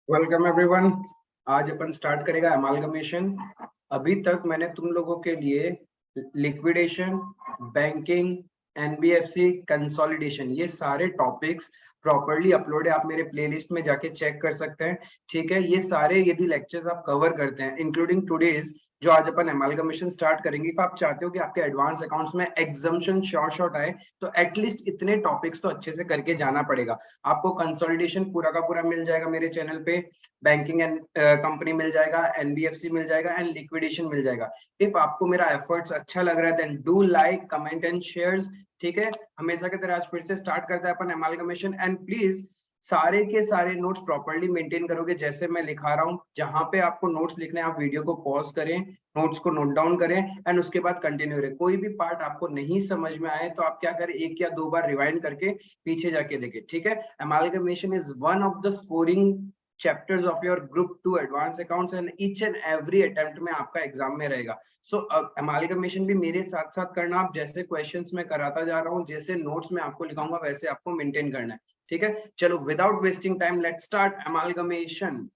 Welcome everyone. आज अपन start करेगा amalgamation. अभी तक मैंने तुम लोगों के लिए लिक्विडेशन, बैंकिंग, एनबीएफसी, कंसोलिडेशन ये सारे टॉपिक्स प्रॉपर्ली अपलोड है। आप मेरे प्लेलिस्ट में जाके चेक कर सकते हैं। ठीक है, ये सारे यदि लेक्चर्स आप कवर करते हैं इंक्लूडिंग टुडेज जो आज अपन अमालगमेशन स्टार्ट करेंगे, तो आप चाहते हो कि आपके एडवांस अकाउंट्स में एग्जम्पशन शॉर्ट आए, तो एटलीस्ट इतने टॉपिक्स तो अच्छे से करके जाना पड़ेगा। आपको कंसोलिडेशन पूरा का पूरा मिल जाएगा मेरे चैनल पे, बैंकिंग एंड कंपनी मिल जाएगा, एनबीएफसी मिल जाएगा एंड लिक्विडेशन मिल जाएगा। इफ आपको मेरा एफर्ट्स अच्छा लग रहा है then do like, comment and shares. ठीक है, हमेशा की तरह आज फिर से स्टार्ट करता है अपन अमालगमेशन। एंड प्लीज सारे के सारे नोट्स प्रॉपर्ली मेंटेन करोगे जैसे मैं लिखा रहा हूँ। जहां पे आपको नोट्स लिखने हैं आप वीडियो को पॉज करें, नोट्स को नोट डाउन करें एंड उसके बाद कंटिन्यू करें। कोई भी पार्ट आपको नहीं समझ में आए तो आप क्या करें, एक या दो बार रिवाइंड करके पीछे जाके देखें। ठीक है, amalgamation is one of the scoring chapters of your group 2 advanced accounts and each and every attempt में आपका एग्जाम में रहेगा। सो अमालगमेशन भी मेरे साथ साथ करना। आप जैसे क्वेश्चंस में कराता जा रहा हूँ, जैसे नोट्स में आपको लिखाऊंगा वैसे आपको मेंटेन करना है। ठीक है, चलो without wasting time let's start amalgamation.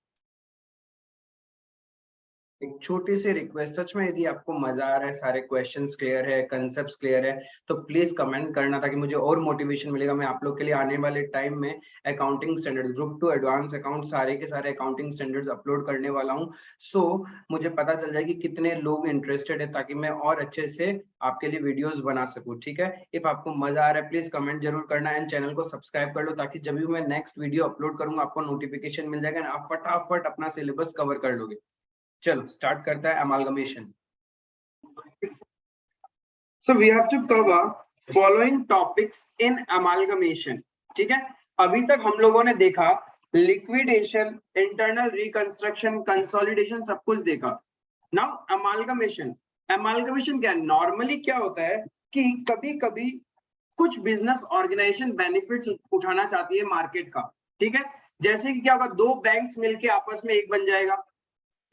एक छोटी सी रिक्वेस्ट, सच में यदि आपको मजा आ रहा है, सारे क्वेश्चंस क्लियर है, कंसेप्ट्स क्लियर है, तो प्लीज कमेंट करना ताकि मुझे और मोटिवेशन मिलेगा। मैं आप लोग के लिए आने वाले टाइम में accounting standards group 2 advance account सारे के सारे अकाउंटिंग स्टैंडर्ड्स अपलोड करने वाला हूँ। सो मुझे पता चल जाएगी कितने लोग इंटरेस्टेड है ताकि मैं और अच्छे से आपके लिए वीडियोस बना सकूं। ठीक है, इफ आपको मजा आ रहा है प्लीज कमेंट जरूर करना एंड चैनल को सब्सक्राइब कर लो ताकि जब भी मैं नेक्स्ट वीडियो अपलोड करूंगा आपको नोटिफिकेशन मिल जाएगा, आप फटाफट अपना सिलेबस कवर कर लोगे। चलो स्टार्ट करता है amalgamation. So we have to cover following topics in amalgamation. ठीक है, अभी तक हम लोगों ने देखा लिक्विडेशन, इंटरनल रिकंस्ट्रक्शन, कंसोलिडेशन, सब कुछ देखा। Now amalgamation. अमालगमेशन क्या, नॉर्मली क्या होता है कि कभी कभी कुछ बिजनेस ऑर्गेनाइजेशन बेनिफिट्स उठाना चाहती है मार्केट का। ठीक है, जैसे कि क्या होगा, दो बैंक्स मिलके आपस में एक बन जाएगा।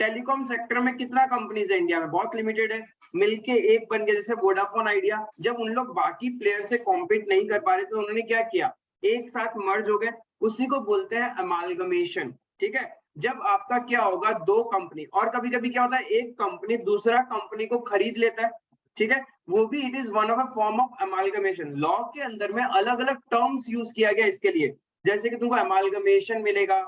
टेलीकॉम सेक्टर में कितना कंपनीज है इंडिया में, बहुत लिमिटेड है, मिलके एक बन गया जैसे वोडाफोन आइडिया। जब उन लोग बाकी प्लेयर से कॉम्पीट नहीं कर पा रहे तो उन्होंने क्या किया, एक साथ मर्ज हो गए। उसी को बोलते हैं अमालगमेशन। ठीक है, जब आपका क्या होगा, दो कंपनी, और कभी कभी क्या होता है एक कंपनी दूसरा कंपनी को खरीद लेता है। ठीक है, वो भी it is one of a form of amalgamation. Law के अंदर में अलग अलग टर्म्स यूज किया गया इसके लिए, जैसे कि तुमको अमालगमेशन मिलेगा,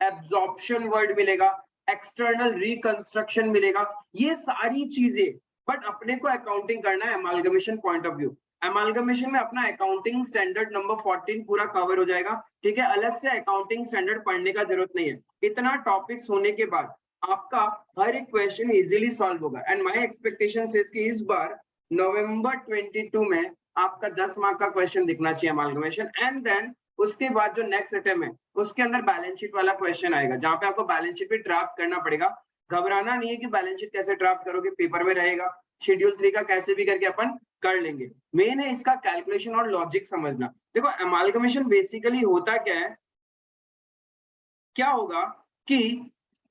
एब्जॉर्प्शन वर्ड मिलेगा, एक्सटर्नल रिकंस्ट्रक्शन मिलेगा, ये सारी चीजें। बट अपने को अकाउंटिंग करना है amalgamation point of view. Amalgamation में अपना अकाउंटिंग स्टैंडर्ड नंबर 14 पूरा कवर हो जाएगा। ठीक है, अलग से अकाउंटिंग स्टैंडर्ड पढ़ने का जरूरत नहीं है। इतना टॉपिक्स होने के बाद आपका हर एक क्वेश्चन इजीली सॉल्व होगा। एंड माय एक्सपेक्टेशन इज कि इस बार नवंबर 22 में आपका 10 मार्क का क्वेश्चन दिखना चाहिए अमालगमेशन। एंड देन उसके बाद जो नेक्स्ट अटेम्प्ट है उसके अंदर बैलेंस शीट वाला क्वेश्चन आएगा, जहां पे आपको बैलेंस शीट पे ड्राफ्ट करना पड़ेगा। घबराना नहीं है कि बैलेंस शीट कैसे ड्राफ्ट करोगे, पेपर में रहेगा। शेड्यूल 3 का कैसे भी करके अपन कर लेंगे। मेन है इसका कैलकुलेशन और लॉजिक समझना। देखो अमालगमेशन बेसिकली होता क्या है, क्या होगा कि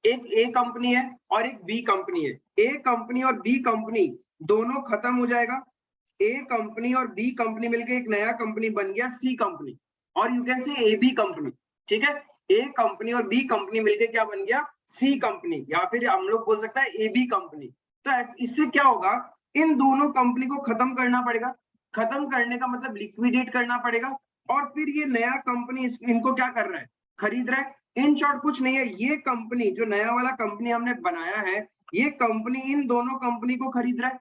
एक ए कंपनी है और एक बी कंपनी है। ए कंपनी और बी कंपनी दोनों खत्म हो जाएगा। ए कंपनी और बी कंपनी मिलकर एक नया कंपनी बन गया सी कंपनी, और you can say A B company. ठीक है, ए कंपनी और बी कंपनी मिलकर क्या बन गया, सी कंपनी, या फिर हम लोग बोल सकते हैं ए बी कंपनी। तो इससे क्या होगा, इन दोनों कंपनी को खत्म करना पड़ेगा। खत्म करने का मतलब लिक्विडेट करना पड़ेगा, और फिर ये नया कंपनी इनको क्या कर रहा है, खरीद रहा है। इन शॉर्ट कुछ नहीं है, ये कंपनी जो नया वाला कंपनी हमने बनाया है, ये कंपनी इन दोनों कंपनी को खरीद रहा है,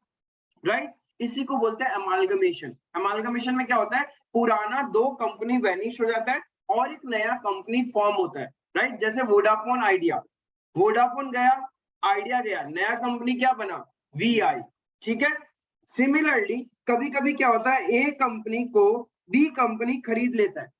राइट। इसी को बोलते हैं अमालगमेशन। अमालगमेशन में क्या होता है, पुराना दो कंपनी वैनिश हो जाता है और एक नया कंपनी फॉर्म होता है, राइट। जैसे वोडाफोन आइडिया, वोडाफोन गया, आइडिया गया, नया कंपनी क्या बना, वीआई। ठीक है, सिमिलरली कभी कभी क्या होता है, ए कंपनी को बी कंपनी खरीद लेता है।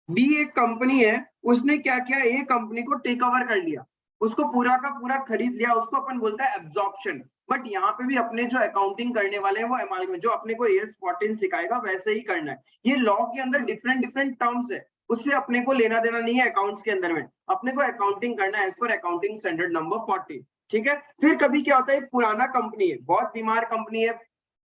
बी एक कंपनी है, उसने क्या किया, ए कंपनी को टेक ओवर कर लिया, उसको पूरा का पूरा खरीद लिया, उसको अपन बोलता है एब्जॉर्प्शन। बट यहाँ पे भी अपने जो अकाउंटिंग करने वाले हैं वो अमालगमेशन, जो अपने को एएस 14 सिखाएगा वैसे ही करना है। ये लॉ के अंदर डिफरेंट डिफरेंट टर्म्स है, उससे अपने को लेना देना नहीं है अकाउंट्स के अंदर में। अपने को अकाउंटिंग करना है as per accounting standard number 14। ठीक है, फिर कभी क्या होता है, एक पुराना कंपनी है, बहुत बीमार कंपनी है,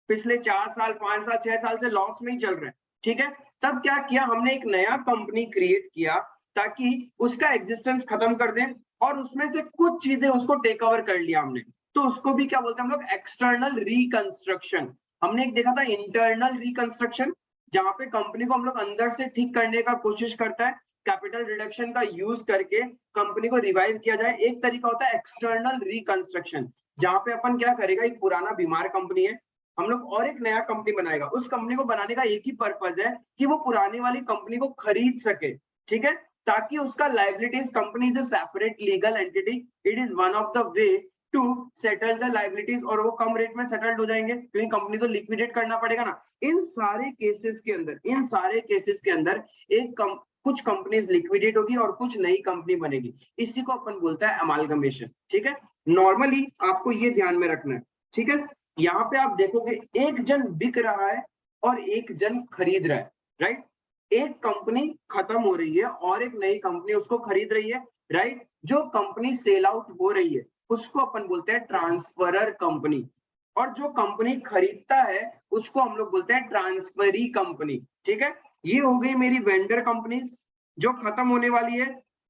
पिछले 4 साल 5 साल 6 साल से लॉस में ही चल रहा है। ठीक है, तब क्या किया हमने, एक नया कंपनी क्रिएट किया ताकि उसका एग्जिस्टेंस खत्म कर दें और उसमें से कुछ चीजें उसको टेक ओवर कर लिया हमने, तो उसको भी क्या बोलते हैं हम लोग, एक्सटर्नल रिकंस्ट्रक्शन। हमने एक देखा था इंटरनल रिकंस्ट्रक्शन, जहां पे कंपनी को हम लोग अंदर से ठीक करने का कोशिश करता है, कैपिटल रिडक्शन का यूज करके कंपनी को रिवाइव किया जाए। एक तरीका होता है एक्सटर्नल रिकंस्ट्रक्शन, जहां पे अपन क्या करेगा, एक पुराना बीमार कंपनी है, हम लोग और एक नया कंपनी बनाएगा। उस कंपनी को बनाने का एक ही पर्पज है कि वो पुरानी वाली कंपनी को खरीद सके, ठीक है, ताकि उसका liabilities, company is a separate legal entity, it is one of the way to settle the liabilities, और वो कम रेट में सेटल्ड हो जाएंगे क्योंकि कंपनी को लिक्विडेट करना पड़ेगा ना। इन सारे केसेस के अंदर एक कुछ कंपनीज लिक्विडेट होगी और कुछ नई कंपनी बनेगी, इसी को अपन बोलता है अमालगमेशन, ठीक है। नॉर्मली आपको ये ध्यान में रखना है, ठीक है। यहाँ पे आप देखोगे एक जन बिक रहा है और एक जन खरीद रहा है, राइट। एक कंपनी खत्म हो रही है और एक नई कंपनी उसको खरीद रही है, राइट। जो कंपनी सेल आउट हो रही है उसको अपन बोलते हैं ट्रांसफरर कंपनी, और जो कंपनी खरीदता है उसको हम लोग बोलते हैं ट्रांसफरी कंपनी, ठीक है। ये हो गई मेरी वेंडर कंपनीज जो खत्म होने वाली है,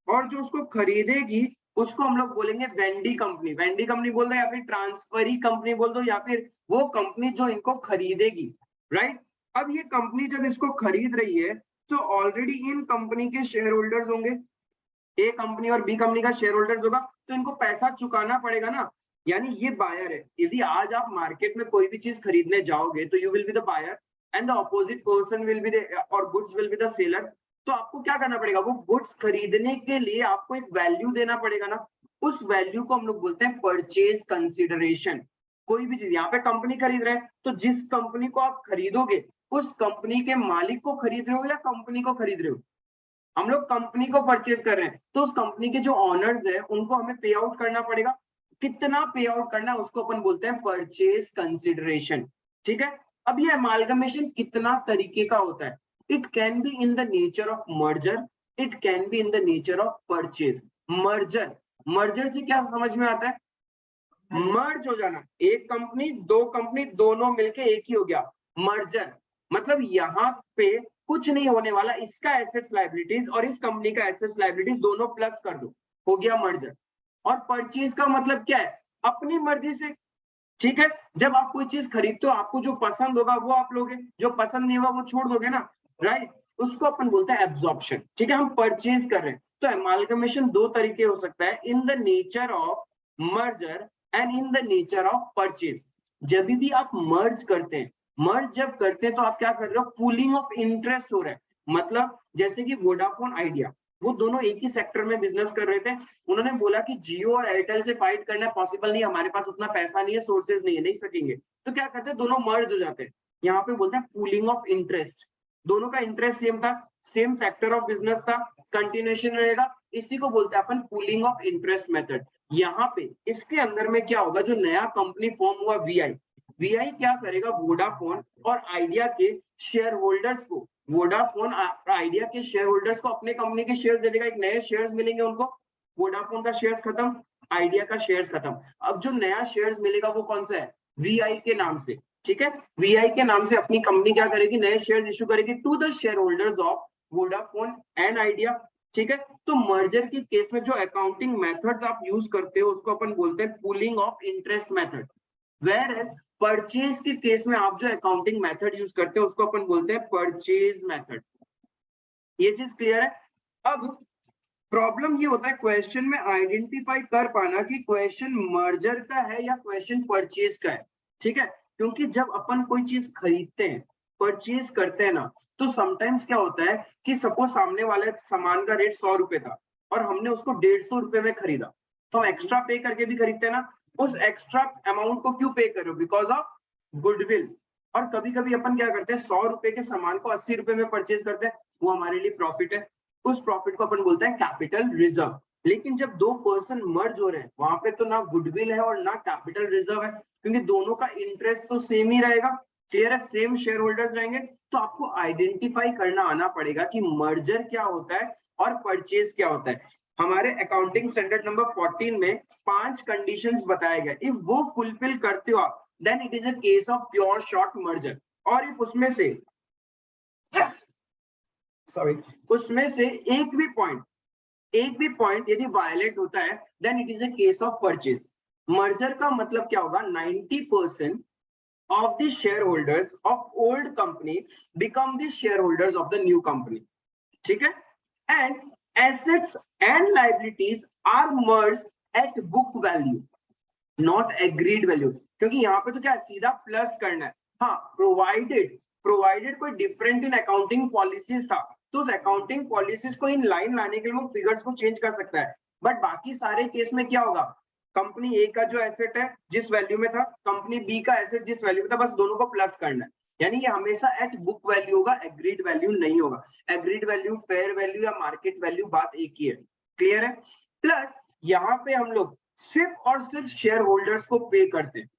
और जो उसको खरीदेगी उसको हम लोग बोलेंगे वेंडी कंपनी। वेंडी कंपनी बोल दो या फिर ट्रांसफरी कंपनी बोल दो, या फिर वो कंपनी जो इनको खरीदेगी, राइट। अब ये कंपनी जब इसको खरीद रही है तो ऑलरेडी इन कंपनी के शेयर होल्डर्स होंगे, ए कंपनी और बी कंपनी का शेयर होल्डर्स होगा, तो इनको पैसा चुकाना पड़ेगा ना, यानी ये बायर है। यदि आज आप मार्केट में कोई भी चीज खरीदने जाओगे तो you will be the buyer and the opposite person will be the, और goods will be the seller. तो आपको क्या करना पड़ेगा, वो गुड्स खरीदने के लिए आपको एक वैल्यू देना पड़ेगा ना, उस वैल्यू को हम लोग बोलते हैं परचेज कंसिडरेशन। कोई भी चीज, यहाँ पे कंपनी खरीद रहे हैं तो जिस कंपनी को आप खरीदोगे उस कंपनी के मालिक को खरीद रहे हो या कंपनी को खरीद रहे हो, हम लोग कंपनी को परचेज कर रहे हैं, तो उस कंपनी के जो ऑनर्स है उनको हमें पे आउट करना पड़ेगा। कितना पे आउट करना है उसको अपन बोलते हैं परचेज कंसिडरेशन, ठीक है। अब ये अमालगमेशन कितना तरीके का होता है, it can be in the nature of merger, it can be in the nature of purchase. Merger, merger से क्या समझ में आता है, मर्ज हो जाना, एक कंपनी दो कंपनी दोनों मिलके एक ही हो गया, मर्जर। मतलब यहाँ पे कुछ नहीं होने वाला, इसका एसेट्स लायबिलिटीज और इस कंपनी का एसेट्स लायबिलिटीज दोनों प्लस कर दो, हो गया मर्जर। और परचेज का मतलब क्या है, अपनी मर्जी से, ठीक है। जब आप कोई चीज खरीदते हो आपको जो पसंद होगा वो आप लोगे, जो पसंद नहीं होगा वो छोड़ दोगे ना, राइट। उसको अपन बोलते हैं एब्जॉर्प्शन, ठीक है। हम परचेज कर रहे हैं, तो एमालगमेशन दो तरीके हो सकता है, इन the nature of merger and in the nature of purchase. जब भी आप मर्ज करते हैं, मर्ज जब करते हैं तो आप क्या कर रहे हो, पूलिंग ऑफ इंटरेस्ट हो रहा है। मतलब जैसे कि वोडाफोन आइडिया, वो दोनों एक ही सेक्टर में बिजनेस कर रहे थे, उन्होंने बोला कि जियो और एयरटेल से फाइट करना पॉसिबल नहीं है, हमारे पास उतना पैसा नहीं है, सोर्सेज नहीं है, नहीं सकेंगे, तो क्या करते हैं, दोनों मर्ज हो जाते हैं। यहाँ पे बोलते हैं पूलिंग ऑफ इंटरेस्ट, दोनों का इंटरेस्ट सेम था, सेम सेक्टर ऑफ बिजनेस था, कंटिन्यूएशन रहेगा, इसी को बोलते हैं अपन पूलिंग ऑफ इंटरेस्ट मेथड। यहाँ पे इसके अंदर में क्या होगा, जो नया कंपनी फॉर्म हुआ वीआई, वीआई क्या करेगा, वोडाफोन और आइडिया के शेयर होल्डर्स को, वोडाफोन आइडिया के शेयर होल्डर्स को अपने कंपनी के शेयर्स दे देगा, एक नए शेयर्स मिलेंगे उनको, वोडाफोन का शेयर्स खत्म, आइडिया का शेयर्स खत्म। अब जो नया शेयर्स मिलेगा वो कौन सा है, वीआई के नाम से, ठीक है। वीआई के नाम से अपनी कंपनी क्या करेगी, नए शेयर्स इशू करेगी to the share holders of Vodafone and Idea, ठीक है। तो मर्जर के केस में जो अकाउंटिंग मेथड्स आप यूज करते हो उसको अपन बोलते हैं pooling of interest method, whereas purchase के केस में आप जो अकाउंटिंग मेथड यूज करते हैं उसको अपन बोलते हैं परचेज मेथड। ये चीज क्लियर है। अब प्रॉब्लम ये होता है क्वेश्चन में आइडेंटिफाई कर पाना कि क्वेश्चन मर्जर का है या क्वेश्चन परचेज का है, ठीक है। क्योंकि जब अपन कोई चीज खरीदते हैं, परचेज करते हैं ना, तो समटाइम्स क्या होता है कि सपोज सामने वाले सामान का रेट 100 रुपए था और हमने उसको 150 रुपए में खरीदा, तो हम एक्स्ट्रा पे करके भी खरीदते हैं ना, उस एक्स्ट्रा अमाउंट को क्यों पे करो, बिकॉज ऑफ गुडविल। और कभी कभी अपन क्या करते हैं, 100 रुपए के सामान को 80 रुपए में परचेज करते हैं, वो हमारे लिए प्रॉफिट है, उस प्रॉफिट को अपन बोलते हैं कैपिटल रिजर्व। लेकिन जब दो पर्सन मर्ज हो रहे हैं वहां पे तो ना गुडविल है और ना कैपिटल रिजर्व है, क्योंकि दोनों का इंटरेस्ट तो सेम ही रहेगा, क्लियर है, सेम शेयर होल्डर्स रहेंगे। तो आपको आइडेंटिफाई करना आना पड़ेगा कि मर्जर क्या होता है और परचेज क्या होता है। हमारे अकाउंटिंग स्टैंडर्ड नंबर 14 में 5 कंडीशंस बताए गए, इफ वो फुलफिल करते हो आप then it is a case of pure short merger. और इफ उसमें से एक भी पॉइंट एक भी पॉइंट यदि वायलेट होता है then it is a case of purchase. Merger का मतलब क्या होगा, 90% of the shareholders of old company become the shareholders of the new company, ठीक है। and assets and liabilities are merged at book value not agreed value, क्योंकि यहाँ पे तो क्या सीधा प्लस करना है। हाँ, प्रोवाइडेड कोई डिफरेंट इन अकाउंटिंग पॉलिसीज था तो उस अकाउंटिंग पॉलिसीज को इन लाइन लाने के लिए वो फिगर्स को चेंज कर सकता है, बट बाकी सारे केस में क्या होगा, कंपनी ए का जो एसेट है जिस वैल्यू में था, कंपनी बी का एसेट जिस वैल्यू में था, बस दोनों को प्लस करना है। यानी ये हमेशा एट बुक वैल्यू होगा, एग्रीड वैल्यू नहीं होगा। एग्रीड वैल्यू, फेयर वैल्यू या मार्केट वैल्यू बात एक ही है, क्लियर है। प्लस यहाँ पे हम लोग सिर्फ और सिर्फ शेयर होल्डर्स को पे करते हैं,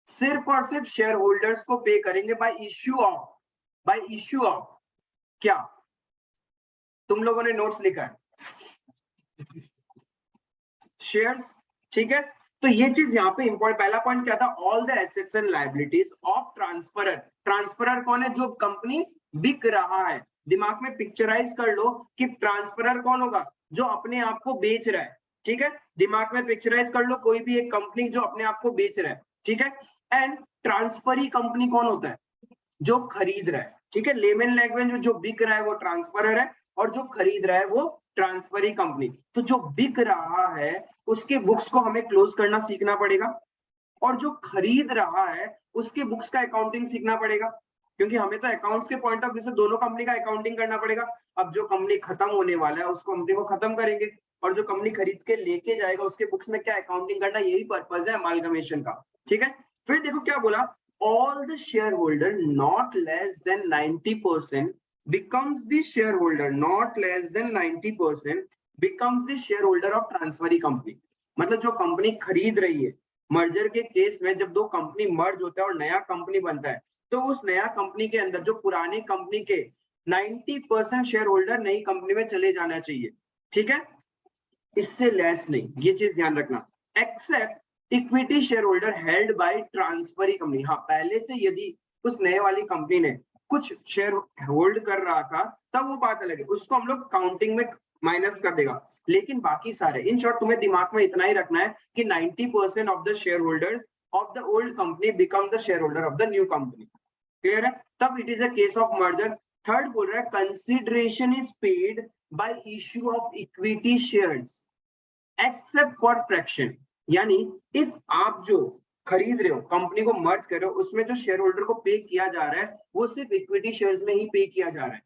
सिर्फ और सिर्फ शेयर होल्डर्स को पे करेंगे बाय इश्यू ऑफ क्या, तुम लोगों ने नोट्स लिखा है, शेयर्स, ठीक है। तो ये चीज यहाँ पे इंपॉर्टेंट, पहला पॉइंट क्या था, all the assets and liabilities of transferor. Transferor कौन है, जो कंपनी बिक रहा है। दिमाग में पिक्चराइज कर लो कि ट्रांसफरर कौन होगा, जो अपने आप को बेच रहा है, ठीक है। दिमाग में पिक्चराइज कर लो कोई भी एक कंपनी जो अपने आप को बेच रहा है, ठीक है। एंड ट्रांसफरी कंपनी कौन होता है, जो खरीद रहा है, ठीक है। लेमन लैंग्वेज में जो बिक रहा है वो ट्रांसफरर है और जो खरीद रहा है वो ट्रांसफरी कंपनी। तो जो बिक रहा है उसके बुक्स को हमें क्लोज करना सीखना पड़ेगा और जो खरीद रहा है उसके बुक्स का अकाउंटिंग सीखना पड़ेगा, क्योंकि हमें तो अकाउंट्स के पॉइंट ऑफ व्यू से दोनों कंपनी का अकाउंटिंग करना पड़ेगा। अब जो कंपनी खत्म होने वाला है उस कंपनी को खत्म करेंगे और जो कंपनी खरीद के लेके जाएगा उसके बुक्स में क्या अकाउंटिंग करना, यही पर्पज है अमालगमेशन का, ठीक है। फिर देखो क्या बोला, all the shareholder not less than 90% becomes the shareholder, not less than 90% becomes the shareholder of transferee company। मतलब जो कंपनी खरीद रही है, मर्जर के केस में जब दो कंपनी मर्ज होता है और नया कंपनी बनता है तो उस नया कंपनी के अंदर जो पुरानी कंपनी के 90% शेयर होल्डर नई कंपनी में चले जाना चाहिए, ठीक है, इससे लेस नहीं, ये चीज ध्यान रखना। Except equity share holder held by transferee company. हाँ, पहले से यदि उस नए वाली कंपनी ने कुछ शेयर होल्ड कर रहा था तब वो बात अलग है, उसको हम लोग काउंटिंग में माइनस कर देगा, लेकिन बाकी सारे, इन शॉर्ट तुम्हें दिमाग में इतना ही रखना है कि 90% of the share holders of the old company become the share holder of the new company, clear है। तब it is a case of merger. Third बोल रहा है consideration is paid by issue of equity shares except for fraction. यानी if आप जो खरीद रहे हो, कंपनी को मर्ज कर रहे हो, उसमें जो शेयर होल्डर को पे किया जा रहा है वो सिर्फ इक्विटी शेयर्स में ही पे किया जा रहा है,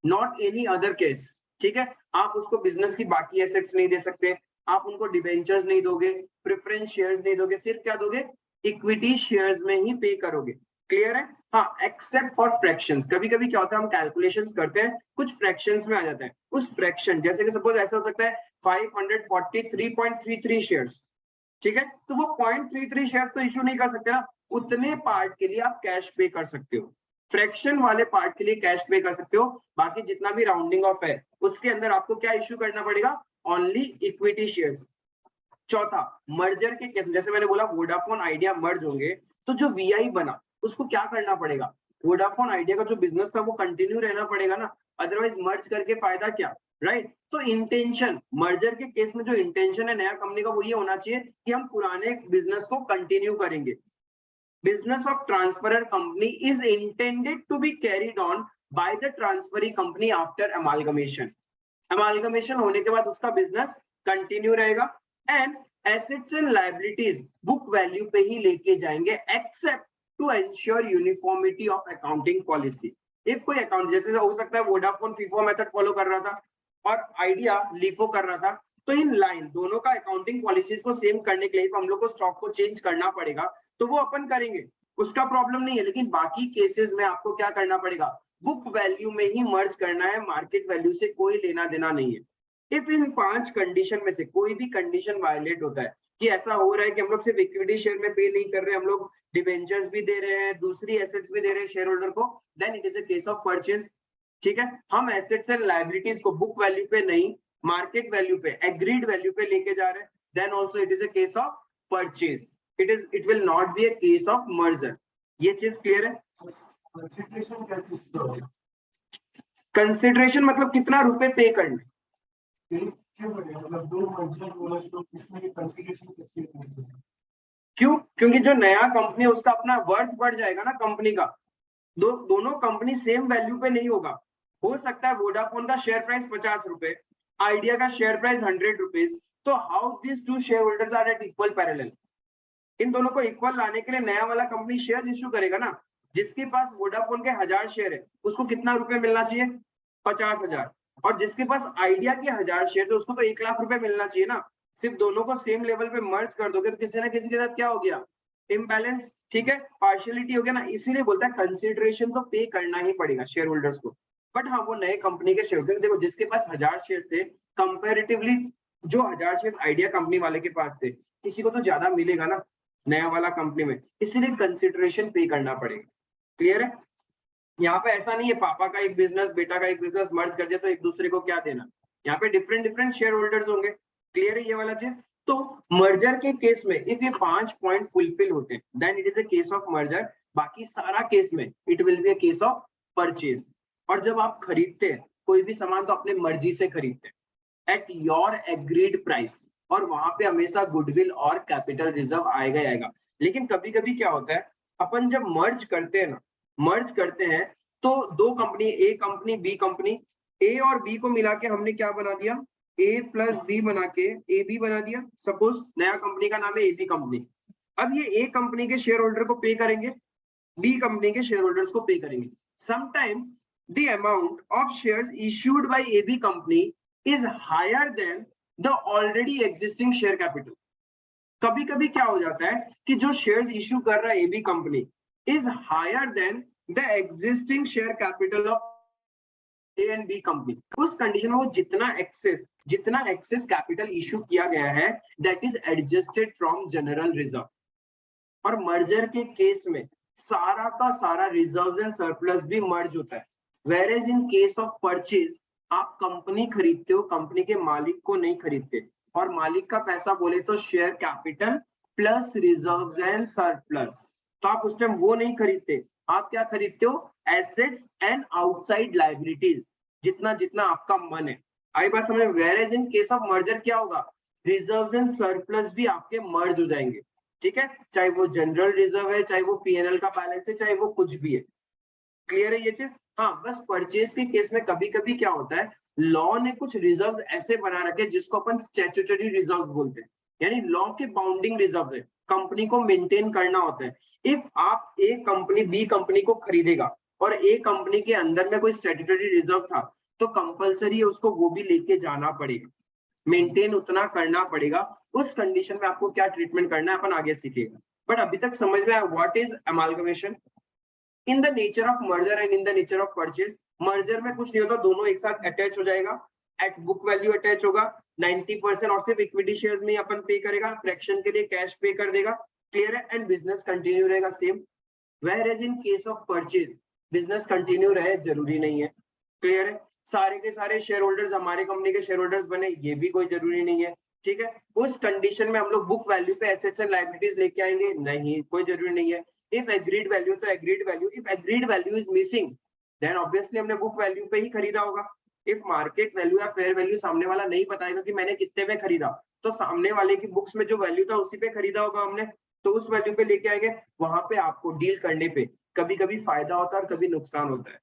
नॉट एनी अदर केस, ठीक है। आप उसको बिजनेस की बाकी एसेट्स नहीं दे सकते, आप उनको डिबेंचर्स नहीं दोगे, प्रेफरेंस शेयर्स नहीं दोगे, सिर्फ क्या दोगे, इक्विटी शेयर्स में ही पे करोगे, क्लियर है। हाँ, एक्सेप्ट फॉर फ्रैक्शंस। कभी कभी क्या होता है, हम कैलकुलेशंस करते हैं, कुछ फ्रैक्शंस में आ जाता है, उस फ्रैक्शन जैसे कि सपोज ऐसा हो सकता है 543.33 शेयर्स, ठीक है, तो वो 0.33 शेयर्स तो इशू नहीं कर सकते ना, उतने पार्ट के लिए आप कैश पे कर सकते हो, फ्रैक्शन वाले पार्ट के लिए कैश पे कर सकते हो, बाकी जितना भी राउंडिंग ऑफ है उसके अंदर आपको क्या इश्यू करना पड़ेगा, ओनली इक्विटी शेयर्स। चौथा, मर्जर के केस, जैसे मैंने बोला वोडाफोन आइडिया मर्ज होंगे तो जो वीआई बना उसको क्या करना पड़ेगा, वोडाफोन आइडिया का जो बिजनेस था वो कंटिन्यू रहना पड़ेगा ना, अदरवाइज मर्ज करके फायदा क्या, राइट। तो इंटेंशन, मर्जर के केस में जो इंटेंशन है नया कंपनी का वो ये होना चाहिए कि हम पुराने बिजनेस को कंटिन्यू करेंगे। Business of transferor company is intended to be carried on by the transferee company after amalgamation. Amalgamation होने के बाद उसका बिजनेस कंटिन्यू रहेगा and assets and liabilities book value पे ही लेके जाएंगे except to ensure uniformity of accounting policy. If कोई अकाउंट, जैसे हो सकता है वोडाफोन फीफो मेथड फॉलो कर रहा था और आइडिया लीफो कर रहा था, तो इन लाइन दोनों का अकाउंटिंग पॉलिसीज को सेम करने के लिए हम लोग को स्टॉक को चेंज करना पड़ेगा तो वो अपन करेंगे, उसका प्रॉब्लम नहीं है। लेकिन बाकी केसेस में आपको क्या करना पड़ेगा, बुक वैल्यू में ही मर्ज करना है, मार्केट वैल्यू से कोई लेना देना नहीं है। इफ इन 5 कंडीशन में से कोई भी कंडीशन वायलेट होता है कि ऐसा हो रहा है कि हम लोग सिर्फ इक्विटी शेयर में पे नहीं कर रहे, हम लोग डिबेंचर्स भी दे रहे हैं, दूसरी एसेट्स भी दे रहे हैं शेयर होल्डर को, then it is a case of purchase, ठीक है। हम एसेट्स एंड लायबिलिटीज को बुक वैल्यू पे नहीं, मार्केट वैल्यू पे, एग्रीड वैल्यू पे लेके जा रहे हैं, then also it is a case of purchase, it will not be a case of merger. ये चीज क्लियर है। कंसिडरेशन मतलब कितना रुपए पे करना, मतलब दो मर्जर बोला तो इसमें कंसीडरेशन कैसे होगी? क्यों? क्योंकि जो नया कंपनी है उसका अपना वर्थ बढ़ जाएगा ना कंपनी का। दोनों कंपनी सेम वैल्यू पे नहीं होगा। हो सकता है वोडाफोन का शेयर प्राइस 50 रुपए, आइडिया का शेयर प्राइस 100 रुपीज, तो how this to share holders are at equal parallel? इन दोनों को इक्वल लाने के लिए नया वाला कंपनी शेयर इश्यू करेगा ना। जिसके पास वोडाफोन के 1000 शेयर है उसको कितना रुपए मिलना चाहिए? 50,000। और जिसके पास आइडिया के 1000 शेयर है उसको तो 1 लाख रुपए मिलना चाहिए ना। सिर्फ दोनों को सेम लेवल पे मर्ज कर दोगे तो किसी ना किसी के साथ क्या हो गया? इम्बैलेंस। ठीक है, पार्शियलिटी हो गया ना। इसीलिए बोलता है कंसिडरेशन तो पे करना ही पड़ेगा शेयर होल्डर्स को। बट हाँ, वो नए कंपनी के शेयर, देखो जिसके पास 1000 शेयर थे कंपेरेटिवली जो 1000 शेयर आइडिया कंपनी वाले के पास थे, किसी को तो ज्यादा मिलेगा ना नया वाला कंपनी में, इसीलिए कंसिडरेशन पे करना पड़ेगा। क्लियर है? यहाँ पे ऐसा नहीं है पापा का एक बिजनेस बेटा का एक बिजनेस मर्ज कर दिया तो एक दूसरे को क्या देना। यहाँ पे डिफरेंट डिफरेंट शेयर होल्डर्स होंगे। क्लियर है ये वाला चीज? तो मर्जर के केस में इफ ये 5 पॉइंट फुलफिल होते हैं then it is a case of merger. बाकी सारा केस में it will be a case of purchase. और जब आप खरीदते हैं कोई भी सामान तो अपने मर्जी से खरीदते हैं एट योर एग्रीड प्राइस, और वहां पे हमेशा गुडविल और कैपिटल रिजर्व आएगा ही आएगा। लेकिन कभी कभी क्या होता है, अपन जब मर्ज करते हैं ना, मर्ज करते हैं तो दो कंपनी, ए कंपनी बी कंपनी, ए और बी को मिला के हमने क्या बना दिया? ए प्लस बी बना के ए बी बना दिया। सपोज नया कंपनी का नाम है ए बी कंपनी। अब ये ए कंपनी के शेयर होल्डर को पे करेंगे, बी कंपनी के शेयर होल्डर्स को पे करेंगे। Sometimes the amount of shares issued by A B company is higher than the already existing share capital. कभी कभी क्या हो जाता है कि जो शेयर्स इश्यू कर रहा है A B company is higher than the existing share capital of A and B company. उस कंडीशन में वो जितना एक्सेस कैपिटल इशू किया गया है that is adjusted from general reserve. और मर्जर के केस में सारा का सारा रिजर्व्स एंड सरप्लस भी मर्ज होता है। Whereas in case of purchase आप कंपनी खरीदते हो, कंपनी के मालिक को नहीं खरीदते। और मालिक का पैसा बोले तो share capital plus reserves and surplus, तो आप उस टाइम वो नहीं खरीदते। आप क्या खरीदते हो? एसेट्स एंड आउटसाइड लायबिलिटीज, जितना जितना आपका मन है। आई बात समझ में? Whereas in case of merger क्या होगा? रिजर्व्स एंड सरप्लस भी आपके मर्ज हो जाएंगे। ठीक है, चाहे वो जनरल रिजर्व है, चाहे वो पीएनएल का बैलेंस है, चाहे वो कुछ भी है। क्लियर है ये चीज? हाँ, बस परचेज के केस में कभी कभी क्या होता है, लॉ ने कुछ रिजर्व्स ऐसे बना रखे जिसको अपन स्टैट्यूटरी रिजर्व्स बोलते हैं, यानी लॉ के बाउंडिंग रिजर्व्स है, कंपनी को मेंटेन करना होता है। इफ आप ए कंपनी बी कंपनी को खरीदेगा और ए कंपनी के अंदर में कोई स्टैट्यूटरी रिजर्व था तो कंपलसरी है उसको वो भी लेके जाना पड़ेगा, मेंटेन उतना करना पड़ेगा। उस कंडीशन में आपको क्या ट्रीटमेंट करना है अपन आगे सीखेगा। बट अभी तक समझ में आया what is amalgamation in the nature of merger and in the nature of purchase. Merger में कुछ नहीं होता, दोनों एक साथ अटैच हो जाएगा, एट बुक वैल्यू अटैच होगा, 90% और सिर्फ इक्विटी शेयर्स में अपन पे करेगा, फ्रैक्शन के लिए कैश पे कर देगा। क्लियर है? एंड बिजनेस कंटिन्यू रहेगा same. Whereas in case of purchase business continue रहे जरूरी नहीं है। क्लियर है? सारे के सारे शेयर होल्डर्स हमारे कंपनी के शेयर होल्डर्स बने ये भी कोई जरूरी नहीं है। ठीक है, उस कंडीशन में हम लोग बुक वैल्यू पे एसेट्स एंड लायबिलिटीज लेके आएंगे? नहीं, कोई जरूरी नहीं है। इफ एग्रीड वैल्यू तो agreed value, if agreed value is missing then obviously हमने बुक वैल्यू पे ही खरीदा होगा। इफ मार्केट वैल्यू या फेयर वैल्यू सामने वाला नहीं बताएगा कि मैंने कितने में खरीदा, तो सामने वाले की बुक्स में जो वैल्यू था उसी पे खरीदा होगा हमने, तो उस वैल्यू पे लेके आएंगे। वहां पे आपको डील करने पे कभी कभी फायदा होता है और कभी नुकसान होता है।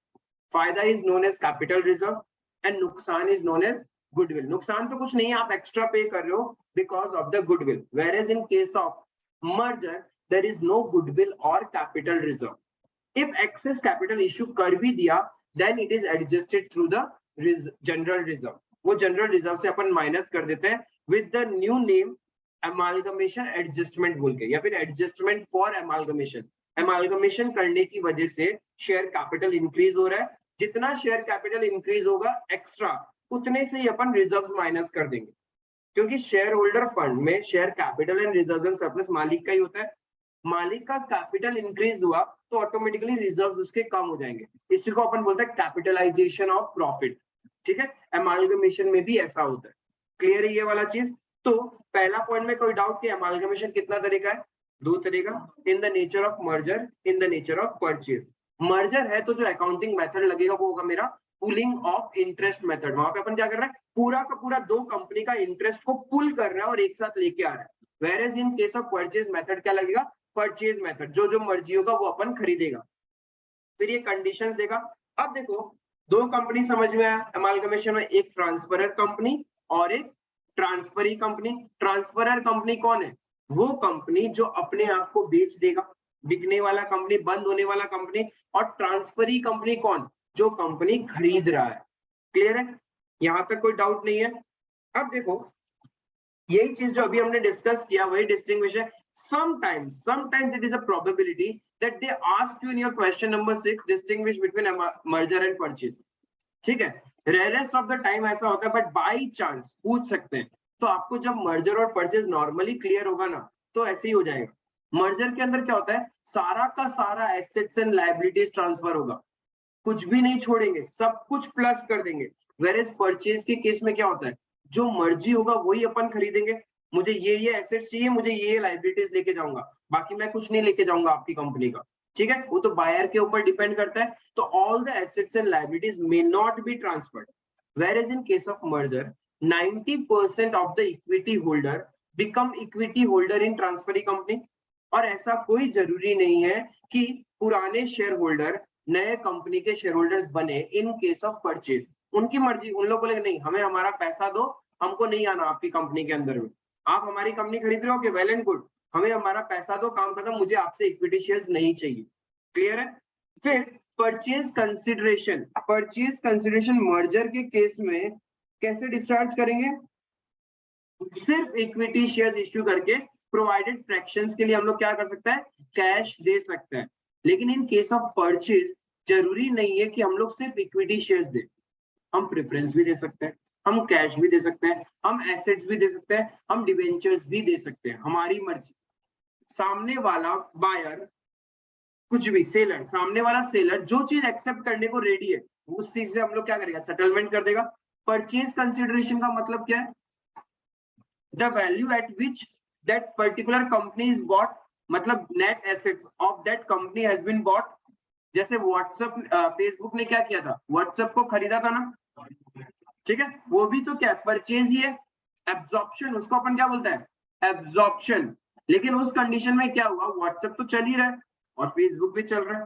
फायदा is known as capital reserve and नुकसान इज नोन एज गुडविल। नुकसान तो कुछ नहीं है, आप एक्स्ट्रा पे कर रहे हो because of the goodwill. Whereas in case of merger there is no goodwill और capital reserve. If excess capital issue कर भी दिया then it is adjusted through the general reserve. वो जनरल रिजर्व से अपन माइनस कर देते हैं with the new name amalgamation adjustment बोल के, या फिर एडजस्टमेंट फॉर एमालगमेशन। एमालगमेशन करने की वजह से शेयर कैपिटल इंक्रीज हो रहा है, जितना शेयर कैपिटल इंक्रीज होगा एक्स्ट्रा उतने से ही अपन रिजर्व्स माइनस कर देंगे, क्योंकि शेयर होल्डर फंड में share capital and reserve and surplus मालिक का ही होता है। मालिक का कैपिटल इंक्रीज हुआ तो ऑटोमेटिकली रिजर्व्स उसके कम हो जाएंगे, इसी को अपन बोलते हैं कैपिटलाइजेशन ऑफ प्रॉफिट। ठीक है, एमालगमेशन में भी ऐसा होता है। क्लियर है ये वाला चीज? तो पहला पॉइंट में कोई डाउट कि एमालगमेशन कितना तरह का है? दो तरह का, इन the nature of merger, in the nature of purchase. Merger है तो जो अकाउंटिंग मेथड लगेगा वो होगा मेरा पुलिंग ऑफ इंटरेस्ट मेथड। वहां पे अपन क्या कर रहे हैं, पूरा का पूरा दो कंपनी का इंटरेस्ट को पुल कर रहा है और एक साथ लेके आ रहा है। Whereas in case of purchase method क्या लगेगा, परचेज मेथड, जो जो मर्जी होगा वो अपन खरीदेगा। फिर ये कंडीशंस देगा। अब देखो दो कंपनी समझ में आया अमालगमेशन में, एक ट्रांसफरर कंपनी और एक ट्रांसफरी कंपनी। ट्रांसफरर कंपनी कौन है, वो कंपनी जो अपने आप को बेच देगा, बिकने वाला कंपनी, बंद होने वाला कंपनी। और ट्रांसफरी कंपनी कौन, जो कंपनी खरीद रहा है। क्लियर है, यहां तक कोई डाउट नहीं है। अब देखो यही चीज जो अभी हमने डिस्कस किया वही डिस्टिंग्विश है। sometimes it is a probability that they ask you in your question number 6 distinguish between merger and purchase। ठीक है, रेयरेस्ट ऑफ द टाइम ऐसा होता है, बट बाई चांस पूछ सकते हैं। तो आपको जब मर्जर और परचेज नॉर्मली क्लियर होगा ना, तो ऐसे ही हो जाएगा। मर्जर के अंदर क्या होता है, सारा का सारा एसेट्स एंड लायबिलिटीज ट्रांसफर होगा, कुछ भी नहीं छोड़ेंगे, सब कुछ प्लस कर देंगे। वेयर परचेज के केस में क्या होता है, जो मर्जी होगा वही अपन खरीदेंगे। मुझे ये एसेट्स चाहिए, मुझे ये लायबिलिटीज लेके जाऊंगा, बाकी मैं कुछ नहीं लेके जाऊंगा आपकी कंपनी का। ठीक है, वो तो बायर के ऊपर डिपेंड करता है। तो all the assets and liabilities may not be transferred. Where is in case of merger 90% of the equity holder become equity holder in transferee company. और ऐसा कोई जरूरी नहीं है कि पुराने शेयर होल्डर नए कंपनी के शेयर होल्डर्स बने इन केस ऑफ परचेज। उनकी मर्जी, उन लोग बोले नहीं हमें हमारा पैसा दो, हमको नहीं आना आपकी कंपनी के अंदर में। आप हमारी कंपनी खरीद रहे हो कि वेल एंड गुड, हमें हमारा पैसा दो, काम खत्म, मुझे आपसे इक्विटी शेयर्स नहीं चाहिए। क्लियर है। फिर purchase consideration, purchase consideration merger के केस में कैसे डिस्चार्ज करेंगे, सिर्फ इक्विटी शेयर्स इश्यू करके प्रोवाइडेड फ्रैक्शंस के लिए हम लोग क्या कर सकते हैं, कैश दे सकते हैं। लेकिन इन केस ऑफ परचेज जरूरी नहीं है कि हम लोग सिर्फ इक्विटी शेयर्स दें, हम प्रेफरेंस भी दे सकते हैं, हम कैश भी दे सकते हैं, हम एसेट्स भी दे सकते हैं, हम डिवेंचर्स भी दे सकते हैं, हमारी मर्जी। सामने वाला बायर कुछ भी, सेलर, सामने वाला सेलर जो चीज एक्सेप्ट करने को रेडी है उस चीज से हम लोग क्या करेगा, सेटलमेंट कर देगा। परचेज कंसिडरेशन का मतलब क्या है, the value at which that particular company is bought, मतलब net assets of that company has been bought. जैसे व्हाट्सएप, फेसबुक ने क्या किया था, व्हाट्सएप को खरीदा था ना, ठीक है, वो भी तो क्या परचेज ही है, एब्जॉर्प्शन, उसको अपन क्या बोलते हैं, एब्जॉर्प्शन। लेकिन उस कंडीशन में क्या हुआ, व्हाट्सएप तो चल ही रहा है और फेसबुक भी चल रहा है।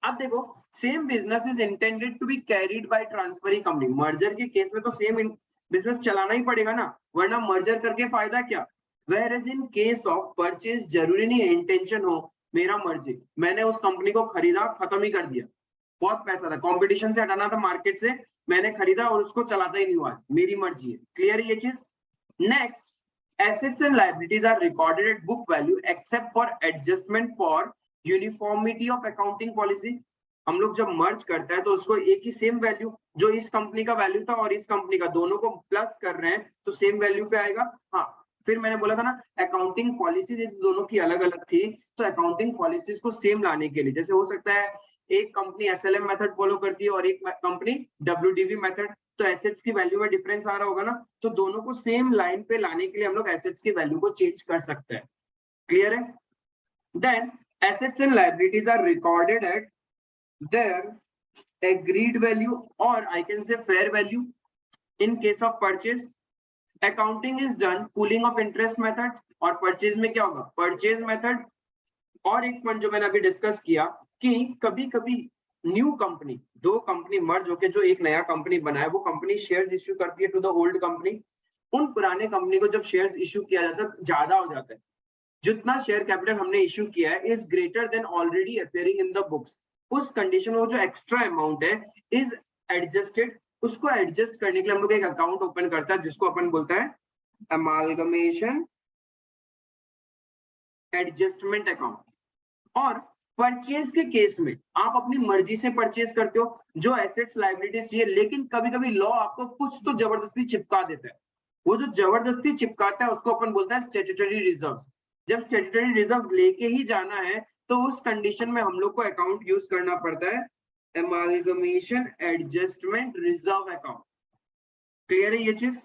अब देखो same business is intended to be carried by transferring company. Merger के केस में तो सेम बिजनेस चलाना ही पड़ेगा ना, वरना मर्जर करके फायदा क्या। Whereas in case of purchase जरूरी नहीं है इंटेंशन हो, मेरा मर्जी, मैंने उस कंपनी को खरीदा, खत्म ही कर दिया, बहुत पैसा था, कंपटीशन से हटाना था मार्केट से, मैंने खरीदा और उसको चलाता ही नहीं हुआ, मेरी मर्जी है। क्लियर है ये चीज। Next, assets and liabilities are recorded at book value except for adjustment for uniformity of accounting policy। हम लोग जब मर्ज करते हैं तो उसको एक ही सेम वैल्यू, जो इस कंपनी का वैल्यू था और इस कंपनी का, दोनों को प्लस कर रहे हैं तो सेम वैल्यू पे आएगा। हाँ, फिर मैंने बोला था ना अकाउंटिंग पॉलिसीज दोनों की अलग अलग थी, तो अकाउंटिंग पॉलिसीज को सेम लाने के लिए, जैसे हो सकता है एक कंपनी एसएलएम मेथड फॉलो करती है और एक कंपनी डब्ल्यूडीवी मेथड, तो एसेट्स की वैल्यू में डिफरेंस आ रहा होगा ना, तो दोनों को सेम लाइन पे लाने के लिए हम लोग एसेट्स की वैल्यू को चेंज कर सकते हैं। क्लियर है। Then assets and liabilities are recorded at their agreed value और I can say fair value in case of purchase. Accounting is done pooling of interest method, और परचेज में क्या होगा, परचेज मेथड। और एक पॉइंट जो मैंने अभी डिस्कस किया कि कभी कभी न्यू कंपनी, दो कंपनी मर्ज होकर जो एक नया कंपनी बनाए, वो कंपनी शेयर्स इश्यू करती है टू द ओल्ड कंपनी। उन पुराने कंपनी को जब शेयर्स इश्यू किया जाता है ज्यादा हो जाता है, जितना शेयर कैपिटल हमने इश्यू किया है is greater than already appearing in the books. उस कंडीशन में वो जो एक्स्ट्रा अमाउंट है इज एडजस्टेड, उसको एडजस्ट करने के लिए हम लोग एक अकाउंट ओपन करता है जिसको अपन बोलता है अमालगमेशन एडजस्टमेंट अकाउंट। और परचेज के केस में आप अपनी मर्जी से परचेज करते हो, जो एसेट्स लायबिलिटीज चाहिए, लेकिन कभी कभी लॉ आपको कुछ तो जबरदस्ती चिपका देता है। वो जो जबरदस्ती चिपकाता है उसको अपन बोलता है स्टैट्यूटरी रिजर्व्स। जब स्टैट्यूटरी रिजर्व्स लेके ही जाना है तो उस कंडीशन में हम लोग को अकाउंट यूज करना पड़ता है amalgamation adjustment reserve account. Clear है ये चीज।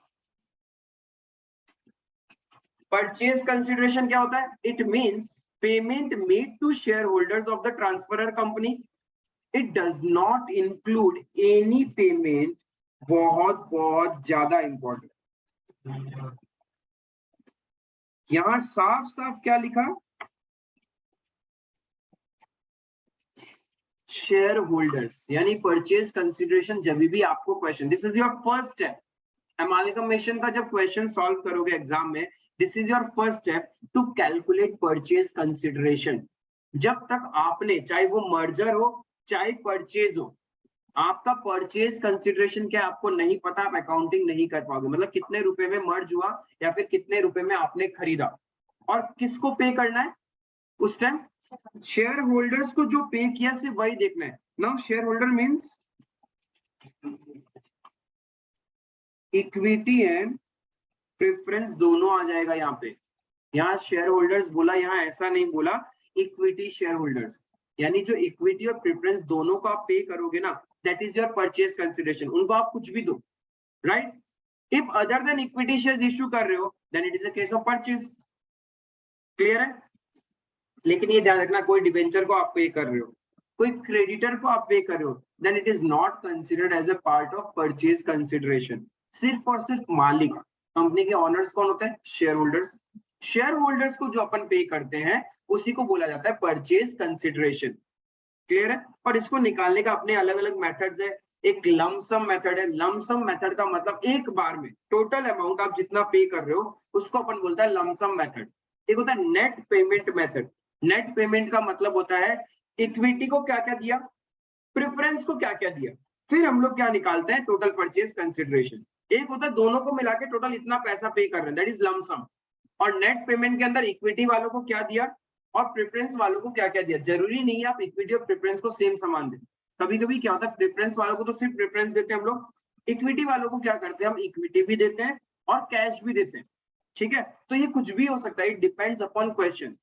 परचेज कंसिडरेशन क्या होता है, it means payment made to share holders of the transferor company it does not include any payment, बहुत बहुत ज्यादा इंपॉर्टेंट। यहां साफ साफ क्या लिखा, शेयर होल्डर्स यानी परचेज कंसिडरेशन। जब भी आपको question, this is your first step, amalgamation का जब क्वेश्चन सॉल्व करोगे एग्जाम में, this is your first step to calculate purchase consideration. जब तक आपने, चाहे वो मर्जर हो चाहे परचेज हो, आपका परचेज कंसिडरेशन क्या आपको नहीं पता, आप अकाउंटिंग नहीं कर पाओगे। मतलब कितने रुपए में मर्ज हुआ या फिर कितने रुपए में आपने खरीदा, और किसको पे करना है उस टाइम, शेयर होल्डर्स को जो पे किया सिर्फ वही देखना है। Now share holder means equity and preference दोनों आ जाएगा यहाँ पे। यहाँ शेयर होल्डर्स बोला, यहाँ ऐसा नहीं बोला, इक्विटी शेयर होल्डर्स, यानी जो इक्विटी और प्रेफरेंस दोनों को आप पे करोगे ना, that is your purchase consideration. उनको आप कुछ भी दो, right. If other than equity shares issue कर रहे हो, then it is a case of purchase. Clear है? लेकिन ये ध्यान रखना, कोई डिबेंचर को आप पे कर रहे हो, कोई क्रेडिटर को आप पे कर रहे हो, then it is not considered as a part of purchase consideration. सिर्फ और सिर्फ मालिक, कंपनी के ऑनर्स कौन होते हैं, शेयर होल्डर्स। शेयर होल्डर्स को जो अपन पे करते हैं उसी को बोला जाता है परचेज कंसिडरेशन। क्लियर है? और इसको निकालने का अपने अलग अलग मेथड्स है। एक लमसम मेथड है। लमसम मेथड का मतलब एक बार में टोटल अमाउंट आप जितना पे कर रहे हो उसको अपन बोलता है लमसम मेथड। एक होता है net payment method. Net payment का मतलब होता है इक्विटी को क्या क्या दिया, प्रेफरेंस को क्या क्या दिया, फिर हम लोग क्या निकालते हैं, टोटल परचेज कंसिडरेशन। एक होता है दोनों को मिला के टोटल इतना पैसा पे कर रहे हैं, दैट इज लमसम। और नेट पेमेंट के अंदर इक्विटी वालों को क्या दिया और प्रेफरेंस वालों को क्या क्या दिया। जरूरी नहीं है आप इक्विटी और प्रेफरेंस को सेम समान दें। कभी कभी क्या होता है, प्रेफरेंस वालों को तो सिर्फ प्रेफरेंस देते हैं हम लोग, इक्विटी वालों को क्या करते हैं हम, इक्विटी भी देते हैं और कैश भी देते हैं। ठीक है, तो ये कुछ भी हो सकता है, इट डिपेंड्स अपॉन क्वेश्चन।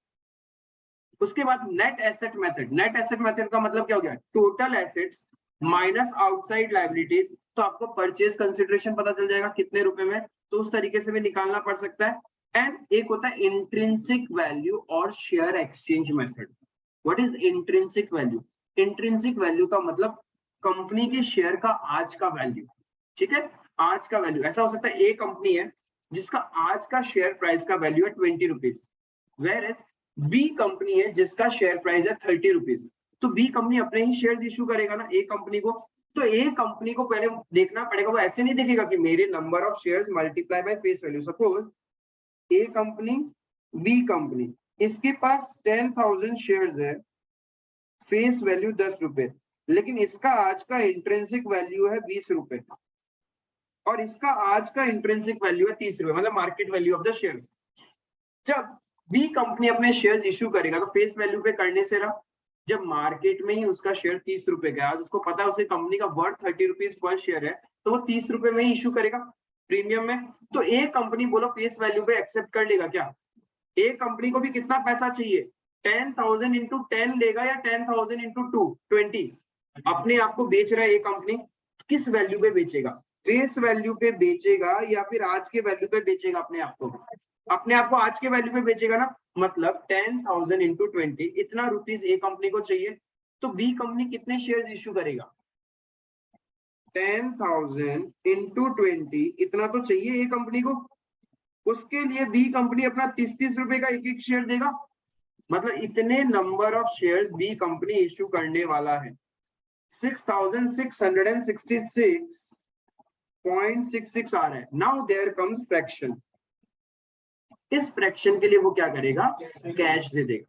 उसके बाद net asset method. Net asset method का मतलब क्या हो गया, total assets minus outside liabilities. तो आपको परचेज कंसिडरेशन पता चल जाएगा कितने रुपए में, तो उस तरीके से भी निकालना पड़ सकता है। एंड एक होता है इंट्रिंसिक वैल्यू और share exchange method. What is intrinsic value? Intrinsic value का मतलब कंपनी के शेयर का आज का वैल्यू। ठीक है, आज का वैल्यू। ऐसा हो सकता है एक कंपनी है जिसका आज का शेयर प्राइस का वैल्यू है 20 rupees, whereas B company है जिसका शेयर प्राइस है 30 रुपीज। तो बी कंपनी अपने ही शेयर इशू करेगा ना ए कंपनी को। तो ए कंपनी को पहले देखना पड़ेगा, वो ऐसे नहीं देखेगा कि मेरे number of shares multiply by face value. Suppose A company B company, इसके पास 10,000 शेयर्स है, फेस वैल्यू 10 रुपए, लेकिन इसका आज का इंट्रिंसिक वैल्यू है 20 रुपए और इसका आज का इंट्रिंसिक वैल्यू है 30 रुपए, मतलब market value of the shares. जब बी कंपनी अपने शेयर्स इश्यू करेगा तो फेस वैल्यू पे करने से रहा, जब मार्केट में ही उसका शेयर 30 रुपए का, आज उसको पता है उसकी कंपनी का वर्थ 30 रुपीज पर शेयर है, तो वो 30 रुपए में ही इश्यू करेगा प्रीमियम में। तो ए कंपनी बोलो फेस वैल्यू पे एक्सेप्ट कर लेगा क्या? ए कंपनी को भी कितना पैसा चाहिए, 10,000 इंटू 10 लेगा या 10,000 इंटू 2 20? अपने आप को बेच रहा है ए कंपनी, किस वैल्यू पे बेचेगा, फेस वैल्यू पे बेचेगा या फिर आज के वैल्यू पे बेचेगा? अपने आप को, अपने आप को आज के वैल्यू पे बेचेगा ना। मतलब 10,000 इंटू 20, इतना रुपीज ए कंपनी को चाहिए, तो बी कंपनी कितने शेयर्स इश्यू करेगा, 10,000 इंटू 20, इतना तो चाहिए ए कंपनी को। उसके लिए बी कंपनी अपना 30-30 रुपए का एक एक शेयर देगा, मतलब इतने number of shares B company issue करने वाला है। 6,666.66 आ रहा है। Now there comes fraction. इस फ्रैक्शन के लिए वो क्या करेगा, कैश दे देगा।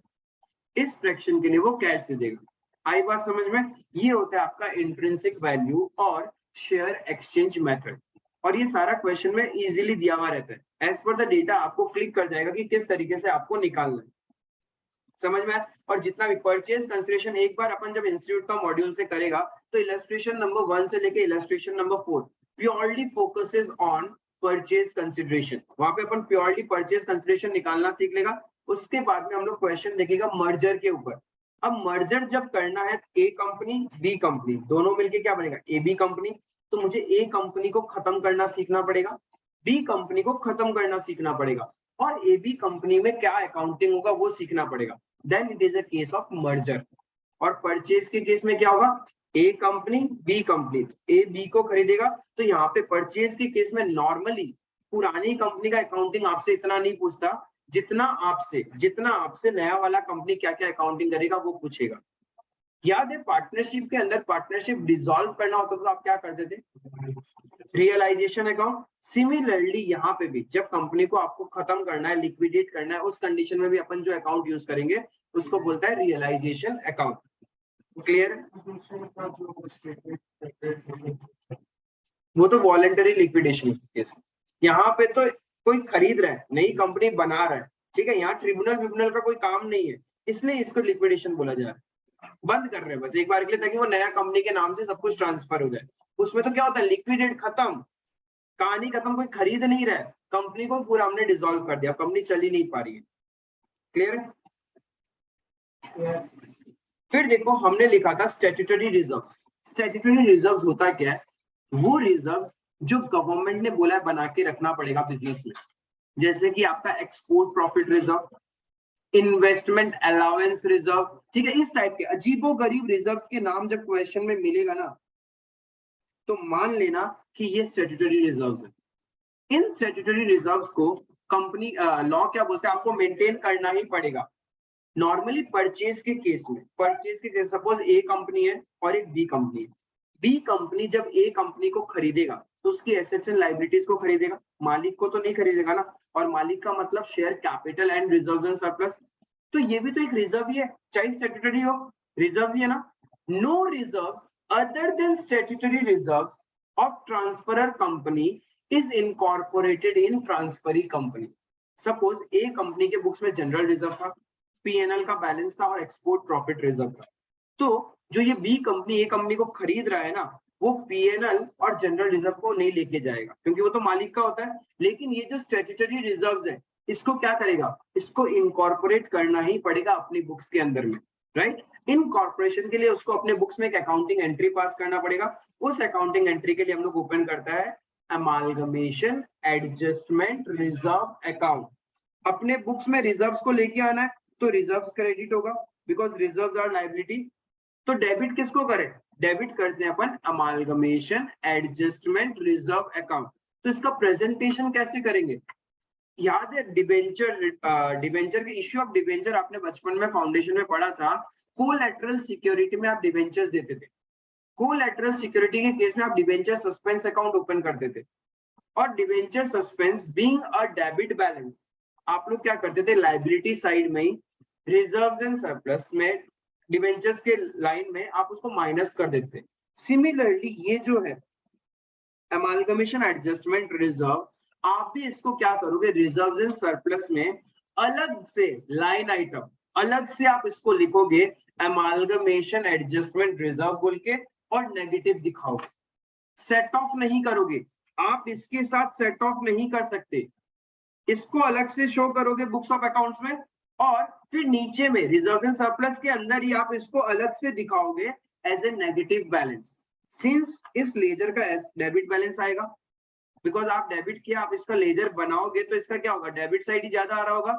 इस फ्रैक्शन के लिए वो कैश दे देगा। आई बात समझ में? ये होता है आपका इंट्रिंसिक वैल्यू और शेयर एक्सचेंज मेथड। और ये सारा क्वेश्चन में इजीली दिया हुआ रहता है, एज पर द डेटा आपको क्लिक कर जाएगा कि किस तरीके से आपको निकालना है। समझ में? और जितना भी परचेज कंसिडरेशन एक बार अपन जब इंस्टीट्यूट का मॉड्यूल से करेगा तो इलस्ट्रेशन नंबर 1 से लेके illustration number 4 purely focuses on purchase consideration. वहां पे अपन प्योरली परचेज कंसिडरेशन निकालना सीख लेगा। उसके बाद में हम लोग क्वेश्चन देखेगा मर्जर के ऊपर। अब मर्जर जब करना है ए कंपनी बी कंपनी दोनों मिलके क्या बनेगा, ए बी कंपनी। तो मुझे ए कंपनी को खत्म करना सीखना पड़ेगा, बी कंपनी को खत्म करना सीखना पड़ेगा, और ए बी कंपनी में क्या अकाउंटिंग होगा वो सीखना पड़ेगा। Then it is a case of merger. और परचेज के केस में क्या होगा, A company B company, A B को खरीदेगा। तो यहाँ पे परचेज के केस में नॉर्मली पुरानी कंपनी का अकाउंटिंग आपसे इतना नहीं पूछता, जितना आपसे नया वाला कंपनी क्या क्या अकाउंटिंग करेगा वो पूछेगा। याद है पार्टनरशिप के अंदर पार्टनरशिप डिसॉल्व करना होता तो आप क्या करते थे, रियलाइजेशन अकाउंट। सिमिलरली यहाँ पे भी जब कंपनी को आपको खत्म करना है, लिक्विडेट करना है, उस कंडीशन में भी अपन जो अकाउंट यूज करेंगे उसको बोलता है रियलाइजेशन अकाउंट। क्लियर? वो तो वॉलेंटरी लिक्विडेशन केस। यहाँ पे तो कोई खरीद रहा है, नई कंपनी बना रहा है, ठीक है, यहाँ ट्रिब्यूनल का कोई काम नहीं है, इसलिए इसको लिक्विडेशन बोला जा रहा है। बंद कर रहे हैं बस एक बार के लिए, ताकि वो नया कंपनी के नाम से सब कुछ ट्रांसफर हो जाए। उसमें तो क्या होता है, लिक्विडेट, खत्म, कहानी खत्म, कोई खरीद नहीं रहा है, कंपनी को पूरा हमने डिसॉल्व कर दिया, कंपनी चल ही नहीं पा रही है। क्लियर? फिर देखो हमने लिखा था स्टैट्यूटरी रिजर्व्स। स्टैट्यूटरी रिजर्व्स होता क्या है, वो रिजर्व जो गवर्नमेंट ने बोला है बना के रखना पड़ेगा बिजनेस में, जैसे कि आपका export profit reserve, investment allowance reserve, ठीक है, इस टाइप के अजीबोगरीब रिजर्व्स के नाम जब क्वेश्चन में मिलेगा ना, तो मान लेना कि ये स्टैट्यूटरी रिजर्व्स है। इन स्टैट्यूटरी रिजर्व्स को कंपनी लॉ क्या बोलते हैं, आपको मेंटेन करना ही पड़ेगा। नॉर्मली परचेज के केस में, सपोज ए कंपनी है और एक बी कंपनी है। बी कंपनी जब ए कंपनी को खरीदेगा तो उसकी एसेट्स एंड लायबिलिटीज को खरीदेगा, मालिक को तो नहीं खरीदेगा ना, और मालिक का मतलब share capital and reserves and surplus. तो ये भी तो एक रिजर्व ही है, चाहे स्टैट्यूटरी हो, रिजर्व ही है ना। No reserves other than statutory reserves of transferor company is incorporated in transferee company. Suppose A company के बुक्स में जनरल रिजर्व था, P&L का बैलेंस था और एक्सपोर्ट प्रॉफिट रिजर्व था। तो जो ये बी कंपनी ए कंपनी को खरीद रहा है ना, वो P&L और जनरल रिजर्व को नहीं लेके जाएगा, क्योंकि वो तो मालिक का होता है। लेकिन ये जो स्टैट्यूटरी रिजर्व्स है, इसको क्या करेगा, इसको इनकॉर्पोरेट करना ही पड़ेगा अपनी बुक्स के अंदर में, राइट। इन कॉर्पोरेशन के लिए उसको अपने बुक्स में एक अकाउंटिंग एंट्री पास करना पड़ेगा। उस अकाउंटिंग एंट्री के लिए हम लोग ओपन करता है अमालगमेशन एडजस्टमेंट रिजर्व अकाउंट। अपने बुक्स में रिजर्व्स को लेके आना है, तो रिजर्व्स क्रेडिट होगा, बिकॉज रिजर्व्स आर लायबिलिटी। तो डेबिट किसको करें, डेबिट करते हैं अपन अमालगमेशन एडजस्टमेंट रिजर्व अकाउंट। तो इसका प्रेजेंटेशन कैसे करेंगे, याद है डिबेंचर के इश्यू ऑफ डिबेंचर आपने बचपन में फाउंडेशन में पढ़ा था। कोलैटरल सिक्योरिटी में आप डिबेंचर्स देते थे, कोलैटरल सिक्योरिटी के केस में आप डिबेंचर सस्पेंस अकाउंट ओपन करते थे, और debenture suspense being a debit balance आप लोग क्या करते थे, लायबिलिटी साइड में ही रिजर्व्स एंड सरप्लस में डिबेंचर्स के लाइन में आप उसको माइनस कर देते थे। सिमिलरली ये जो है अमालगमेशन एडजस्टमेंट रिजर्व, आप भी इसको क्या करोगे, रिजर्व्स एंड सरप्लस में अलग से लाइन आइटम अलग से आप इसको लिखोगे अमालगमेशन एडजस्टमेंट रिजर्व बोल के, और नेगेटिव दिखाओगे। सेट ऑफ नहीं करोगे आप, इसके साथ सेट ऑफ नहीं कर सकते, इसको अलग से शो करोगे बुक्स ऑफ अकाउंट्स में, और फिर नीचे में रिजर्व्स एंड सरप्लस के अंदर ही आप इसको अलग से दिखाओगे as a negative balance. Since इस लेजर का डेबिट बैलेंस आएगा, बिकॉज आप डेबिट किया, आप इसका लेजर बनाओगे तो इसका क्या होगा, डेबिट साइड ही ज्यादा आ रहा होगा।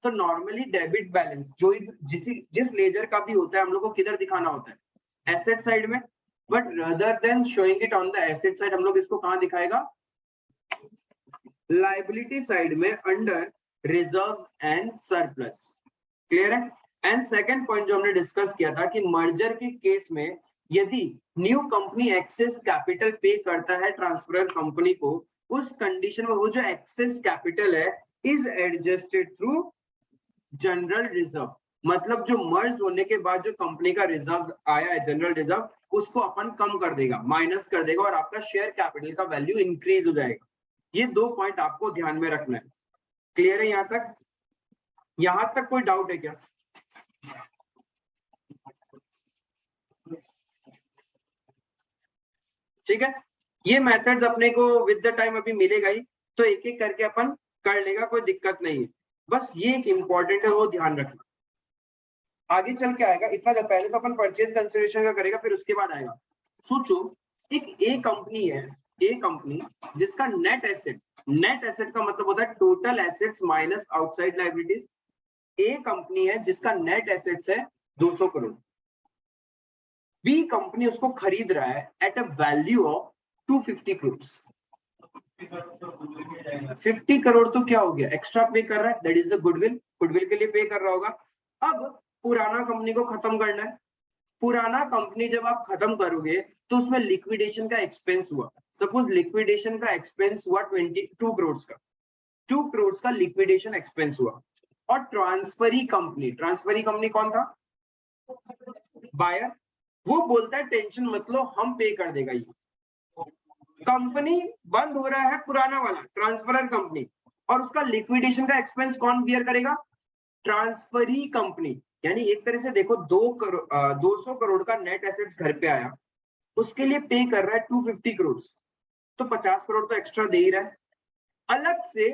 तो नॉर्मली डेबिट बैलेंस जो जिस लेजर का भी होता है, हम लोग को किधर दिखाना होता है, एसेट साइड में। But rather than showing it on the asset side, हम लोग इसको कहां दिखाएगा, लायबिलिटी साइड में under reserves and surplus. Clear है? एंड सेकंड पॉइंट जो हमने डिस्कस किया था कि मर्जर के केस में यदि न्यू कंपनी एक्सेस कैपिटल पे करता है ट्रांसफरर कंपनी को, उस कंडीशन में वो जो एक्सेस कैपिटल है is adjusted through general reserve. मतलब जो मर्ज होने के बाद जो कंपनी का रिजर्व आया है जनरल रिजर्व, उसको अपन कम कर देगा, माइनस कर देगा, और आपका शेयर कैपिटल का वैल्यू इंक्रीज हो जाएगा। ये दो पॉइंट आपको ध्यान में रखना है। क्लियर है यहां तक? यहां तक कोई डाउट है क्या? ठीक है, ये मेथड्स अपने को विद द टाइम अभी मिलेगा ही, तो एक एक करके अपन कर लेगा, कोई दिक्कत नहीं है। बस ये एक इंपॉर्टेंट है, वो ध्यान रखना। आगे चल के आएगा, इतना जब पहले तो अपन परचेज कंसिडरेशन का करेगा, फिर उसके बाद आएगा। सोचो एक ए कंपनी है, ए कंपनी जिसका नेट एसेट का मतलब होता है total assets minus outside liabilities. A company है जिसका नेट एसेट्स है 200 करोड़, बी कंपनी उसको खरीद रहा है at a value of 250 crore. 50 crore तो क्या हो गया, एक्स्ट्रा पे कर रहा है, that is the goodwill, goodwill के लिए पे कर रहा होगा। अब पुराना कंपनी को खत्म करना है। पुराना कंपनी जब आप खत्म करोगे तो उसमें लिक्विडेशन का एक्सपेंस हुआ, सपोज लिक्विडेशन का एक्सपेंस हुआ 22 करोड़ का, 2 करोड़ का लिक्विडेशन एक्सपेंस हुआ। और ट्रांसफरी कंपनी कौन था, बायर, वो बोलता है टेंशन मत लो हम पे कर देगा। ये कंपनी बंद हो रहा है, पुराना वाला ट्रांसफरर कंपनी, और उसका लिक्विडेशन का एक्सपेंस कौन बियर करेगा, ट्रांसफरी कंपनी। यानी एक तरह से देखो 200 करोड़ का नेट एसेट्स घर पे आया, उसके लिए पे कर रहा है 250 करोड़, तो 50 करोड़ तो एक्स्ट्रा दे ही रहा है। अलग से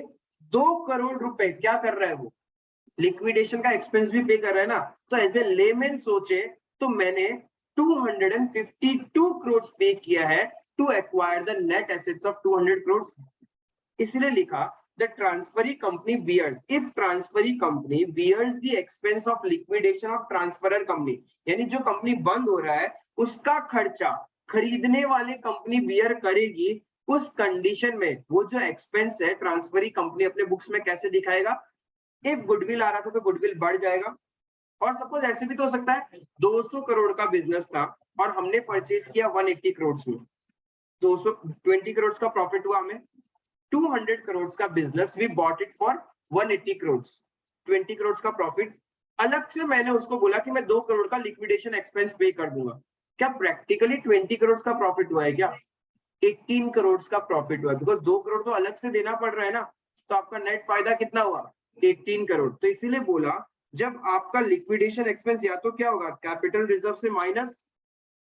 2 करोड़ रुपए क्या कर रहा है, वो लिक्विडेशन का एक्सपेंस भी पे कर रहा है ना। तो एज ए लेमैन सोचे तो मैंने 252 करोड़ पे किया है to acquire the net assets of 200 crore. इसलिए लिखा the transferee company bears, if transferee company bears the expense of liquidation of transferor company, यानी जो कंपनी बंद हो रहा है उसका खर्चा खरीदने वाले कंपनी बियर करेगी। उस कंडीशन में वो जो एक्सपेंस है ट्रांसफरी कंपनी अपने बुक्स में कैसे दिखाएगा, एक गुडविल आ रहा था तो गुडविल बढ़ जाएगा। और सपोज ऐसे भी तो हो सकता है 200 करोड़ का बिजनेस था और हमने परचेज किया 180 करोड़ में, 220 करोड़ का प्रॉफिट हुआ हमें, 200 करोड़ का business we bought it for 180 crore, 20 crore का प्रॉफिट। अलग से मैंने उसको बोला कि मैं 2 करोड़ का लिक्विडेशन एक्सपेंस पे कर दूंगा। क्या प्रैक्टिकली 20 करोड़ का प्रॉफिट हुआ है, क्या 18 करोड़ का प्रॉफिट हुआ है, बिकॉज 2 करोड़ तो अलग से देना पड़ रहा है ना। तो आपका नेट फायदा कितना हुआ, 18 करोड़। तो इसीलिए बोला जब आपका लिक्विडेशन एक्सपेंस या तो क्या होगा कैपिटल रिजर्व से माइनस,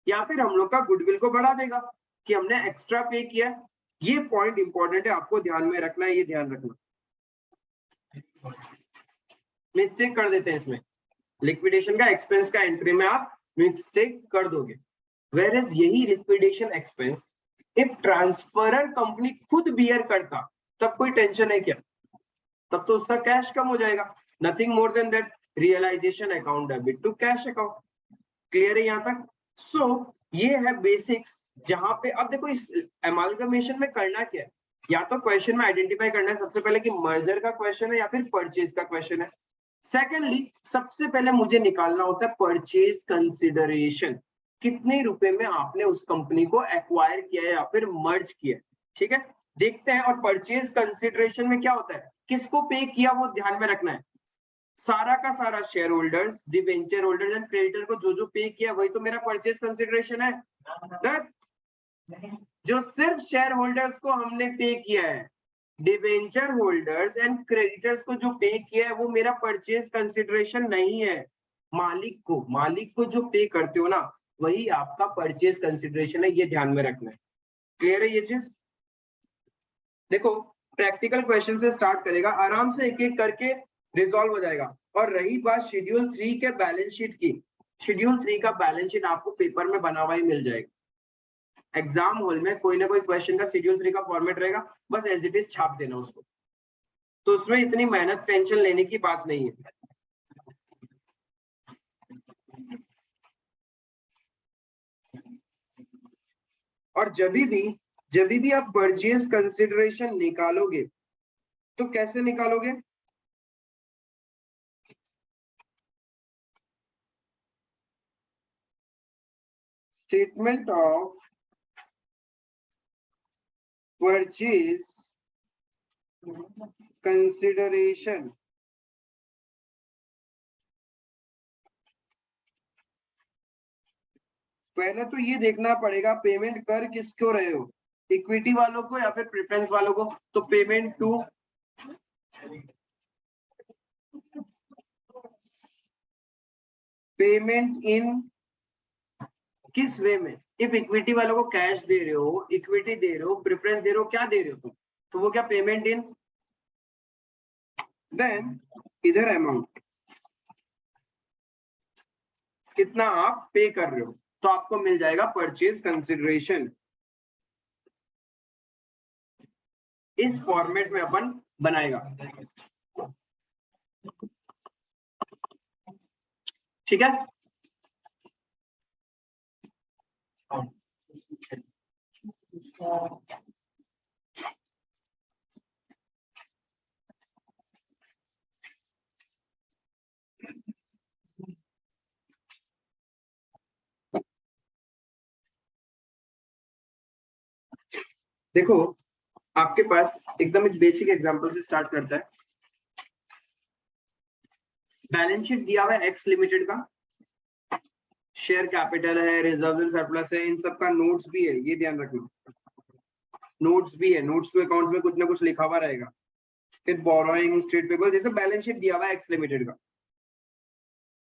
या फिर हम लोग का गुडविल को बढ़ा देगा कि हमने एक्स्ट्रा पे किया। ये पॉइंट इंपॉर्टेंट है, आपको ध्यान में रखना है, ये ध्यान रखना। मिस्टेक कर देते हैं इसमें, लिक्विडेशन का एक्सपेंस का एंट्री में आप मिस्टेक कर दोगे। वेयर इज यही liquidation expense if transferor company खुद बियर करता तब कोई टेंशन है क्या, तब तो उसका कैश कम हो जाएगा, nothing more than that, realisation account debit to cash account. Clear है यहाँ तक। सो ये है बेसिक्स, जहां पे अब देखो इस एमालगमेशन में करना क्या है, या तो क्वेश्चन में आइडेंटिफाई करना है सबसे पहले कि मर्जर का क्वेश्चन है या फिर परचेज का क्वेश्चन है। सेकेंडली सबसे पहले मुझे निकालना होता है परचेज कंसिडरेशन, कितने रुपए में आपने उस कंपनी को एक्वायर किया है या फिर मर्ज किया है। ठीक है, देखते हैं। और परचेज कंसिडरेशन में क्या होता है, किसको पे किया वो ध्यान में रखना है। सारा का सारा share holders, debenture holders and creditor को जो जो पे किया वही तो मेरा परचेज कंसिडरेशन है। दैट जो सिर्फ शेयर होल्डर्स को हमने पे किया है, डिवेंचर होल्डर्स एंड क्रेडिटर्स को जो पे किया है वो मेरा परचेज कंसिडरेशन नहीं है। मालिक को जो पे करते हो ना वही आपका परचेज कंसिडरेशन है, ये ध्यान में रखना है। क्लियर है ये चीज। देखो प्रैक्टिकल क्वेश्चन से स्टार्ट करेगा, आराम से एक एक करके रिजॉल्व हो जाएगा। और रही बात शेड्यूल 3 के बैलेंस शीट की, शेड्यूल 3 का बैलेंस शीट आपको पेपर में बना हुआ ही मिल जाएगा। एग्जाम हॉल में कोई ना कोई क्वेश्चन का शेड्यूल 3 का फॉर्मेट रहेगा, बस एज इट इज छाप देना उसको, तो उसमें इतनी मेहनत टेंशन लेने की बात नहीं है। और जब भी आप परचेज कंसिडरेशन निकालोगे तो कैसे निकालोगे, स्टेटमेंट ऑफ परचेज कंसिडरेशन। पहले तो ये देखना पड़ेगा पेमेंट कर किसको रहे हो, इक्विटी वालों को या फिर प्रेफरेंस वालों को। तो पेमेंट टू पेमेंट इन किस वे में, इफ इक्विटी वालों को कैश दे रहे हो, इक्विटी दे रहे हो, प्रेफरेंस दे रहे हो, क्या दे रहे हो तुम, तो वो क्या पेमेंट इन। देन इधर अमाउंट कितना आप पे कर रहे हो, तो आपको मिल जाएगा परचेज कंसिडरेशन। इस फॉर्मेट में अपन बनाएगा। ठीक है, देखो आपके पास एकदम बेसिक एग्जांपल से स्टार्ट करता है। बैलेंस शीट दिया हुआ है एक्स लिमिटेड का, शेयर कैपिटल है, रिजर्व एंड सरप्लस है, इन सब का नोट्स भी है, ये ध्यान रखना। नोट्स भी है, नोट्स टू अकाउंट्स में कुछ ना कुछ लिखा हुआ रहेगा। फिर बोरोइंग, ट्रेड पेबल्स, जैसे बैलेंस शीट दिया हुआ है एक्स लिमिटेड का।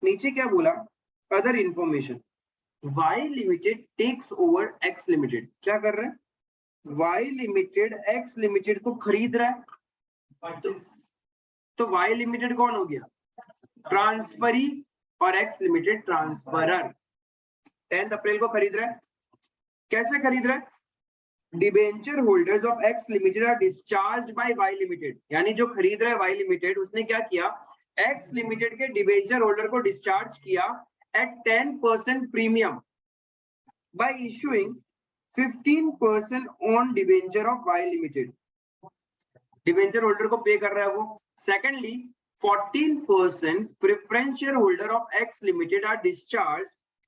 नीचे क्या बोला, other information, Y limited takes over X limited. क्या कर रहे हैं, वाई लिमिटेड एक्स लिमिटेड को खरीद रहा है। तो वाई लिमिटेड कौन हो गया, ट्रांसफरी, और एक्स लिमिटेड ट्रांसफरर। 10 अप्रैल को खरीद रहा है। कैसे खरीद रहा है, debenture holders of X limited are discharged by Y limited. यानी जो खरीद रहा है वाई लिमिटेड, उसने क्या किया, एक्स लिमिटेड के डिबेंचर होल्डर को डिस्चार्ज किया at 10% premium by issuing 15% on debenture of Y limited. Debenture holder को पे कर रहा है वो। Secondly 14% preference share holder of X limited are discharge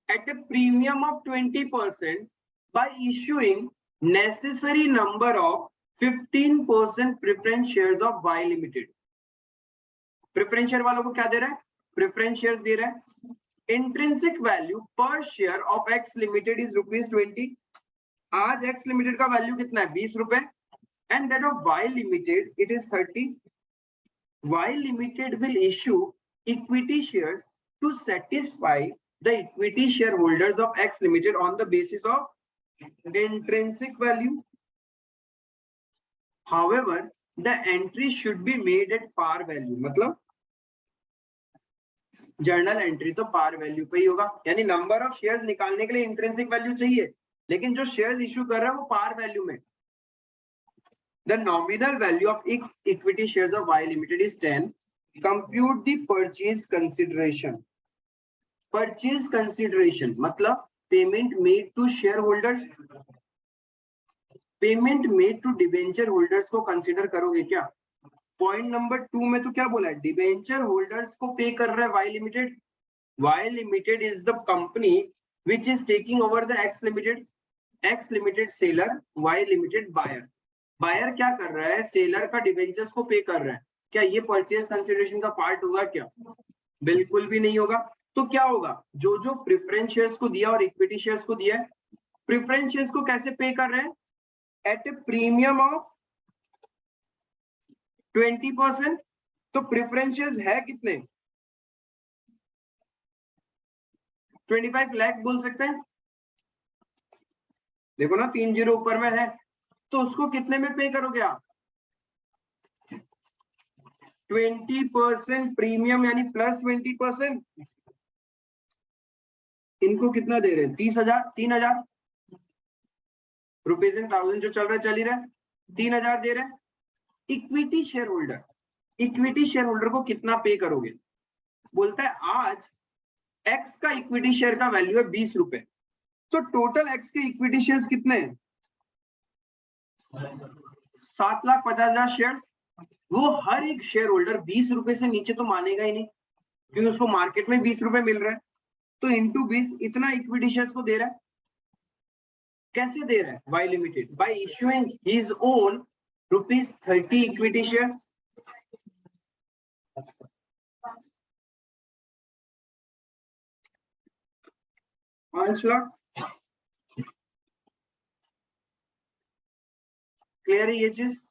at a premium of 20% by issuing necessary number of 15% preference shares of Y limited। Preference share वालों को क्या दे रहा है, प्रेफरेंस शेयर्स दे रहा है। इंट्रिंसिक वैल्यू पर share of X limited is ₹20। आज x limited का वैल्यू कितना है, 20 रुपए, and that of Y limited it is 30। Y limited will issue equity shares to satisfy the equity shareholders of X limited on the basis of intrinsic value। However, the entry should be made at par value। मतलब journal entry तो par value पे ही होगा, यानी number of shares निकालने के लिए intrinsic value चाहिए, लेकिन जो शेयर्स इश्यू कर रहा है वो पार वैल्यू में। The nominal value of equity shares of Y Limited is 10. Compute the purchase consideration। Purchase consideration मतलब payment made to shareholders, payment made to debenture holders को consider करोगे क्या। पॉइंट नंबर 2 में तो क्या बोला है, डिबेंचर होल्डर्स को पे कर रहा है Y limited. Y limited is the company which is taking over the X limited. X limited seller, Y limited buyer. Buyer क्या कर रहा है, सेलर का डिबेंचर्स को पे कर रहा है। क्या ये परचेज कंसिडरेशन का पार्ट होगा क्या, बिल्कुल भी नहीं होगा। तो क्या होगा, जो जो प्रेफरेंस शेयर्स को दिया और इक्विटी शेयर्स को दिया है, प्रेफरेंस शेयर्स को कैसे पे कर रहे हैं, एट ए प्रीमियम ऑफ 20%। तो प्रेफरेंस शेयर्स है कितने, 25 लाख बोल सकते हैं। देखो ना 3 जीरो ऊपर में है, तो उसको कितने में पे करोगे आप, 20% प्रीमियम, यानी प्लस 20%। इनको कितना दे रहे हैं, 30,000, 3,000 रुपीज इन 1000 जो चल रहा है, चल ही रहा है, 3,000 दे रहे हैं। Equity share holder, equity share holder को कितना पे करोगे, बोलता है आज एक्स का इक्विटी शेयर का वैल्यू है 20 रुपए, तो टोटल एक्स के इक्विटी शेयर्स कितने हैं, 7,50,000 शेयर्स। वो हर एक शेयर होल्डर 20 रुपए से नीचे तो मानेगा ही नहीं, क्योंकि उसको मार्केट में 20 रुपए मिल रहा है। तो इंटू 20 इतना इक्विटी शेयर्स को दे रहा है। कैसे दे रहा है, Y limited by issuing his own ₹30 equity shares. $5 lakh. Clear है ये चीज।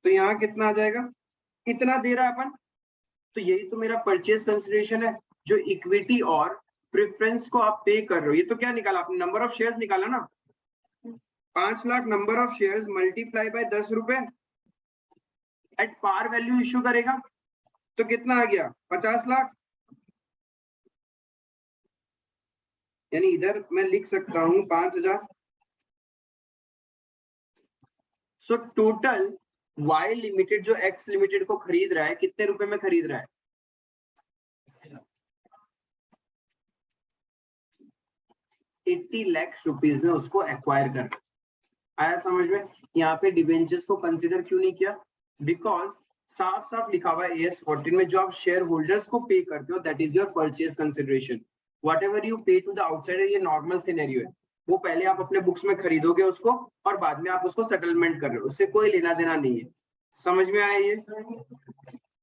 तो यहाँ कितना आ जाएगा, इतना दे रहा है अपन। तो यही तो मेरा परचेज कंसिडरेशन है, जो इक्विटी और प्रेफरेंस को आप पे कर रहे हो। ये तो क्या निकाला आपने, नंबर ऑफ शेयर्स निकाला ना। 5 lakh number of shares multiply bye 10 रुपए, एट पार वैल्यू इश्यू करेगा, तो कितना आ गया, 50 लाख। यानी इधर मैं लिख सकता हूं 5,000। सो टोटल वाई लिमिटेड जो एक्स लिमिटेड को खरीद रहा है, कितने रुपए में खरीद रहा है, 80 लाख रुपीज में उसको एक्वायर कर। आया समझ में? यहाँ पे डिबेंचर्स को कंसिडर क्यों नहीं किया? बिकॉज साफ साफ लिखा हुआ है AS14 में, जो आप शेयर होल्डर्स को पे करते हो that is your purchase consideration. What ever you पे टू द आउटसाइडर, ये नॉर्मल सिनेरियो है, वो पहले आप अपने बुक्स में खरीदोगे उसको और बाद में आप उसको सेटलमेंट कर रहे हो, उससे कोई लेना देना नहीं है। समझ में आया ये?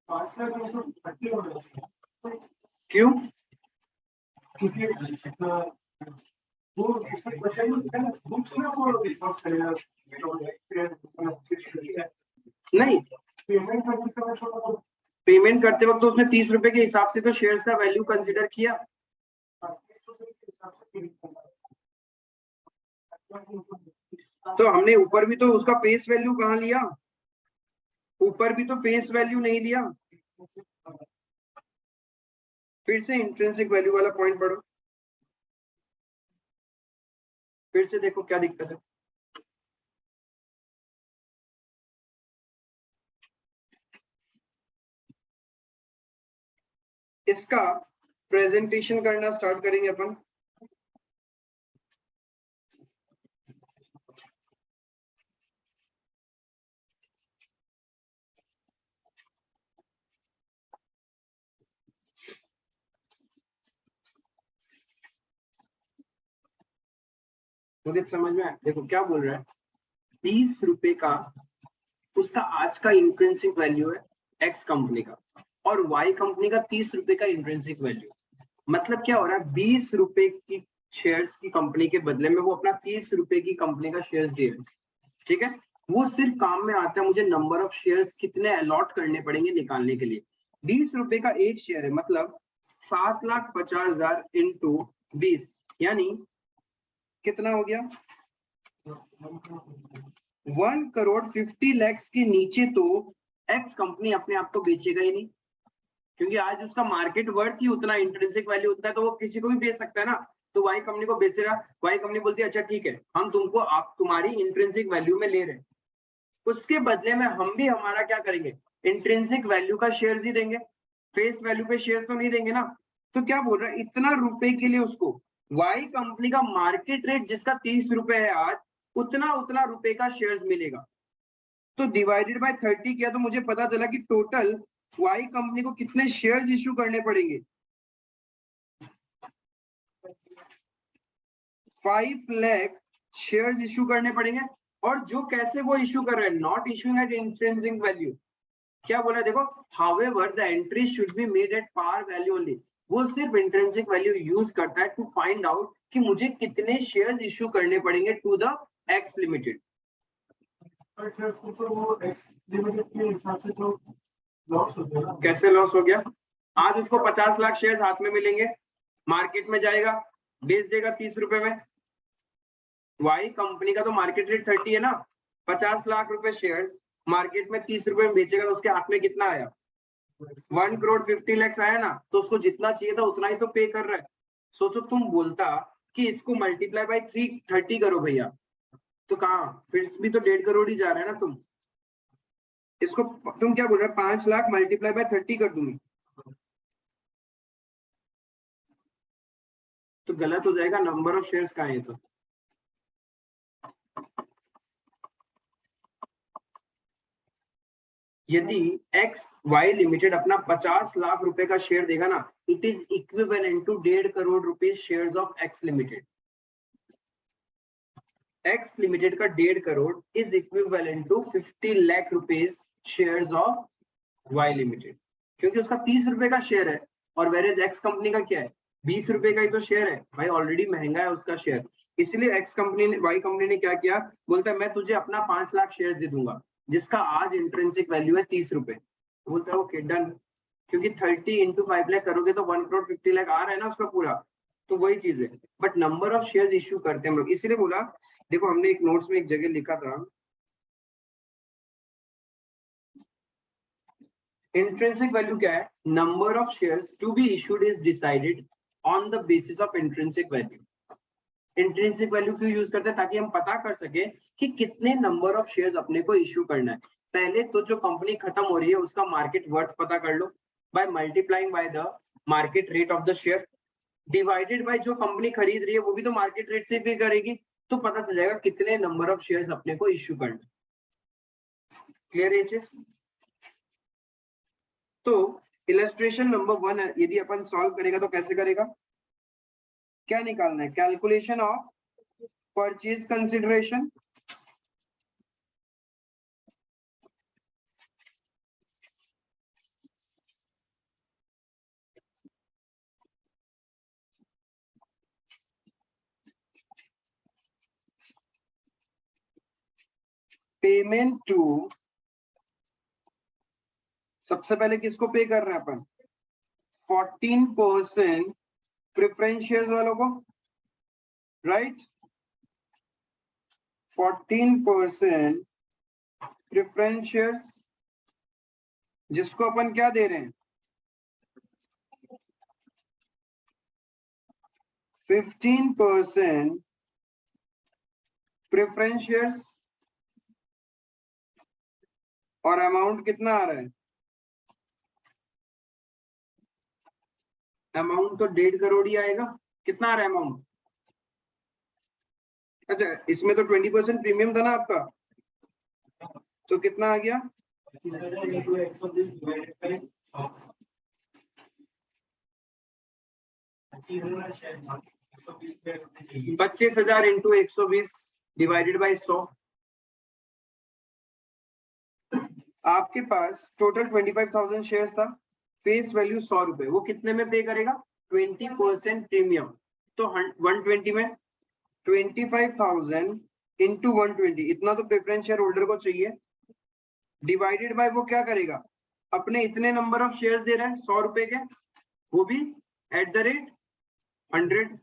5 लाख रुपए खर्चे हो जाते हैं। क्यों? क्योंकि वो इसका क्वेश्चन है ना, बुक्स में वो रिपोर्ट करेगा नहीं, पेमेंट करते वक्त तो उसने 30 रुपए के हिसाब से तो शेयर्स का वैल्यू कंसिडर किया। तो हमने ऊपर भी तो उसका फेस वैल्यू कहाँ लिया? ऊपर भी तो फेस वैल्यू नहीं लिया। फिर से इंट्रिंसिक वैल्यू वाला पॉइंट पढ़ो, फिर से देखो क्या दिक्कत है। इसका प्रेजेंटेशन करना स्टार्ट करेंगे अपन। मुझे समझ में आया? देखो क्या बोल रहा है, 20 रुपए का उसका आज का इंट्रिंसिक वैल्यू है एक्स कंपनी का, और वाई कंपनी का 30 रुपए का इंट्रिंसिक वैल्यू। मतलब क्या हो रहा है, 20 रुपए की शेयर्स की कंपनी के बदले में वो अपना 30 रुपए की कंपनी का शेयर्स दे रहे हैं। ठीक है, वो सिर्फ काम में आता है मुझे नंबर ऑफ शेयर्स कितने अलॉट करने पड़ेंगे निकालने के लिए। 20 रुपए का एक शेयर है, मतलब 7,50,000 इंटू 20, यानी कितना हो गया? 1,50,00,000 के नीचे तो एक्स कंपनी अपने आप को बेचेगा ही नहीं, क्योंकि आज उसका मार्केट वर्थ ही उतना, इंट्रिंसिक वैल्यू उतना है, तो वो किसी को भी बेच सकता है ना। तो वाई कंपनी को बेच रहा, वाई कंपनी बोलती है अच्छा ठीक है, हम तुमको आप तुम्हारी इंट्रिंसिक वैल्यू में ले रहे हैं, उसके बदले में हम भी हमारा क्या करेंगे, इंट्रिंसिक वैल्यू का शेयर ही देंगे, फेस वैल्यू पे शेयर तो नहीं देंगे ना। तो क्या बोल रहा है, इतना रुपए के लिए उसको वाई कंपनी का मार्केट रेट जिसका 30 रुपए है आज, उतना रुपए का शेयर्स मिलेगा। तो डिवाइडेड बाय 30 किया तो मुझे पता चला कि टोटल वाई कंपनी को कितने शेयर्स इश्यू करने पड़ेंगे, 5 लाख शेयर्स इश्यू करने पड़ेंगे। और जो कैसे वो इश्यू कर रहे हैं, not issuing at intrinsic value. क्या बोला देखो, however the entry should be made at par value only. वो सिर्फ इंट्रिंसिक वैल्यू यूज करता है टू फाइंड आउट कि मुझे कितने शेयर्स इश्यू करने पड़ेंगे टू द एक्स लिमिटेड। कैसे लॉस हो गया? आज उसको 50 लाख शेयर्स हाथ में मिलेंगे, मार्केट में जाएगा, बेच देगा 30 रुपए में। वाई कंपनी का तो मार्केट रेट 30 है ना, 50 लाख रुपए शेयर्स मार्केट में 30 रुपए में बेचेगा तो उसके हाथ में कितना आया? 1,50,00,000 आया ना। तो उसको जितना चाहिए था उतना ही तो पे कर रहा है। सोचो तुम बोलता कि इसको मल्टीप्लाई बाय 330 करो भैया, तो कहाँ, फिर भी तो 1.5 करोड़ ही जा रहा है ना। तुम इसको तुम क्या बोल रहे हो, 5 लाख मल्टीप्लाई बाय 30 कर दूंगी, तो गलत हो जाएगा। नंबर ऑफ शेयर्स कहाँ है? तो यदि एक्स वाई लिमिटेड अपना 50 लाख रुपए का शेयर देगा ना, it is equivalent to 1.5 crore रुपए shares of X limited. X limited का 1.5 crore is equivalent to 50 lakh rupees shares of Y limited, क्योंकि उसका 30 रुपए का शेयर है, और वेरेज एक्स कंपनी का क्या है, 20 रुपए का ही तो शेयर है भाई, ऑलरेडी महंगा है उसका शेयर। इसलिए एक्स कंपनी ने, वाई कंपनी ने क्या किया, बोलता है मैं तुझे अपना 5 लाख शेयर्स दे दूंगा जिसका आज इंट्रिंसिक वैल्यू है 30 रुपए। बोलता है ओके डन, क्योंकि 30 इंटू 5 लाख करोगे तो 1,50,00,000 आ रहा है ना उसका पूरा, तो वही चीज है। But number of shares issue करते हैं हम लोग, इसलिए बोला। देखो हमने एक नोट्स में एक जगह लिखा था, इंट्रिंसिक वैल्यू क्या है, number of shares to be issued is decided on the basis of intrinsic value. Intrinsic value क्यों यूज करते हैं, ताकि हम पता कर सके कि कितने नंबर ऑफ शेयर्स अपने को इश्यू करना है। पहले तो जो कंपनी खत्म हो रही है उसका मार्केट वर्थ पता कर लो by multiplying by the market rate of the share, divided by जो कंपनी खरीद रही है वो भी तो मार्केट रेट से पे करेगी। तो पता चल जाएगा कितने नंबर ऑफ शेयर्स अपने को इश्यू करना। Clear HS? तो इलस्ट्रेशन नंबर 1 यदि अपन सॉल्व करेगा तो कैसे करेगा, क्या निकालना है, calculation of purchase consideration, payment to, सबसे पहले किसको पे कर रहे हैं अपन, 14% प्रेफरेंस शेयर्स वालों को, राइट, 14% प्रेफरेंस शेयर्स, जिसको अपन क्या दे रहे हैं, 15% प्रेफरेंस शेयर्स, और अमाउंट कितना आ रहा है, अमाउंट तो 1.5 करोड़ ही आएगा। कितना आ रहा है अमाउंट, अच्छा इसमें तो 20% प्रीमियम था ना आपका, तो कितना आ गया, 25,000 इंटू 120 डिवाइडेड बाई 100। आपके पास टोटल 25,000 शेयर्स था, फेस वैल्यू 100 रुपए, वो कितने में पे करेगा, 20% प्रीमियम, तो 120 में 25,000 इंटू 120, इतना तो प्रेफरेंस शेयर होल्डर को चाहिए, डिवाइडेड बाय वो क्या करेगा, अपने इतने नंबर ऑफ शेयर्स दे रहा है 100 रुपए के, वो भी @100।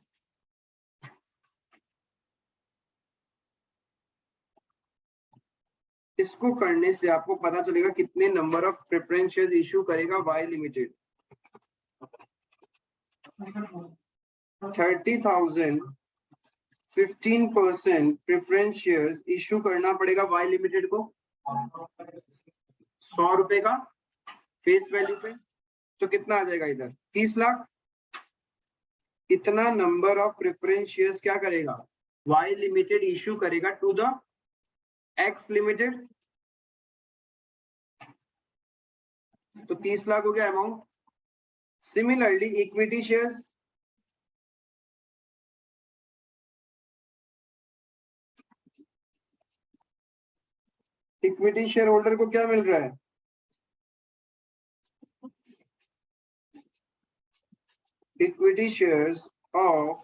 इसको करने से आपको पता चलेगा कितने number of preference shares issue करेगा Y limited, 30,000 15% preference shares issue करना पड़ेगा वाई लिमिटेड को 100 रुपए का फेस वैल्यू पे, तो कितना आ जाएगा इधर 30 लाख। इतना नंबर ऑफ प्रेफरेंस शेयर्स क्या करेगा, वाई लिमिटेड इशू करेगा टू द एक्स लिमिटेड, तो 30 लाख हो गया amount. Similarly equity shares, equity share holder को क्या मिल रहा है, equity shares of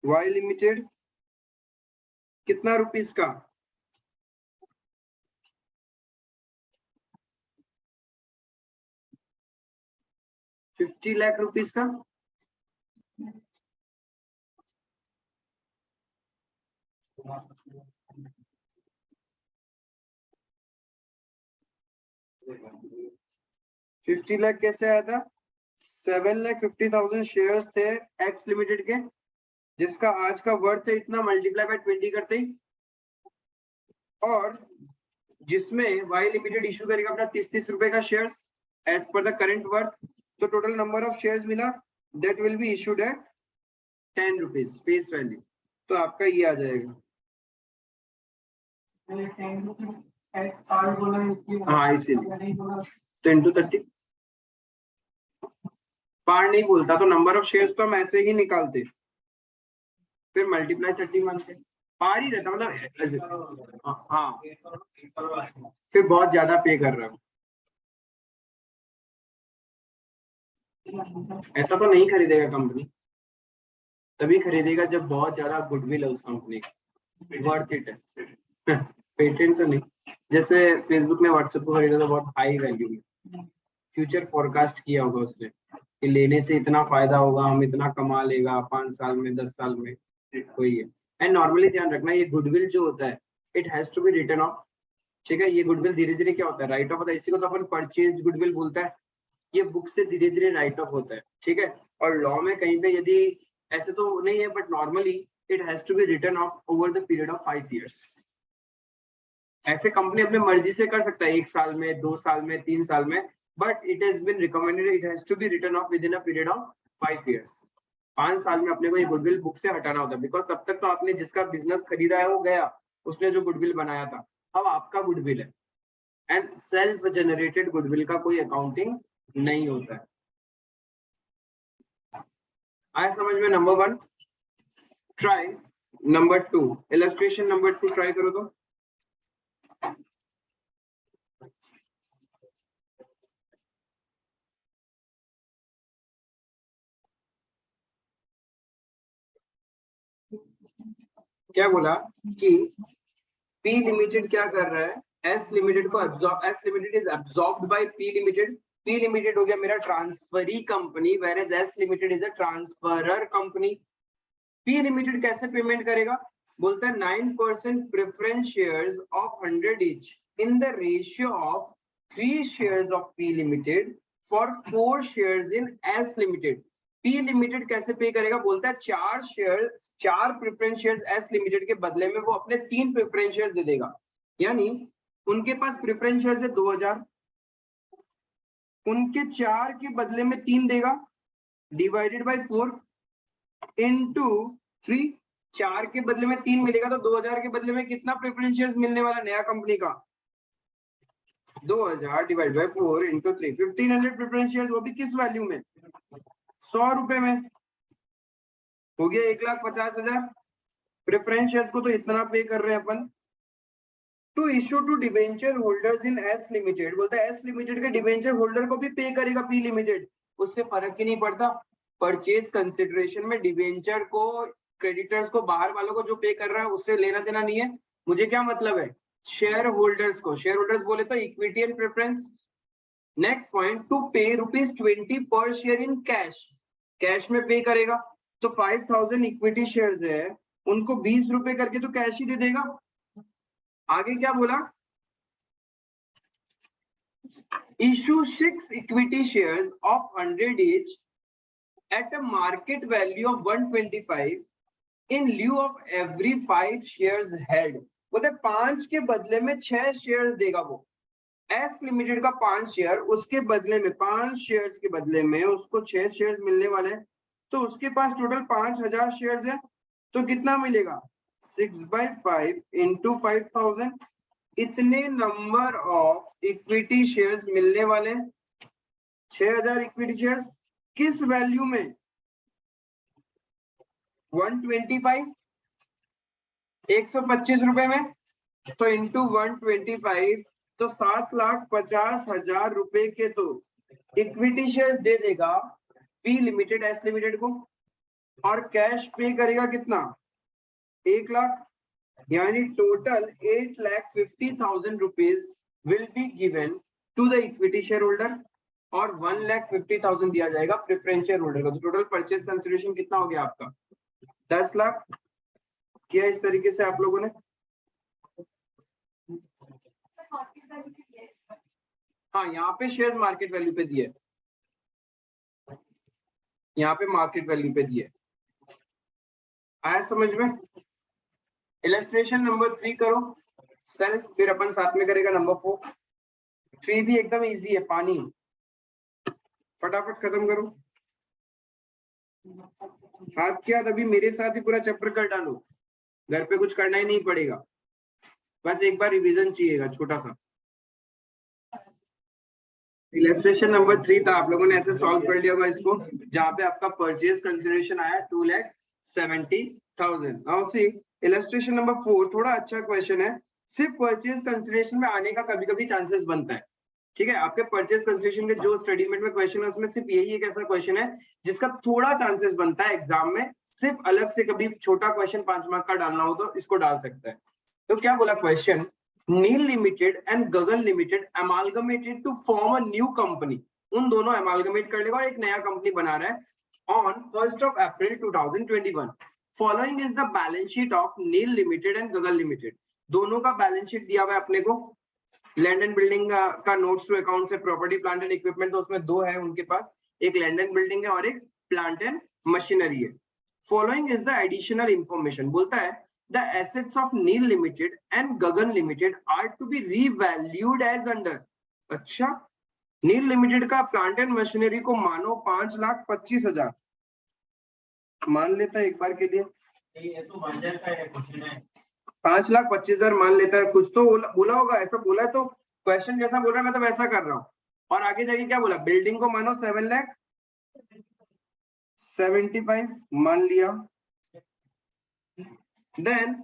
Y limited, कितना रुपीस का, 50 लाख रुपीस का। $50 लाख कैसे आया था, 7,50,000 शेयर्स थे एक्स लिमिटेड के, जिसका आज का वर्थ है इतना, मल्टीप्लाई बाय 20 करते ही, और जिसमें वाई लिमिटेड इशू करेगा अपना 30 रुपए का shares as per the current worth, तो टोटल नंबर ऑफ शेयर्स मिला, that will be issued at 10 rupees face value, तो आपका ये आ जाएगा। हाँ इसीलिए तो इंटू 30, पार नहीं बोलता तो नंबर ऑफ शेयर्स तो हम ऐसे ही निकालते, फिर मल्टीप्लाई 30 मानते, पार ही रहता मतलब, हाँ फिर बहुत ज्यादा पे कर रहा हूँ, ऐसा तो नहीं खरीदेगा कंपनी, तभी खरीदेगा जब बहुत ज्यादा गुडविल है उस कंपनी का, वर्थ इट है। पेटेंट तो नहीं, जैसे फेसबुक ने व्हाट्सएप को खरीदा तो बहुत हाई वैल्यू में, फ्यूचर फोरकास्ट किया होगा उसने कि लेने से इतना फायदा होगा, हम इतना कमा लेगा 5 साल में 10 साल में, कोई है। एंड नॉर्मली ध्यान रखना, ये गुडविल जो होता है it has to be written off, ठीक है, ये गुडविल धीरे धीरे क्या होता है, राइट ऑफ होता है, इसी को तो अपन परचेज गुडविल बोलता है, ये बुक से धीरे धीरे राइट ऑफ होता है, ठीक है। और लॉ में कहीं पे यदि ऐसे तो नहीं है, but normally it has to be written off over the period of 5 years। ऐसे कंपनी अपने मर्जी से कर सकता है 1 साल में, 2 साल में, 3 साल में, but it has been recommended, it has to be written off within a period of 5 years। 5 साल में अपने को ये गुडविल बुक से हटाना होता है, बिकॉज तब तक तो आपने जिसका बिजनेस खरीदा है वो गया, उसने जो गुडविल बनाया था, अब आपका गुडविल है। एंड सेल्फ जनरेटेड गुडविल का कोई अकाउंटिंग नहीं होता है। आया समझ में? Number 1। Try number 2, illustration number 2 try करो तो। क्या बोला कि P लिमिटेड क्या कर रहा है, S लिमिटेड को absorb, S limited is absorbed by P limited. P limited हो गया मेरा transferee company, whereas S limited is a transferor company. P limited कैसे पेमेंट करेगा, बोलता है 9% preference shares of 100 each in the ratio of 3 shares of P limited for 4 shares in S limited. P limited कैसे pay करेगा, बोलता है 4 preference shares S limited के बदले में वो अपने 3 प्रेफरेंस शेयर्स दे देगा। यानी उनके पास प्रेफरेंस शेयर्स है 2000, उनके 4 के बदले में 3 देगा, डिवाइडेड बाय 4 इनटू 3। 4 के बदले में 3 मिलेगा तो 2000 के बदले में कितना प्रेफरेंस शेयर्स मिलने वाला नया कंपनी का, 2000 divide by 4 into 3, 1500 preference shares, वो भी किस वैल्यू में, 100 रुपए में। हो गया 1,50,000 प्रेफरेंस शेयर्स को, तो इतना पे कर रहे हैं अपन। To issue to debenture holders in S limited, बोलता है एस लिमिटेड के डिबेंचर होल्डर को भी पे करेगा पी लिमिटेड, उससे फर्क ही नहीं पड़ता। परचेज कंसिडरेशन में डिबेंचर को, क्रेडिटर्स को, बाहर वालों को जो पे कर रहा है उससे लेना देना नहीं है। मुझे क्या मतलब है, शेयर होल्डर्स को, शेयर होल्डर्स बोले तो equity and preference. Next point, to pay ₹20 पर शेयर इन कैश, कैश में पे करेगा। तो 5000 इक्विटी शेयर्स है, उनको 20 रुपए करके तो कैश ही दे देगा। आगे क्या बोला, issue 6 equity shares of 100 each at a market value of 125 in lieu of every 5 shares held। बोलते 5 के बदले में 6 शेयर्स देगा वो। एस लिमिटेड का 5 शेयर, उसके बदले में 5 शेयर्स के बदले में उसको 6 शेयर्स मिलने वाले हैं। तो उसके पास टोटल 5000 शेयर्स है, तो कितना मिलेगा, 6/5 इंटू 5000, इतने नंबर ऑफ इक्विटी शेयर्स मिलने वाले, 6000 इक्विटी शेयर्स किस वैल्यू में, 125, 125 रुपए में, तो इंटू 125, तो 7,50,000 रुपए के तो इक्विटी शेयर्स दे देगा पी लिमिटेड एस लिमिटेड को, और कैश पे करेगा कितना, 1 लाख। यानी total 8,50,000 rupees will be given to the equity share holder, और 1,50,000 दिया जाएगा प्रेफरेंस शेयर होल्डर को। तो टोटल परचेज कंसिडरेशन कितना हो गया आपका, 10 लाख। किया इस तरीके से आप लोगों ने। हाँ, यहाँ पे शेयर्स मार्केट वैल्यू पे दिए, यहाँ पे मार्केट वैल्यू पे दिए। आया समझ में? इलस्ट्रेशन नंबर 3 करो सेल्फ, फिर अपन साथ में करेगा नंबर 4। 3 भी एकदम इजी है, पानी, फटाफट खत्म करो। हाथ के हाथ अभी मेरे साथ ही पूरा चैप्टर कर डालो, घर पे कुछ करना ही नहीं पड़ेगा, बस एक बार रिवीजन चाहिएगा छोटा सा। इलस्ट्रेशन नंबर 3 था, आप लोगों ने ऐसे सॉल्व कर लिया होगा इसको, जहाँ पे आपका परचेज कंसिडरेशन आया 2,70,000। नाउ सी इलस्ट्रेशन नंबर 4, थोड़ा अच्छा क्वेश्चन है। सिर्फ परचेज कंसिडरेशन में आने का कभी कभी चांसेस बनता है, ठीक है। आपके परचेज कंसिडरेशन के जो स्टडीमेंट में क्वेश्चन है उसमें सिर्फ यही एक ऐसा क्वेश्चन है जिसका थोड़ा चांसेस बनता है एग्जाम में, सिर्फ अलग से कभी छोटा क्वेश्चन 5 मार्क का डालना हो तो इसको डाल सकता है। तो क्या बोला question, Neel limited and Gagan limited amalgamated to form a new company. उन दोनों अमालगमेट कर लेगा और एक नया कंपनी बना रहा है on 1 April 2021। Following is the balance sheet of Neel limited and Gagan limited. दोनों का बैलेंस शीट दिया हुआ है अपने को, लैंड एंड बिल्डिंग का नोट्स टू अकाउंट से, प्रॉपर्टी प्लांट एंड इक्विपमेंट तो उसमें 2 है उनके पास, एक लैंड एंड बिल्डिंग है और एक प्लांट एंड मशीनरी है। Following is the additional information, बोलता है the assets of Neel Limited and Gagan Limited are to be revalued as under। अच्छा, नील लिमिटेड का प्लांट एंड मशीनरी को मानो 5,25,000, मान लेता है एक बार के लिए, ये तो बजट का है, क्वेश्चन है 5,25,000 मान लेता है, कुछ तो बोला होगा, ऐसा बोला है तो क्वेश्चन जैसा बोल रहा है मैं तो वैसा कर रहा हूँ। और आगे जाके क्या बोला, बिल्डिंग को मानो 7,75,000 मान लिया। देन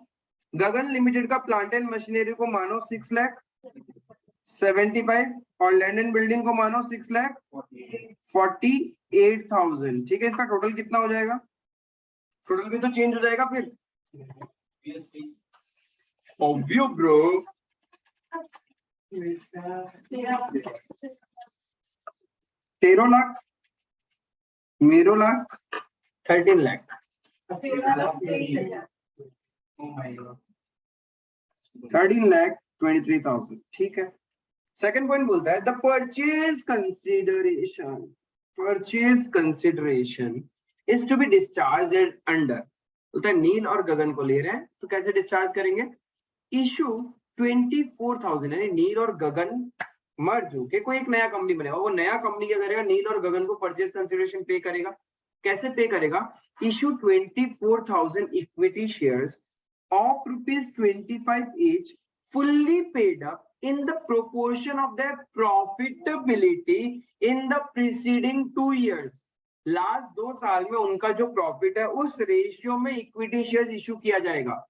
गगन लिमिटेड का प्लांट एंड मशीनरी को मानो 6,75,000 और लैंड एंड बिल्डिंग को मानो 6,48,000। ठीक है, इसका टोटल कितना हो जाएगा, टोटल भी तो चेंज हो जाएगा फिर। Obvio bro, 13 लाख, मेरो लाख, 13 लाख, 13,23,000। ठीक है, सेकंड पॉइंट बोलता है the purchase consideration is to be discharged under, बोलता है नील और गगन को ले रहे हैं तो कैसे डिस्चार्ज करेंगे, इशू 24,000, यानी नील और गगन मर्ज होके कोई एक नया कंपनी बनेगा, वो नया कंपनी क्या करेगा, नील और गगन को परचेज कंसिडरेशन पे करेगा। कैसे पे करेगा, issue 24,000 equity shares of ₹25 each, fully paid up in the proportion of their profitability in the preceding 2 years. Last 2 साल में उनका जो प्रॉफिट है उस रेशियो में इक्विटी शेयर्स इशू किया जाएगा।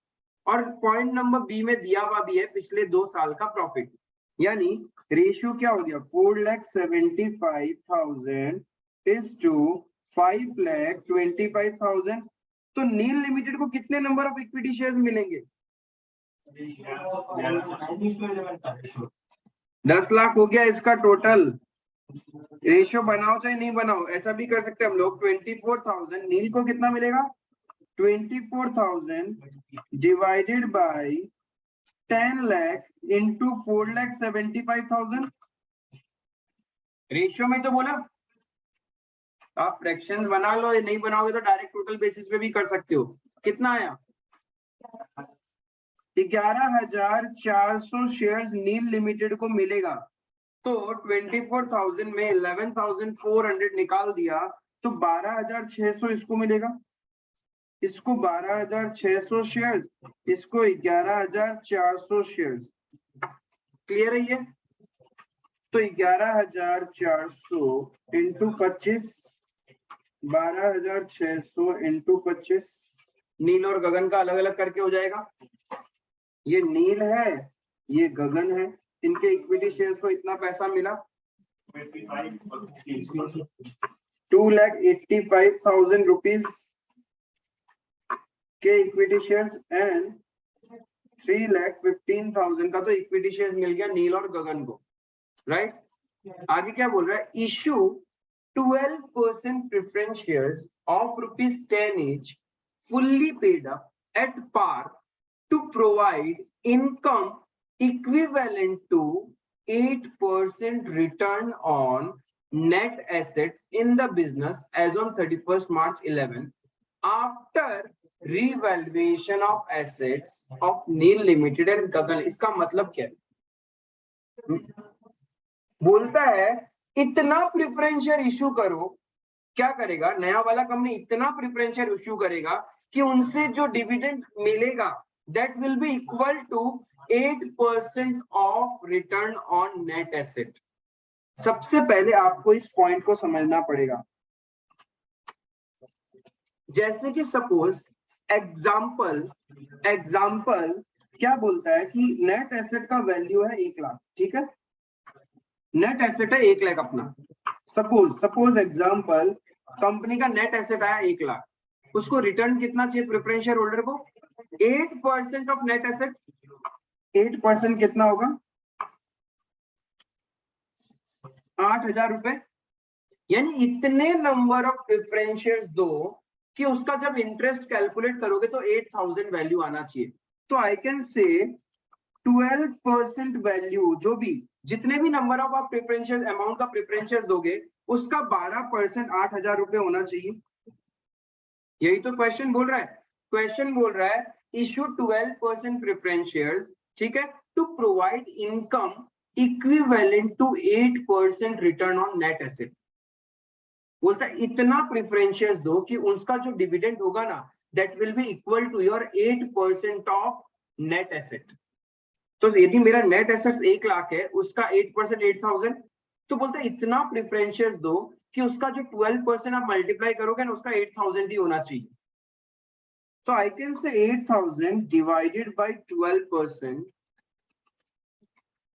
और पॉइंट नंबर बी में दिया हुआ भी है पिछले 2 साल का प्रॉफिट, यानी रेशियो क्या हो गया, 4,75,000 is to 5,25,000। तो नील लिमिटेड को कितने नंबर ऑफ इक्विटी शेयर्स मिलेंगे, 10 लाख हो गया इसका टोटल। रेशियो बनाओ चाहे नहीं बनाओ, ऐसा भी कर सकते हैं हम लोग। 24,000 नील को कितना मिलेगा, 24,000 divided by 10 lakh into 4,75,000। Ratio में तो बोला, आप फ्रैक्शंस बना लो, नहीं बनाओगे तो डायरेक्ट टोटल बेसिस पे भी कर सकते हो। कितना आया, 11,400 शेयर्स नील लिमिटेड को मिलेगा। तो 24,000 में 11,400 निकाल दिया तो 12,600 इसको मिलेगा, इसको 12,600 शेयर्स, इसको 11,400 शेयर्स। क्लियर है ये, तो 11,400 इंटू 25, 12,600 इंटू 25, नील और गगन का अलग अलग करके हो जाएगा। ये नील है, ये गगन है, इनके इक्विटी शेयर्स को इतना पैसा मिला, 2,85,000 रुपीज के इक्विटी शेयर्स एंड 3,15,000 का तो इक्विटी शेयर्स मिल गया नील और गगन को, राइट। आगे क्या बोल रहा है, issue 12% preference shares of ₹10 each, fully paid up at par to provide income equivalent to 8% return on net assets in the business as on 31st March 11 after revaluation of assets of Neil Limited and Gagan। इसका मतलब क्या है, बोलता है इतना preferential issue करो, क्या करेगा नया वाला कंपनी, इतना प्रेफरेंशियल इशू करेगा कि उनसे जो डिविडेंड मिलेगा that will be equal to 8% of return on net asset। सबसे पहले आपको इस पॉइंट को समझना पड़ेगा। जैसे कि सपोज एग्जाम्पल क्या बोलता है कि नेट एसेट का वैल्यू है 1 लाख, ठीक है, नेट एसेट है 1 लाख अपना। सपोज एग्जाम्पल कंपनी का नेट एसेट आया 1 लाख, उसको रिटर्न कितना चाहिए प्रेफरेंशियल होल्डर को, 8% ऑफ नेट एसेट। 8% कितना होगा, 8,000 रुपए, यानी इतने नंबर ऑफ प्रेफरेंशियल्स दो कि उसका जब इंटरेस्ट कैलकुलेट करोगे तो 8,000 वैल्यू आना चाहिए। तो आई कैन से 12% वैल्यू, जो भी जितने भी नंबर ऑफ आप प्रेफरेंशियल अमाउंट का प्रेफरेंशियल दोगे उसका 12% 8,000 रुपए होना चाहिए। यही तो क्वेश्चन बोल रहा है। क्वेश्चन बोल रहा है इशू 12% प्रेफरेंस शेयर्स, ठीक है, to provide income equivalent to 8% return on net asset. बोलता है इतना प्रेफरेंशियस दो कि उसका जो डिविडेंड होगा ना that will be equal to your 8% of net asset. तो यदि मेरा नेट एसेट्स 1 लाख है, उसका 8% 8000, तो बोलता है इतना प्रेफरेंशियस दो कि उसका जो 12% आप मल्टीप्लाई करोगे ना उसका 8000 ही होना चाहिए। तो आई कैन से 8000 डिवाइडेड बाय 12%,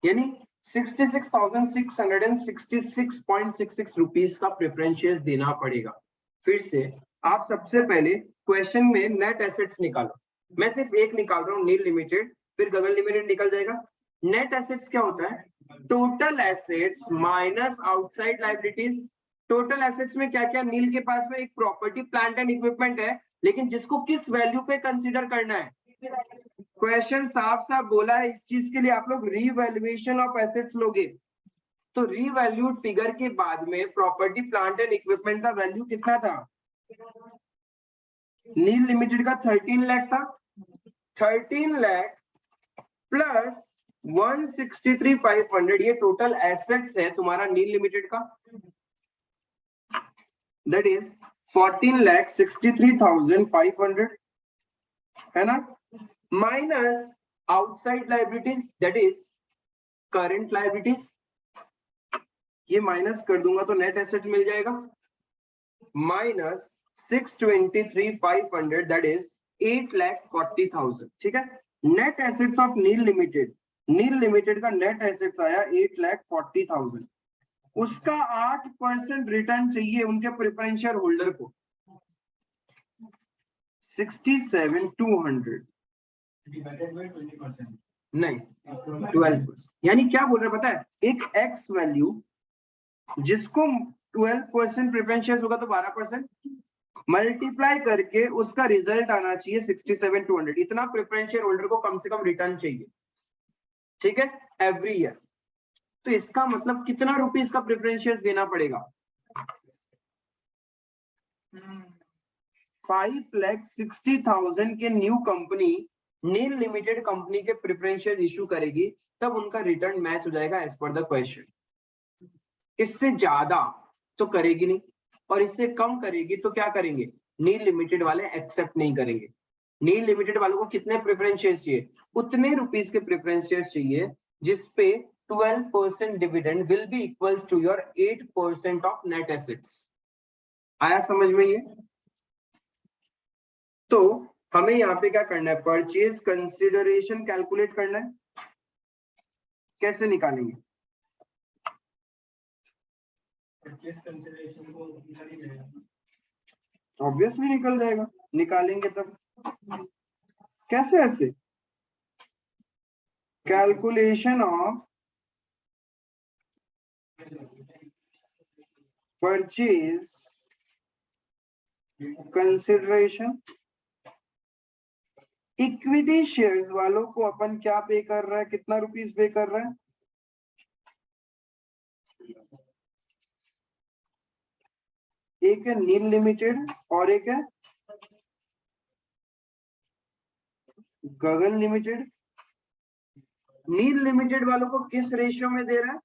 यानी 66,666.66 रुपीस का प्रेफरेंशियस देना पड़ेगा। फिर से आप सबसे पहले क्वेश्चन में नेट एसेट्स निकालो, मैं सिर्फ एक निकाल रहा हूँ नील लिमिटेड, फिर गगन लिमिटेड निकल जाएगा। नेट एसेट्स क्या होता है? Total assets minus outside liabilities. Total assets में क्या क्या? नील के पास में एक प्रॉपर्टी प्लांट एंड इक्विपमेंट है, लेकिन जिसको किस वैल्यू पे कंसीडर करना है? क्वेश्चन साफ साफ बोला है, इस चीज के लिए आप लोग रीवैल्यूएशन ऑफ एसेट्स लोगे। तो रीवैल्यूड फिगर के बाद में प्रॉपर्टी प्लांट एंड इक्विपमेंट का वैल्यू कितना था? नील लिमिटेड का 13 लाख था। 13 लाख प्लस 163,500 ये टोटल एसेट्स है तुम्हारा नील लिमिटेड का, दैट इज 14,63,500 है ना, minus outside liabilities that is current liabilities, ये माइनस कर दूंगा तो नेट एसेट मिल जाएगा, माइनस 623,500 दैट इज 8,40,000। ठीक है, net assets of Neel limited, Neel limited का नेट एसेट्स आया 8,40,000, उसका 8% रिटर्न चाहिए उनके प्रेफरेंशियल होल्डर को 67,200 नहीं 12%। यानी क्या बोल रहे पता है, एक एक्स वैल्यू जिसको 12% प्रेफरेंशियल होगा तो 12% मल्टीप्लाई करके उसका रिजल्ट आना चाहिए 67,200। इतना प्रेफरेंशियल होल्डर को कम से कम रिटर्न चाहिए, ठीक है, एवरी ईयर। तो इसका मतलब कितना रुपीस का प्रेफरेंशियल देना पड़ेगा? 5,60,000 के न्यू कंपनी नील लिमिटेड कंपनी के प्रेफरेंशियल इशू करेगी, तब उनका रिटर्न मैच हो जाएगा एज पर द क्वेश्चन। इससे ज्यादा तो करेगी नहीं, और इससे कम करेगी तो क्या करेंगे? नील लिमिटेड वाले एक्सेप्ट नहीं करेंगे। नील लिमिटेड वालों को कितने प्रेफरेंशियल चाहिए? उतने रुपीस के प्रेफरेंशियल चाहिए जिसपे 12% dividend will be equals to your 8% of net assets. आया समझ में ये? तो हमें यहाँ पे क्या करना है? परचेज कंसिडरेशन कैलकुलेट करना है। कैसे निकालेंगे? ऑब्वियसली निकल जाएगा, निकालेंगे तब। कैसे? ऐसे calculation of purchase consideration. Equity shares वालों को अपन क्या पे कर रहा है? कितना रुपीस पे कर रहा है? एक है नील लिमिटेड और एक है गगन लिमिटेड। नील लिमिटेड वालों को किस रेशियो में दे रहा है?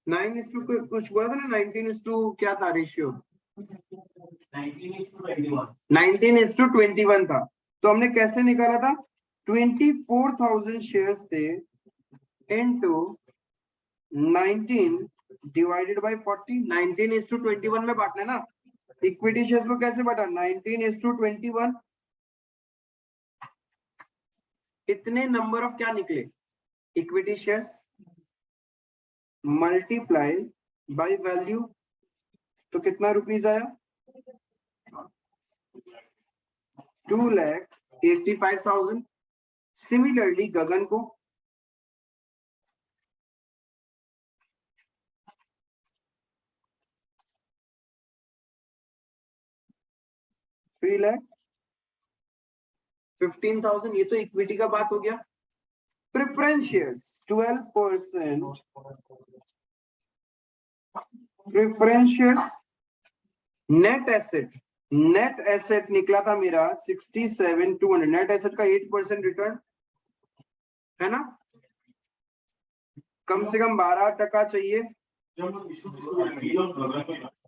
9:, कुछ बोला था ना, 19:, क्या था रेशियो? 19:21 था। तो हमने कैसे निकाला था? 24,000 शेयर्स थे इनटू 19 डिवाइडेड बाय 40। 19:21 में बांटना ना। इक्विटी शेयर्स को कैसे बांटा? 19:21। इतने नंबर ऑफ क्या निकले? Equity shares multiply by value, तो कितना रुपीस आया? 2,85,000। सिमिलरली गगन को $3,15,000। ये तो इक्विटी का बात हो गया। Preference shares 12%। Preference shares net asset, net asset निकला था मेरा 67,200। नेट एसेट का 8% रिटर्न है ना, कम से कम 12% चाहिए।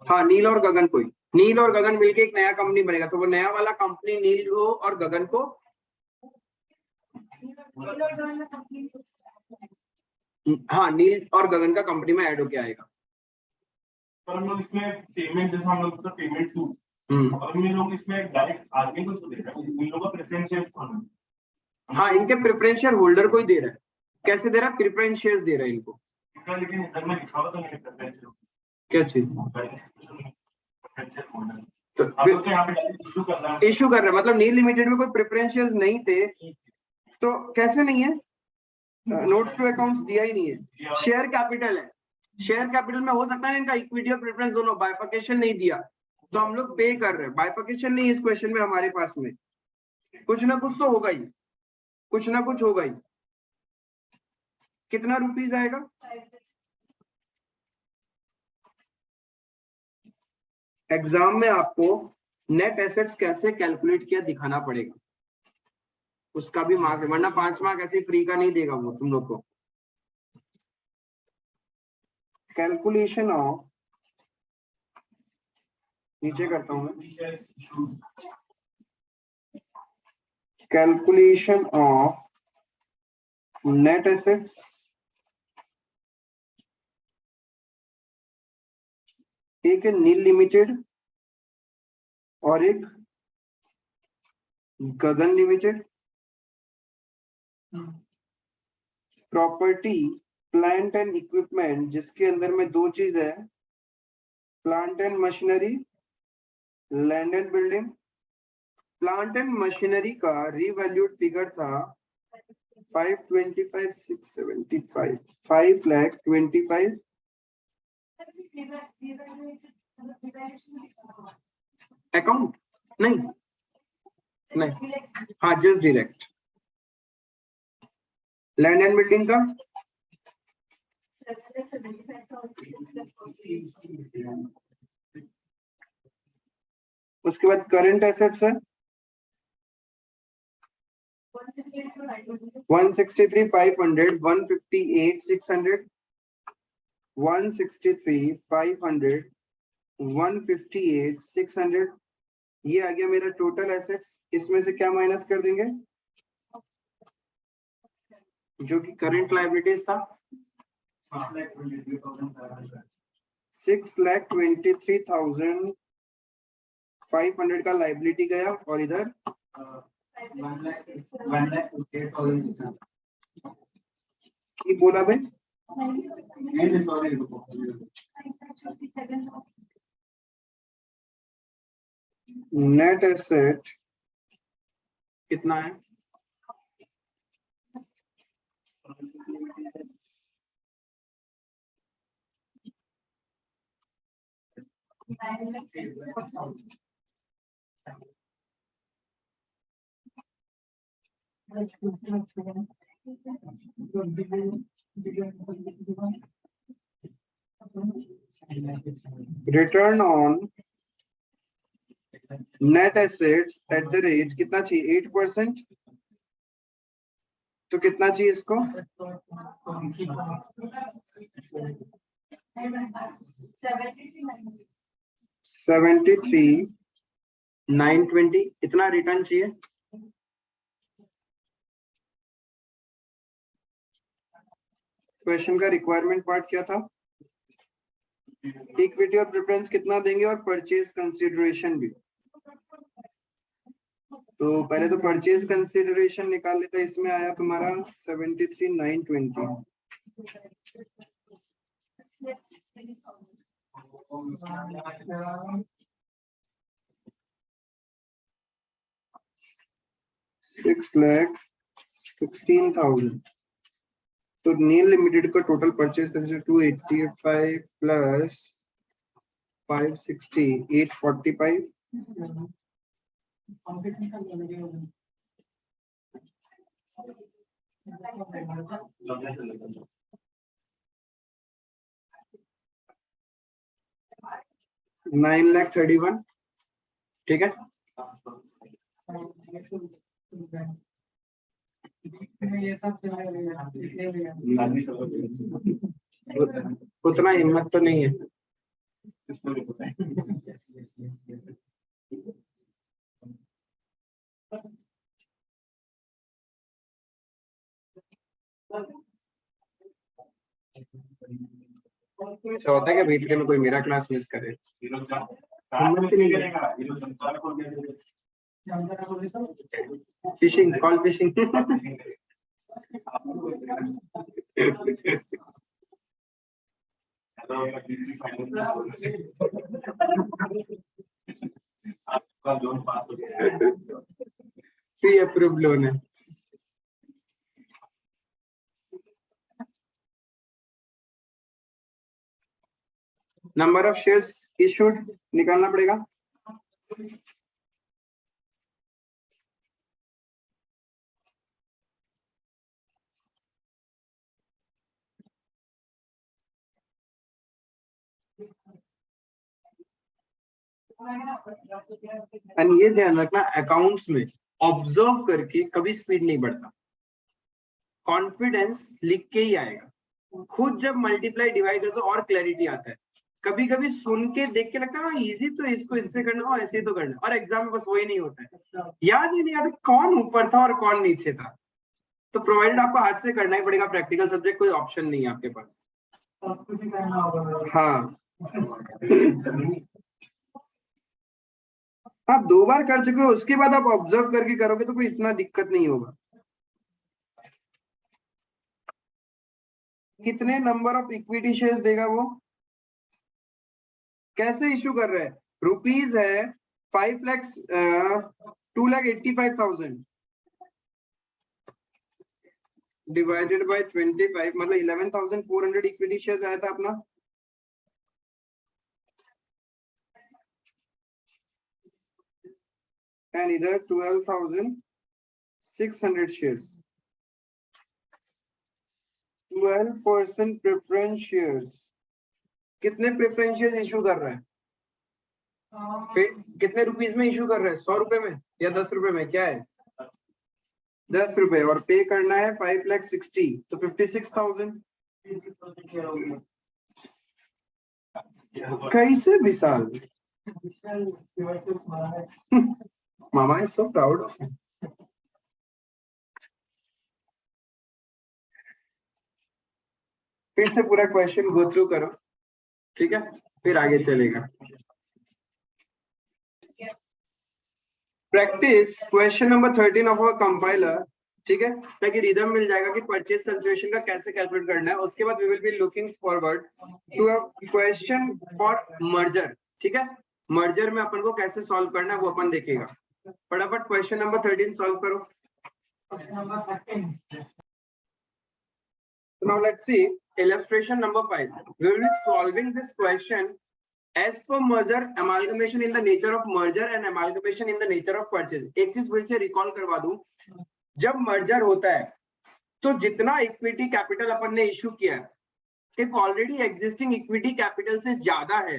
हाँ, नील और गगन को ही, नील और गगन मिलके एक नया कंपनी बनेगा, तो वो नया वाला कंपनी नील को और गगन को, हाँ, नील और गगन का कंपनी में ऐड होके आएगा। पर हम लोग इसमें पेमेंट, जैसे हम लोग पेमेंट टू, और इन लोग इसमें डायरेक्ट आदमी को दे रहा है, इन लोगों का प्रेफरेंस शेयर कौन है? हाँ, इनके प्रेफरेंशियल होल्डर को ही दे रहा है। कैसे दे रहा है? प्रेफरेंस शेयर्स दे रहा है इनको। लेकिन इधर में लिखा हुआ तो नहीं प्रेफरेंस, क्या चीज? तो यहाँ पे इशू कर रहा है, इशू कर रहा है, मतलब नील लिमिटेड में कोई प्रेफरेंशियल नहीं थे, तो कैसे नहीं है? नोट्स टू अकाउंट्स दिया ही नहीं है। शेयर कैपिटल है, शेयर कैपिटल में हो सकता है इनका इक्विटी और प्रेफरेंस दोनों, बाइफर्केशन नहीं दिया, तो हम लोग पे कर रहे हैं। बाइफर्केशन नहीं इस क्वेश्चन में हमारे पास में, कुछ ना कुछ तो होगा ही, कुछ ना कुछ होगा ही। कितना रुपीस आएगा? एग्जाम में आपको नेट एसेट्स कैसे कैलकुलेट किया दिखाना पड़ेगा, उसका भी मार्क है, वरना 5 मार्क ऐसे फ्री का नहीं देगा वो तुम लोग को। कैलकुलेशन ऑफ, नीचे करता हूं मैं, कैलकुलेशन ऑफ नेट एसेट्स एक है नील लिमिटेड और एक Gagan limited. Property, plant and equipment, जिसके अंदर में दो चीज है, plant and machinery, land and building. Plant and machinery का रीवैल्यूड फिगर था 525,675, 5,25,000। अकाउंट नहीं, नहीं, हाँ, just direct. Land and building का उसके बाद करंट एसेट्स है 163,500, 158,600, 163,500, 158,600। ये आ गया मेरा टोटल एसेट्स। इसमें से क्या माइनस कर देंगे? जो कि करंट लायबिलिटीज था 6,23,500 का लायबिलिटी गया, और इधर 1,58,000 की बोला भाई। नेट एसेट कितना है? Return on net assets at the rate कितना चाहिए? 8%। तो कितना चाहिए इसको? 73,920 इतना रिटर्न चाहिए। क्वेश्चन का रिक्वायरमेंट पार्ट क्या था? इक्विटी और प्रेफरेंस कितना देंगे, और परचेज कंसीडरेशन भी। तो पहले तो परचेज कंसीडरेशन निकाल लेते, इसमें आया तुम्हारा 73,920। $6,16,000। तो नील लिमिटेड का टोटल परचेज कंसीडरेशन 285 प्लस 560, 845। $9,31,000, ठीक है। उतना हिम्मत तो नहीं है। इसको भी पता है। ऐसा होता है कि बीच में कोई मेरा क्लास मिस करे। ये लोग हिम्मत नहीं करेगा, ये लोग जनता को फिशिंग, कॉल फिशिंग। आपका लोन पास हो गया, प्री अप्रूव लोन है। नंबर ऑफ शेयर्स इशूड निकालना पड़ेगा। एंड ये ध्यान रखना, अकाउंट्स में ऑब्जर्व करके कभी स्पीड नहीं बढ़ता, कॉन्फिडेंस लिख के ही आएगा। खुद जब मल्टीप्लाई डिवाइड करते और क्लैरिटी आता है। कभी कभी सुन के देख के लगता है ना इजी, तो इसको इससे करना हो, ऐसे तो करना, और एग्जाम में बस वही नहीं होता है, याद ही नहीं आता कौन ऊपर था और कौन नीचे था। तो प्रोवाइडेड आपको हाथ से करना ही पड़ेगा, प्रैक्टिकल सब्जेक्ट कोई ऑप्शन नहीं है आपके पास। हाँ आप 2 बार कर चुके हो, उसके बाद आप ऑब्जर्व करके करोगे तो कोई इतना दिक्कत नहीं होगा। कितने नंबर ऑफ इक्विटी शेयर्स देगा वो, कैसे इशू कर रहे हैं? रुपीज है 5 लाख 2,85,000 डिवाइडेड बाय 25, मतलब 11,400 इक्विटी शेयर्स आया था अपना। एंड इधर 12,600 शेयर्स, 12% प्रेफरेंस शेयर्स। कितने प्रेफरेंस शेयर्स इशू कर रहे हैं? फिर कितने रुपीस में इशू कर रहे हैं? 100 रुपए में या 10 रुपए में, क्या है? 10 रुपए, और पे करना है 5,60,000, तो 56,000। कैसे Vishal? Mama is so proud of him. फिर से पूरा क्वेश्चन गो थ्रू करो, ठीक है, फिर आगे चलेगा। Practice question number 13 of our compiler, ठीक है, ताकि रिदम मिल जाएगा कि परचेज कंसिडरेशन का कैसे कैलकुलेट करना है। उसके बाद we will be looking forward to a question for merger, ठीक है। मर्जर में अपन को कैसे सॉल्व करना है वो अपन देखेगा। फटाफट क्वेश्चन नंबर 13 सॉल्व करो। Now let's see illustration number 5. We will be solving this question as per merger amalgamation in the nature of merger and amalgamation in the nature of purchase. एक चीज फिर से रिकॉल करवा दूं, जब merger होता है तो जितना इक्विटी कैपिटल अपन ने इशू किया है, if already existing equity capital से ज्यादा है,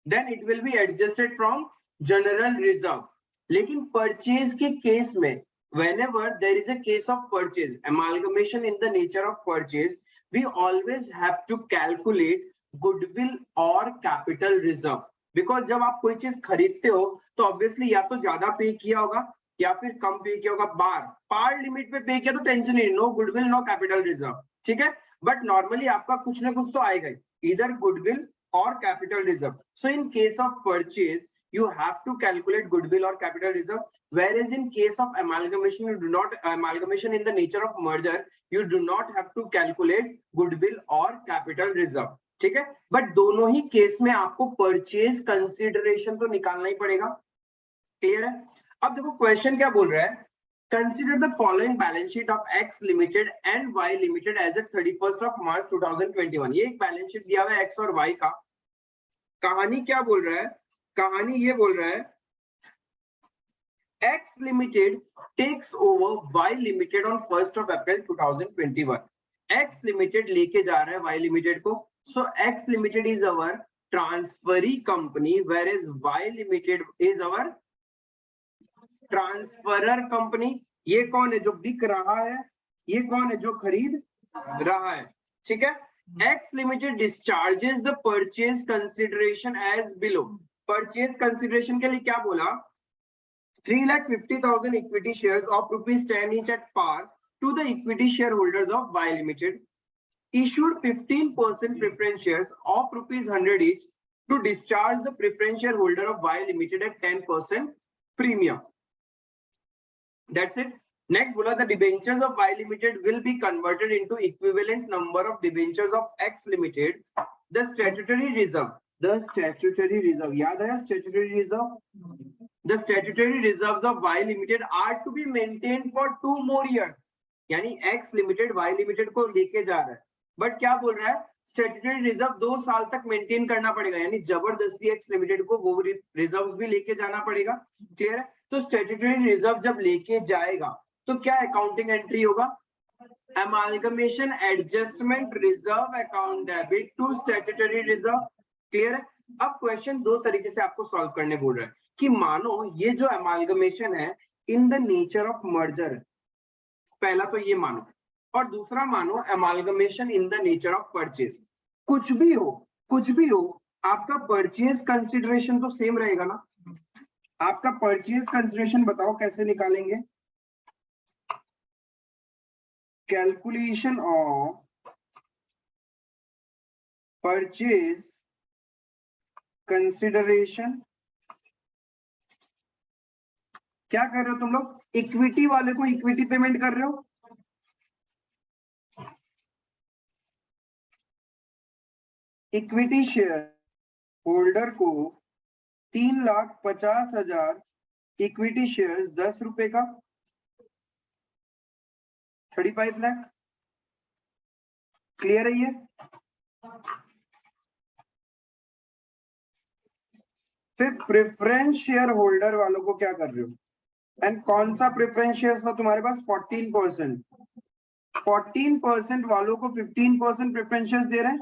then it will be adjusted from general reserve. लेकिन परचेज के केस में, whenever there is a case of purchase, amalgamation in the nature of purchase, we always have to calculate goodwill और capital reserve. Because जब आप कोई चीज खरीदते हो तो ऑब्वियसली या तो ज्यादा पे किया होगा या फिर कम पे किया होगा। पार लिमिट पे पे किया तो टेंशन नहीं, no goodwill no capital reserve, ठीक है। बट नॉर्मली आपका कुछ ना कुछ तो आएगा, इधर गुडविल और capital reserve. So in case of purchase you have to calculate goodwill or capital reserve, whereas in case of amalgamation, you do not, amalgamation in the nature of merger, you do not have to calculate goodwill or capital reserve, ठीक है। But दोनों ही case में आपको purchase consideration तो निकालना ही पड़ेगा, clear है। अब देखो क्वेश्चन क्या बोल रहा है, consider the following balance sheet of X Limited and Y Limited as at 31st of March 2021। ये एक बैलेंस शीट दिया हुआ है X और Y का। कहानी क्या बोल रहा है, कहानी ये बोल रहा है X Limited takes over Y Limited on 1st of April 2021। X Limited लेके जा रहा है Y Limited को। So X Limited is our transferee company, whereas Y Limited is our transferor company. ये कौन है जो बिक रहा है, ये कौन है जो खरीद रहा है, ठीक है। X Limited discharges the purchase consideration as below. Purchase consideration के लिए क्या बोला? 3,50,000 equity shares of ₹10 each at par to the equity shareholders of Y Limited. Issued 15% preference shares of ₹100 each to discharge the preference shareholder of Y Limited at 10% premium. That's it. Next बोला the debentures of Y Limited will be converted into equivalent number of debentures of X Limited. The statutory reserve याद है statutory reserve? The statutory reserves of Y Limited are to be maintained for 2 more years. यानी X Limited Y Limited को लेके जा रहा है, but क्या बोल रहा है? स्टैट्यूटरी रिजर्व 2 साल तक मेंटेन करना पड़ेगा, यानी जबरदस्ती एक्स लिमिटेड को वो रिजर्व्स भी लेके जाना पड़ेगा। क्लियर है? तो स्टैट्यूटरी रिजर्व जब लेके जाएगा तो क्या अकाउंटिंग एंट्री होगा? Amalgamation adjustment reserve account debit to statutory reserve. Clear है? अब क्वेश्चन 2 तरीके से आपको सॉल्व करने बोल रहा है कि मानो ये जो अमालगमेशन है इन द नेचर ऑफ मर्जर, पहला तो ये मानो, और दूसरा मानो amalgamation in the nature of purchase. कुछ भी हो आपका परचेज कंसिडरेशन तो सेम रहेगा ना। आपका परचेज कंसिडरेशन बताओ कैसे निकालेंगे? Calculation of purchase consideration. क्या कर रहे हो तुम लोग? इक्विटी वाले को इक्विटी पेमेंट कर रहे हो, इक्विटी शेयर होल्डर को 3,50,000 इक्विटी शेयर्स 10 रुपए का 35 लाख। क्लियर है ये? फिर प्रेफरेंस शेयर होल्डर वालों को क्या कर रहे हो? एंड कौन सा प्रेफरेंस शेयर था तुम्हारे पास? 14%। 14% वालों को 15% प्रेफरेंस शेयर दे रहे हैं।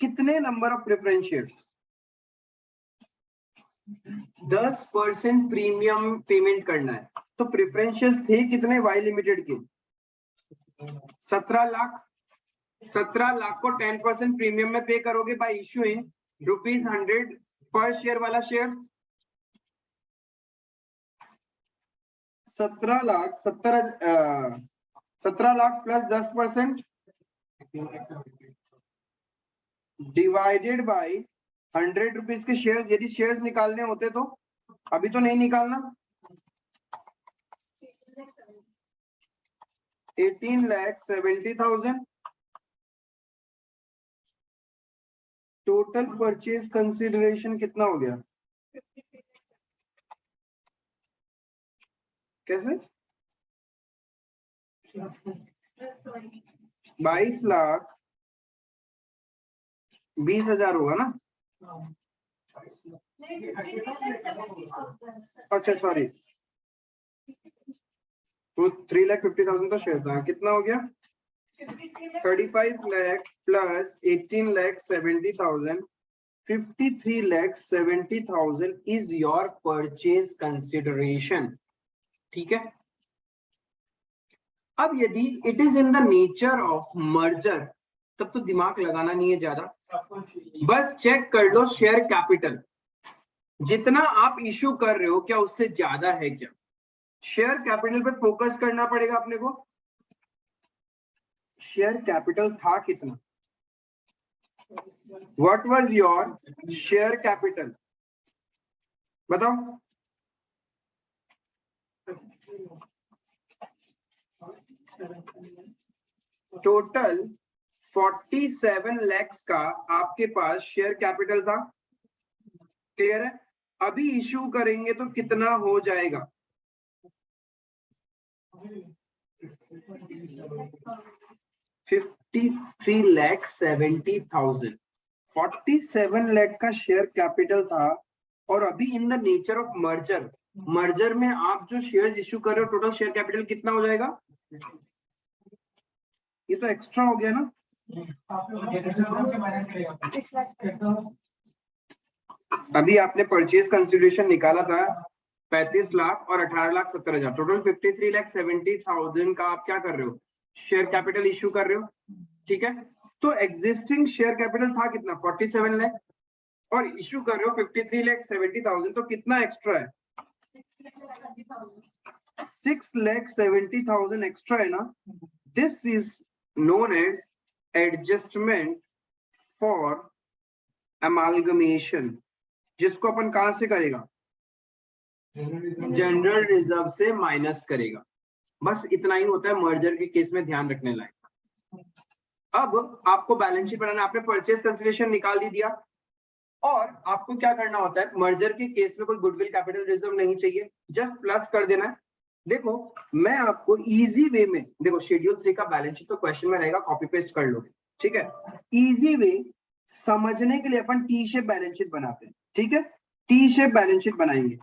कितने number of preference shares? 10% premium payment करना है। तो प्रेफरेंस शेयर्स थे कितने वाई लिमिटेड के? 17 लाख। 17 लाख को 10% प्रीमियम में पे करोगे बाय इशूइंग ₹100 पर शेयर वाला share. 17 lakh plus 10% divided by 100 rupees के शेयर्स। यदि शेयर्स निकालने होते तो अभी तो नहीं निकालना। 18,70,000 टोटल परचेज कंसिडरेशन कितना हो गया? कैसे? 22,20,000 होगा ना? अच्छा सॉरी, तो 3,50,000 तो शेयर था। कितना हो गया? 35 lakh plus 18,70,000, 53,70,000 is your purchase consideration. ठीक है। अब यदि it is in the nature of merger तब तो दिमाग लगाना नहीं है ज्यादा, बस चेक कर लो शेयर कैपिटल जितना आप इशू कर रहे हो क्या उससे ज्यादा है क्या। शेयर कैपिटल पे फोकस करना पड़ेगा अपने को। शेयर कैपिटल था कितना? What was your share capital? बताओ। टोटल 47 लाख का आपके पास शेयर कैपिटल था। क्लियर है? अभी इशू करेंगे तो कितना हो जाएगा? 53,70,000। 47 लाख का शेयर कैपिटल था और अभी इन द नेचर ऑफ मर्जर में आप जो शेयर्स इश्यू कर रहे हो टोटल शेयर कैपिटल कितना हो जाएगा? ये तो एक्स्ट्रा हो गया ना। अभी आपने परचेज कंसिडरेशन निकाला था 35 लाख और 18,70,000, टोटल 53,70,000 का आप क्या कर रहे हो, शेयर कैपिटल इश्यू कर रहे हो। ठीक है, तो एग्जिस्टिंग शेयर कैपिटल था कितना, 47 लाख, और इश्यू कर रहे हो 53,70,000, तो कितना एक्स्ट्रा है, 6,70,000 एक्स्ट्रा है ना। This is known as adjustment for amalgamation, जिसको अपन कहां से करेगा, जनरल रिजर्व से माइनस करेगा। बस इतना ही होता है मर्जर के केस में, ध्यान रखने लायक। अब आपको बैलेंस शीट बनाना, आपने परचेज कंसीडरेशन निकाल ही दिया, और आपको क्या करना होता है, मर्जर के केस में कोई गुडविल कैपिटल रिजर्व नहीं चाहिए, जस्ट प्लस कर देना है। देखो मैं आपको इजी वे में, देखो शेड्यूल 3 का बैलेंस शीट तो क्वेश्चन में रहेगा, कॉपी पेस्ट कर लो, ठीक है। इजी वे समझने के लिए अपन टी शेप बैलेंस शीट बनाते हैं, ठीक है। टी शेप बैलेंस शीट बनाएंगे।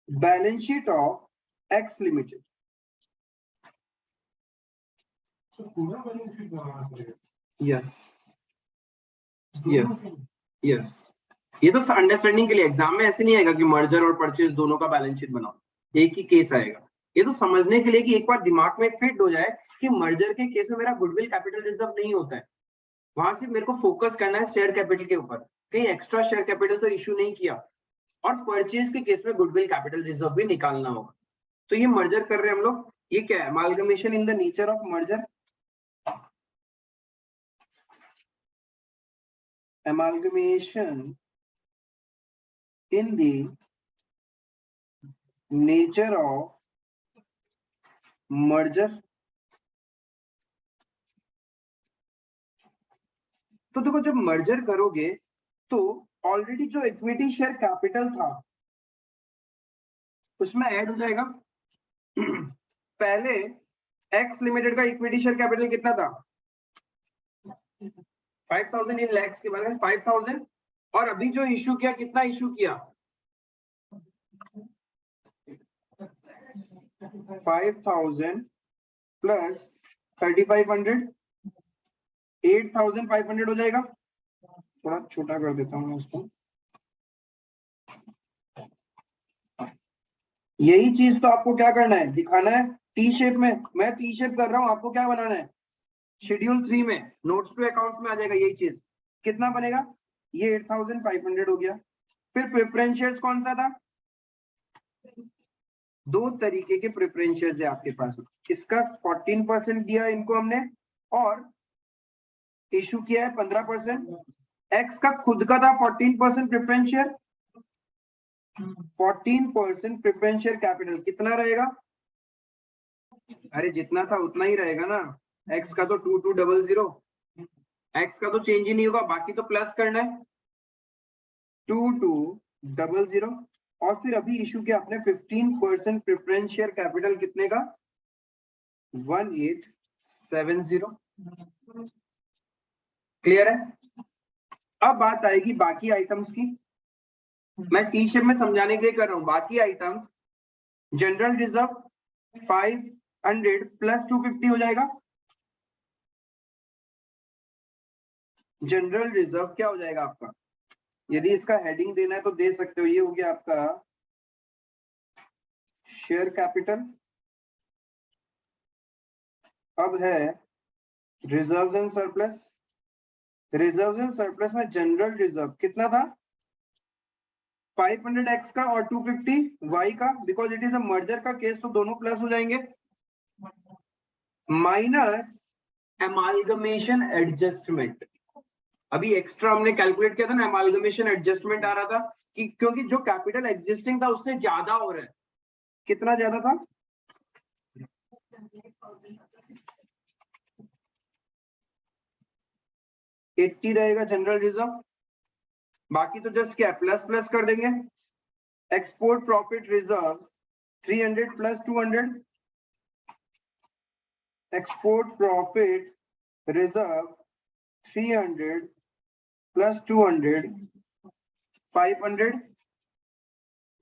Balance sheet of X limited, yes yes yes, ये तो अंडरस्टैंडिंग के लिए, एग्जाम में ऐसे नहीं आएगा कि मर्जर और परचेज दोनों का बैलेंस शीट बनाओ, एक ही केस आएगा। ये तो समझने के लिए कि एक बार दिमाग में फिट हो जाए कि मर्जर के केस में मेरा गुडविल कैपिटल रिजर्व नहीं होता है, वहां से मेरे को फोकस करना है शेयर कैपिटल के ऊपर, कहीं एक्स्ट्रा शेयर कैपिटल तो इश्यू नहीं किया, और परचेज के केस में गुडविल कैपिटल रिजर्व भी निकालना होगा। तो ये मर्जर कर रहे हैं हम लोग, ये क्या है, amalgamation in the nature of merger, amalgamation in the nature of merger। तो देखो जब मर्जर करोगे तो ऑलरेडी जो इक्विटी शेयर कैपिटल था उसमें ऐड हो जाएगा। पहले एक्स लिमिटेड का इक्विटी शेयर कैपिटल कितना था, 5,000 इन लैक्स के बाद 5,000, और अभी जो इश्यू किया कितना इश्यू किया, 5,000 प्लस 3,500, 8,500 हो जाएगा। थोड़ा छोटा कर देता हूँ मैं उसको, यही चीज तो आपको क्या करना है, दिखाना है टी शेप में। मैं टी शेप कर रहा हूँ, आपको क्या बनाना है, शेड्यूल 3 में नोट्स टू अकाउंट्स में आ जाएगा यही चीज। कितना बनेगा, ये 8,500 हो गया। फिर प्रेफरेंस शेयर्स कौन सा था, दो तरीके के प्रेफरेंस शेयर्स है आपके पास, इसका 14% दिया इनको हमने, और इशू किया है 15%। एक्स का खुद का था 14% preference share, 14% preference share capital कितना रहेगा, अरे जितना था उतना ही रहेगा ना। एक्स का तो 2200, एक्स का तो चेंज ही नहीं होगा, बाकी तो प्लस करना है 2200, और फिर अभी इशू किया आपने 15% प्रेफरेंस शेयर कैपिटल कितने का, 1870। क्लियर है। अब बात आएगी बाकी आइटम्स की, मैं टी शेप में समझाने के लिए कर रहा हूं। बाकी आइटम्स, जनरल रिजर्व 500 प्लस 250 हो जाएगा। जनरल रिजर्व क्या हो जाएगा आपका, यदि इसका हेडिंग देना है तो दे सकते हो, ये हो गया आपका शेयर कैपिटल। अब है reserves and surplus, reserves and surplus में जनरल रिजर्व कितना था, 500x का और 250y का, because it is a merger का केस तो दोनों प्लस हो जाएंगे, माइनस एमालगमेशन एडजस्टमेंट। अभी एक्स्ट्रा हमने कैलकुलेट किया था ना, एमालगमेशन एडजस्टमेंट आ रहा था कि क्योंकि जो कैपिटल एग्जिस्टिंग था उससे ज्यादा हो रहा है, कितना ज्यादा था, 80 रहेगा जनरल रिजर्व, बाकी तो जस्ट क्या प्लस प्लस कर देंगे। Export profit reserve 300 plus 200, export profit reserve 300 plus 200 500।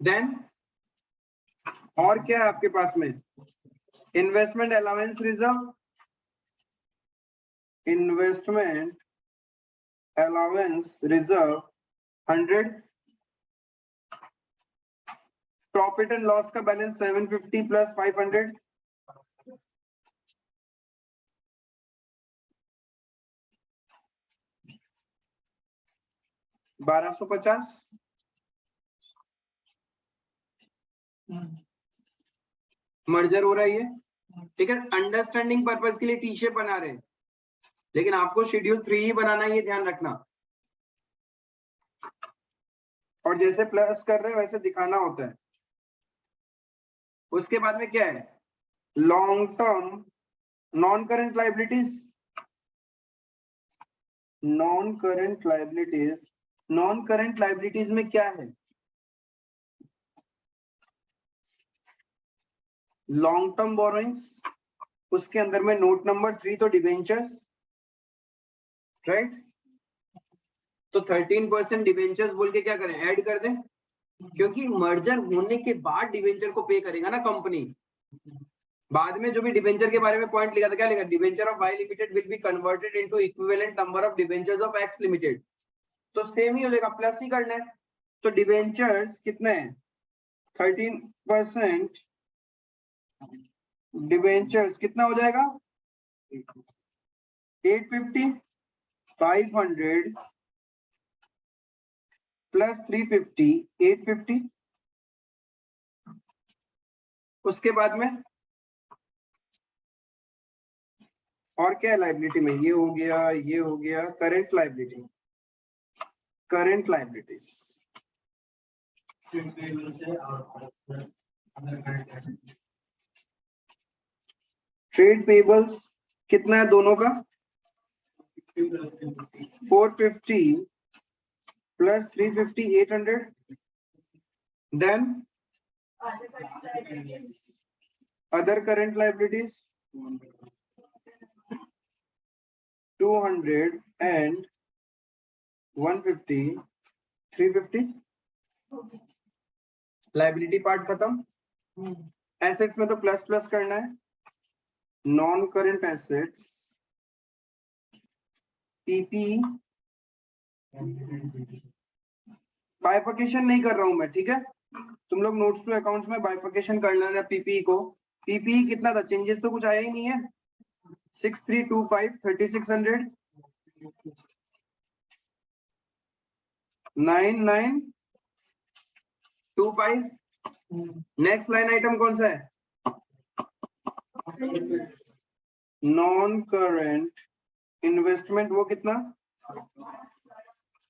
Then और क्या है आपके पास में, investment allowance reserve, investment allowance reserve 100, profit and loss का बैलेंस 750 प्लस 500, 1250, मर्जर हो रहा है ये, ठीक है। अंडरस्टैंडिंग पर्पस के लिए टी शेप बना रहे हैं, लेकिन आपको शेड्यूल 3 ही बनाना है, ये ध्यान रखना। और जैसे प्लस कर रहे हैं वैसे दिखाना होता है। उसके बाद में क्या है, long term non current liabilities, non current liabilities, non current liabilities में क्या है, लॉन्ग टर्म बोरोइंग्स, उसके अंदर में नोट नंबर 3 तो डिबेंचर्स, राइट। तो 13% डिबेंचर्स बोल के क्या करें, ऐड कर दें, क्योंकि मर्जर होने के बाद डिबेंचर को पे करेगा ना कंपनी। बाद में जो भी डिबेंचर के बारे में पॉइंट लिखा था, क्या लिखा, debenture of Y limited will be converted into equivalent number of debentures of X limited. तो सेम ही हो जाएगा, प्लस ही करना है। तो डिबेंचर्स कितने हैं, 13% डिबेंचर्स कितना हो जाएगा, 850, 500 प्लस 350, 850। उसके बाद में और क्या है लाइबिलिटी में, ये हो गया, ये हो गया, current liability, current liabilities, trade payables कितना है दोनों का, 450 plus 350, 800। Then other current liabilities 200 and 150, 350। Liability part खत्म। एसेट्स में तो प्लस प्लस करना है, non current assets PP, bifurcation नहीं कर रहा हूं मैं, ठीक है। तुम लोग नोट्स टू अकाउंट्स में बाइफिकेशन कर लेना पीपी को। पीपी कितना था, चेंजेस तो कुछ आया ही नहीं है, 6325, 3600, 9925। नेक्स्ट लाइन आइटम कौन सा है, नॉन करंट इन्वेस्टमेंट, वो कितना,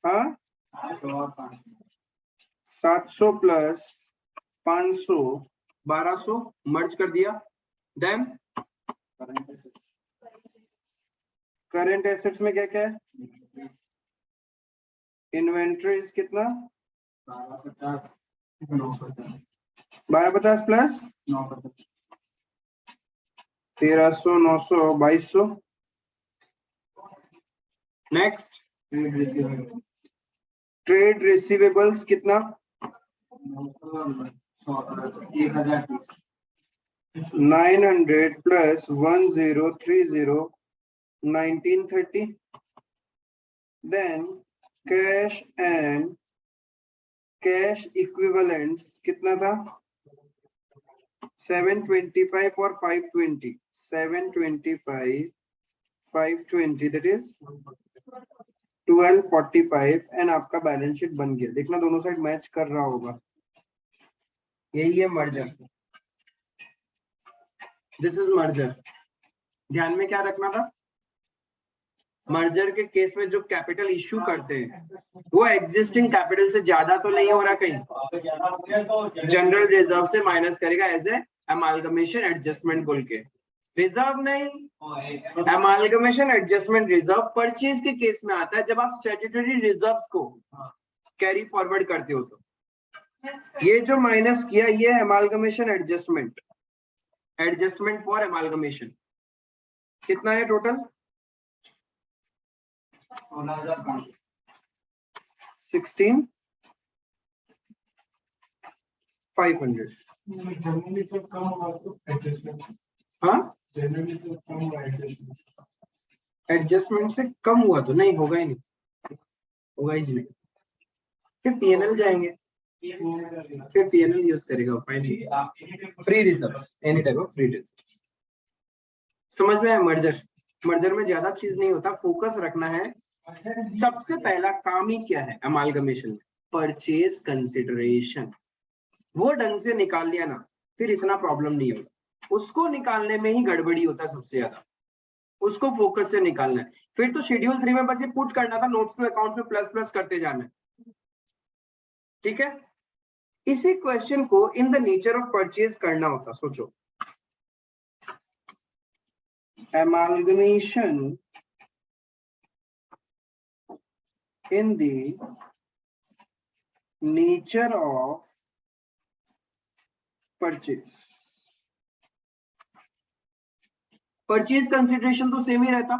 हाँ 700 प्लस 500, 1200, मर्ज कर दिया। देन करंट एसेट्स में क्या क्या है, इन्वेंट्रीज कितना, 1250 प्लस 1300, 900, 2200। नेक्स्ट ट्रेड रिसीवेबल्स कितना, 900 plus 1030, 1930। Then cash and cash equivalents कितना था, 725 और 520, 725, 520, दैट इज 1245। एंड आपका बैलेंस शीट बन गया। देखना दोनों साइड मैच कर रहा होगा, यही है मर्जर, दिस इज मर्जर। ध्यान में क्या रखना था, मर्जर के केस में जो कैपिटल इश्यू करते हैं वो एग्जिस्टिंग कैपिटल से ज्यादा तो नहीं हो रहा, कहीं जनरल रिजर्व से माइनस करेगा एज ए अमालगमेशन एडजस्टमेंट बोल के। रिजर्व नहीं, अमालगमेशन एडजस्टमेंट रिजर्व परचेज के केस में आता है, जब आप स्टैट्यूटरी रिजर्व्स को कैरी फॉरवर्ड करते हो। तो ये जो माइनस किया ये amalgamation adjustment, adjustment for amalgamation. कितना है टोटल, 16,500। जनरली तो कम हुआ तो एडजस्टमेंट, हाँ जनरली तो कम हुआ एडजस्टमेंट, एडजस्टमेंट से कम हुआ तो नहीं होगा ही नहीं, होगा ही नहीं। फिर पीएनएल जाएंगे, फिर पीएनएल यूज करेगा, उपाय नहीं। Free reserves, any type of free reserves. समझ में आया? मर्जर में ज्यादा चीज नहीं होता, फोकस रखना है। सबसे पहला काम ही क्या है अमालगमेशन में? Purchase consideration. वो ढंग से निकाल लिया ना, फिर इतना प्रॉब्लम नहीं होगा। उसको निकालने में ही गड़बड़ी होता है सबसे ज्यादा, उसको फोकस से निकालना है। फिर तो शेड्यूल 3 में बस ये पुट करना था, नोट्स टू अकाउंट में प्लस प्लस करते जाना है, ठीक है। इसी क्वेश्चन को इन द नेचर ऑफ परचेज करना होता। सोचो, amalgamation in the nature of purchase। Purchase consideration तो सेम ही रहता।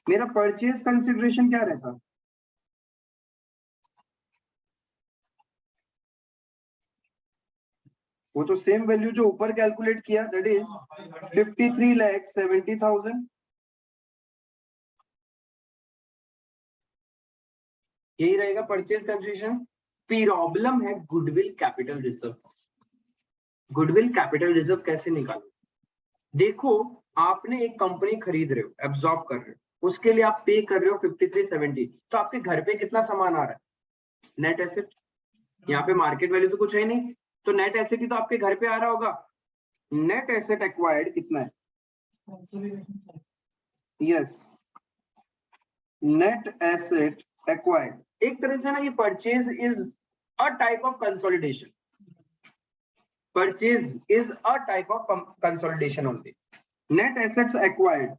मेरा परचेज कंसिडरेशन क्या रहता? वो तो सेम वैल्यू जो ऊपर कैलकुलेट किया, दैट इज 53,70,000। यही रहेगा परचेज कंसिडरेशन। प्रॉब्लम है goodwill capital reserve. Goodwill capital reserve कैसे निकालो? देखो, आपने एक कंपनी खरीद रहे हो, एब्जॉर्ब कर रहे हो, उसके लिए आप पे कर रहे हो 5370, तो आपके घर पे कितना सामान आ रहा है? Net asset. यहाँ पे मार्केट वैल्यू तो कुछ है नहीं, तो नेट एसेट ही तो आपके घर पे आ रहा होगा। नेट एसेट एक्वायर्ड कितना है? Yes, net asset acquired. एक तरह से ना, ये purchase is a type of consolidation. Purchase is a type of consolidation only. Net assets acquired,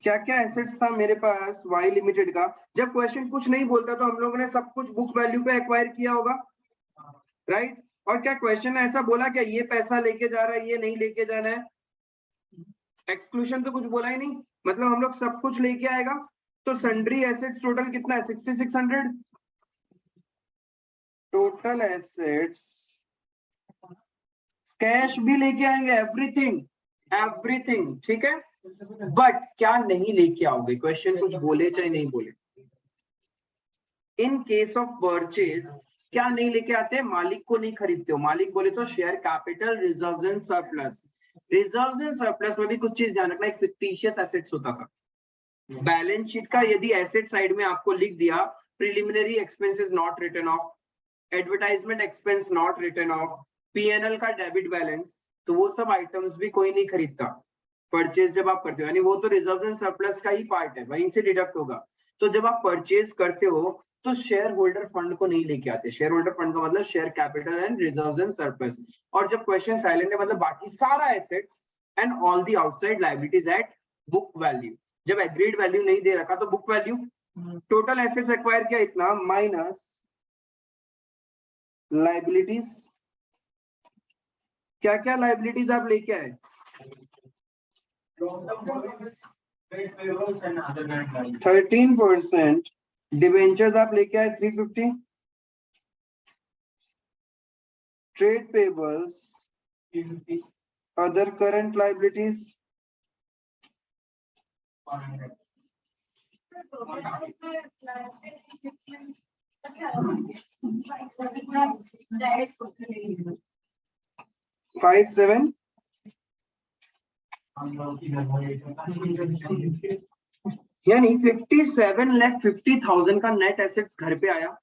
क्या क्या एसेट्स था मेरे पास वाई लिमिटेड का? जब क्वेश्चन कुछ नहीं बोलता तो हम लोगों ने सब कुछ बुक वैल्यू पे एक्वायर किया होगा, राइट? और क्या क्वेश्चन ऐसा बोला क्या ये पैसा लेके जा रहा है, ये नहीं लेके जाना है? एक्सक्लूशन तो कुछ बोला ही नहीं, मतलब हम लोग सब कुछ लेके आएगा। तो सन्ड्री एसेट्स टोटल कितना है? 6600। टोटल एसेट्स, कैश भी लेके आएंगे, एवरीथिंग एवरीथिंग, ठीक है। बट क्या नहीं लेके आओगे? क्वेश्चन कुछ बोले चाहे नहीं बोले, इन केस ऑफ परचेज क्या नहीं लेके आते? मालिक को नहीं खरीदते हो। मालिक बोले तो share capital, reserves and surplus. Reserves and surplus में भी कुछ चीज ध्यान रखना, एक फिक्टिशियस एसेट्स होता था। बैलेंस शीट का यदि एसेट साइड में आपको लिख दिया preliminary expenses not written off, advertisement expense not written off, PNL का डेबिट बैलेंस, तो वो सब आइटम्स भी कोई नहीं खरीदता परचेज जब आप करते हो। यानी वो तो रिजर्व्स एंड सरप्लस का ही पार्ट है, वहीं से डिडक्ट होगा। तो जब आप परचेज करते हो तो शेयर होल्डर फंड को नहीं लेके आते। शेयर होल्डर फंड का मतलब share capital and reserves and surplus. और जब क्वेश्चन साइलेंट है, मतलब बाकी सारा assets and all the outside liabilities at book value. जब एग्रीड वैल्यू नहीं दे रखा तो book value. Total assets acquire किया इतना, माइनस लायबिलिटीज। क्या क्या लायबिलिटीज आप लेके आए? 13% डिवेंचर्स आप लेके आए 350, trade payables, other current liabilities 57, यानी 57,50,000 का नेट एसेट्स घर पे आया।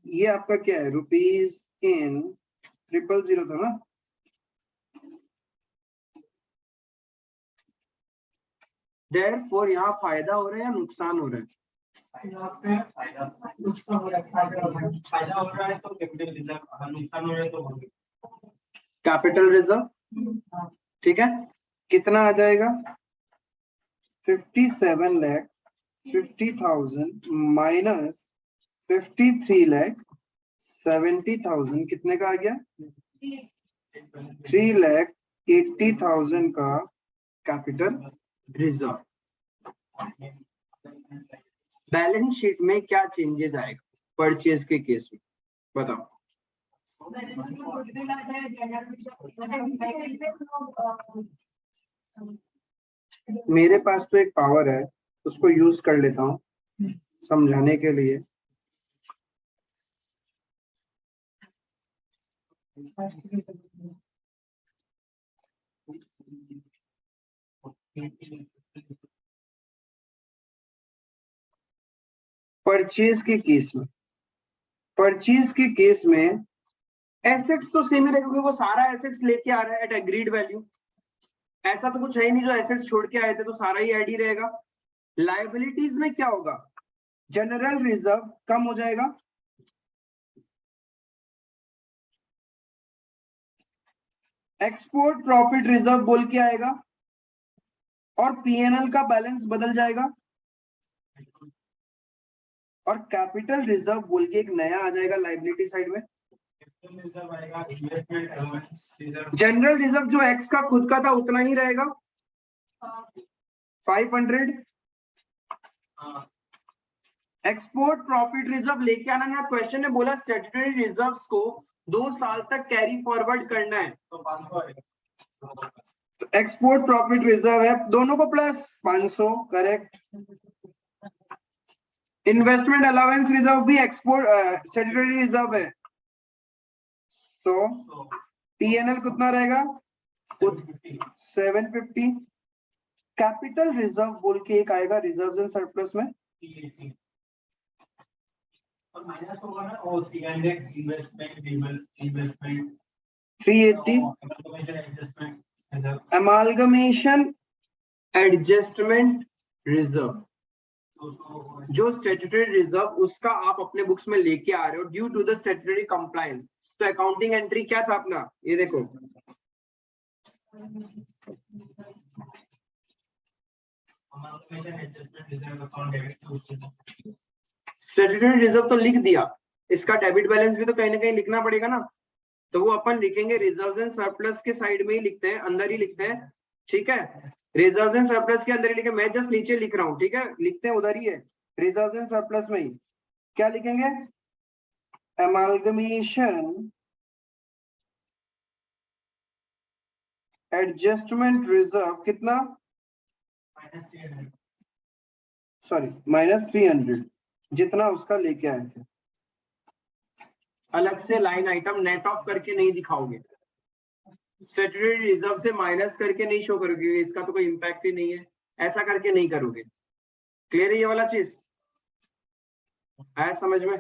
ये आपका क्या है? रुपीज इन 000 था ना। देयरफॉर यहाँ फायदा हो रहा है या नुकसान हो रहा है? फायदा हो रहा है तो कैपिटल रिजर्व, नुकसान हो रहा है तो कैपिटल रिजर्व, ठीक है। कितना आ जाएगा? 57,50,000 माइनस 53,70,000 कितने का आ गया? 3,80,000 का कैपिटल रिजर्व। बैलेंस शीट में क्या चेंजेस आएगा परचेज के केस में, बताओ? मेरे पास तो एक पावर है, उसको यूज कर लेता हूँ। समझाने के लिए। परचेज के केस में, परचेज के केस में एसेट्स तो सेम ही रहेगा क्योंकि वो सारा एसेट्स लेके आ रहा है एट एग्रीड वैल्यू। ऐसा तो कुछ है ही नहीं जो एसेट्स छोड़ के आए थे, तो सारा ही ऐड ही रहेगा। लायबिलिटीज में क्या होगा, जनरल रिजर्व कम हो जाएगा, एक्सपोर्ट प्रॉफिट रिजर्व बोल के आएगा, और पीएनएल का बैलेंस बदल जाएगा, और कैपिटल रिजर्व बोल के एक नया आ जाएगा लायबिलिटी साइड में। जनरल रिजर्व जो एक्स का खुद का था उतना ही रहेगा 500। एक्सपोर्ट प्रॉफिट रिजर्व लेके आना है, क्वेश्चन ने बोला स्टैट्यूटरी रिजर्व्स को 2 साल तक कैरी फॉरवर्ड करना है, तो 500 आएगा। तो एक्सपोर्ट प्रॉफिट रिजर्व है, दोनों को plus 500, correct. Investment allowance reserve भी एक्सपोर्ट स्टैट्यूटरी रिजर्व है, तो पीएनएल कितना रहेगा 750। कैपिटल रिजर्व बोल के एक आएगा रिजर्व्स एंड सरप्लस में, और माइनस होगा ना, और 300 इन्वेस्टमेंट 380 अमालगमेशन एडजस्टमेंट रिजर्व। जो स्टैट्यूटरी रिजर्व उसका आप अपने बुक्स में लेके आ रहे हो due to the statutory compliance. तो अकाउंटिंग एंट्री क्या था अपना, ये देखो स्टैट्यूटरी रिजर्व तो लिख दिया, इसका डेबिट बैलेंस भी तो कहीं ना कहीं लिखना पड़ेगा ना, तो वो अपन लिखेंगे रिजर्व्स एंड सरप्लस के साइड में ही लिखते हैं, अंदर ही लिखते हैं, ठीक है। रिजर्व्स एंड सरप्लस के अंदर ही लिखे, मैं जस्ट नीचे लिख रहा हूँ, ठीक है, लिखते हैं उधर ही है, रिजर्व्स एंड सरप्लस में ही क्या लिखेंगे, अमालगमेशन एडजस्टमेंट रिजर्व कितना, सॉरी -300 जितना उसका लेके आए थे। अलग से लाइन आइटम नेट ऑफ करके नहीं दिखाओगे, स्टैट्यूटरी रिजर्व से माइनस करके नहीं शो करोगे, इसका तो कोई इंपैक्ट ही नहीं है, ऐसा करके नहीं करोगे। क्लियर है ये वाला चीज, है समझ में?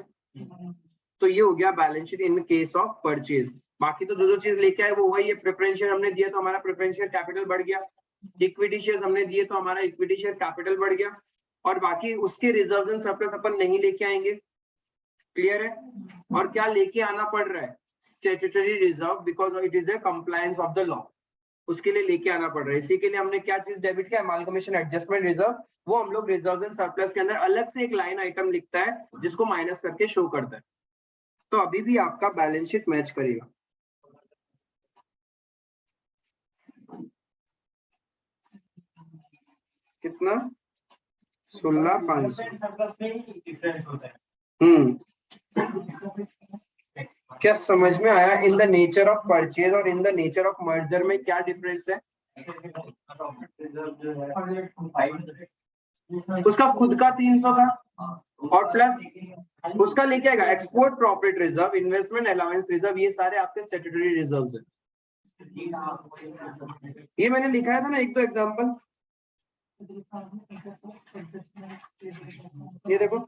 तो ये हो गया balance sheet in case of purchase. बाकी तो जो चीज लेके आए वो वही है, प्रेफरेंशियल हमने दिया तो हमारा प्रेफरेंशियल कैपिटल बढ़ गया, इक्विटी शेयर्स हमने दिए तो हमारा इक्विटी शेयर कैपिटल बढ़ गया, और बाकी उसके रिजर्व्स एंड सरप्लस अपन नहीं लेके आएंगे। क्लियर है? और क्या लेके आना पड़ रहा है, statutory reserve, because it is a compliance of the law, उसके लिए लेके आना पड़ रहा है। इसी के लिए हमने क्या चीज डेबिट किया, अमालगमेशन एडजस्टमेंट रिजर्व, वो हम लोग रिजर्व्स एंड सरप्लस के अंदर अलग से एक लाइन आइटम लिखता है जिसको माइनस करके शो करता है। तो अभी भी आपका बैलेंस शीट मैच करेगा। कितना 16,500। क्या समझ में आया? In the nature of purchase और in the nature of merger में क्या डिफरेंस है? उसका खुद का 300 था और प्लस उसका लेके आएगा export profit reserve, investment allowance reserve, ये सारे आपके स्टैट्यूटरी रिजर्व्स हैं। ये मैंने लिखाया था ना एक दो एग्जांपल, ये देखो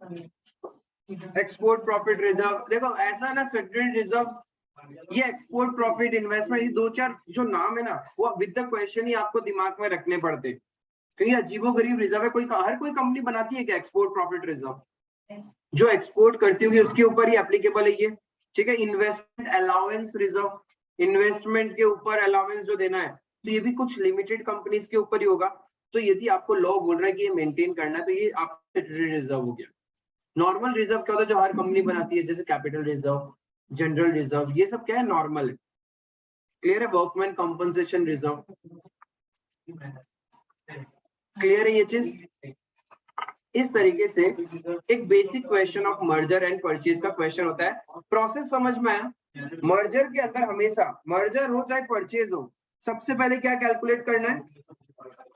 एक्सपोर्ट प्रॉफिट रिजर्व, देखो ऐसा ना स्टैट्यूटरी रिजर्व्स, ये एक्सपोर्ट प्रॉफिट इन्वेस्टमेंट, ये 2-4 जो नाम है ना वो विद द क्वेश्चन ही आपको दिमाग में रखने पड़ते, क्योंकि अजीबोगरीब रिजर्व है। हर कोई कंपनी बनाती है क्या एक्सपोर्ट प्रॉफिट रिजर्व? जो एक्सपोर्ट करती होगी उसके ऊपर ही एप्लीकेबल है ये, ठीक है। इन्वेस्टमेंट अलाउंस रिजर्व, इन्वेस्टमेंट के ऊपर अलाउंस जो देना है, तो ये भी कुछ लिमिटेड कंपनीज के ऊपर ही होगा। तो यदि आपको लॉ बोल रहा है कि ये मेंटेन करना है, तो ये आपका स्टैट्यूटरी रिजर्व हो गया। नॉर्मल रिजर्व क्या होता है जो हर कंपनी बनाती है, जैसे कैपिटल रिजर्व, जनरल रिजर्व, ये सब क्या है, नॉर्मल है। क्लियर है? वर्कमैन कंपनसेशन रिजर्व, क्लियर है ये चीज? इस तरीके से एक basic question of merger and purchase का क्वेश्चन होता है। प्रोसेस समझ में आया? मर्जर के अंदर हमेशा, मर्जर हो चाहे परचेज हो, सबसे पहले क्या कैलकुलेट करना है,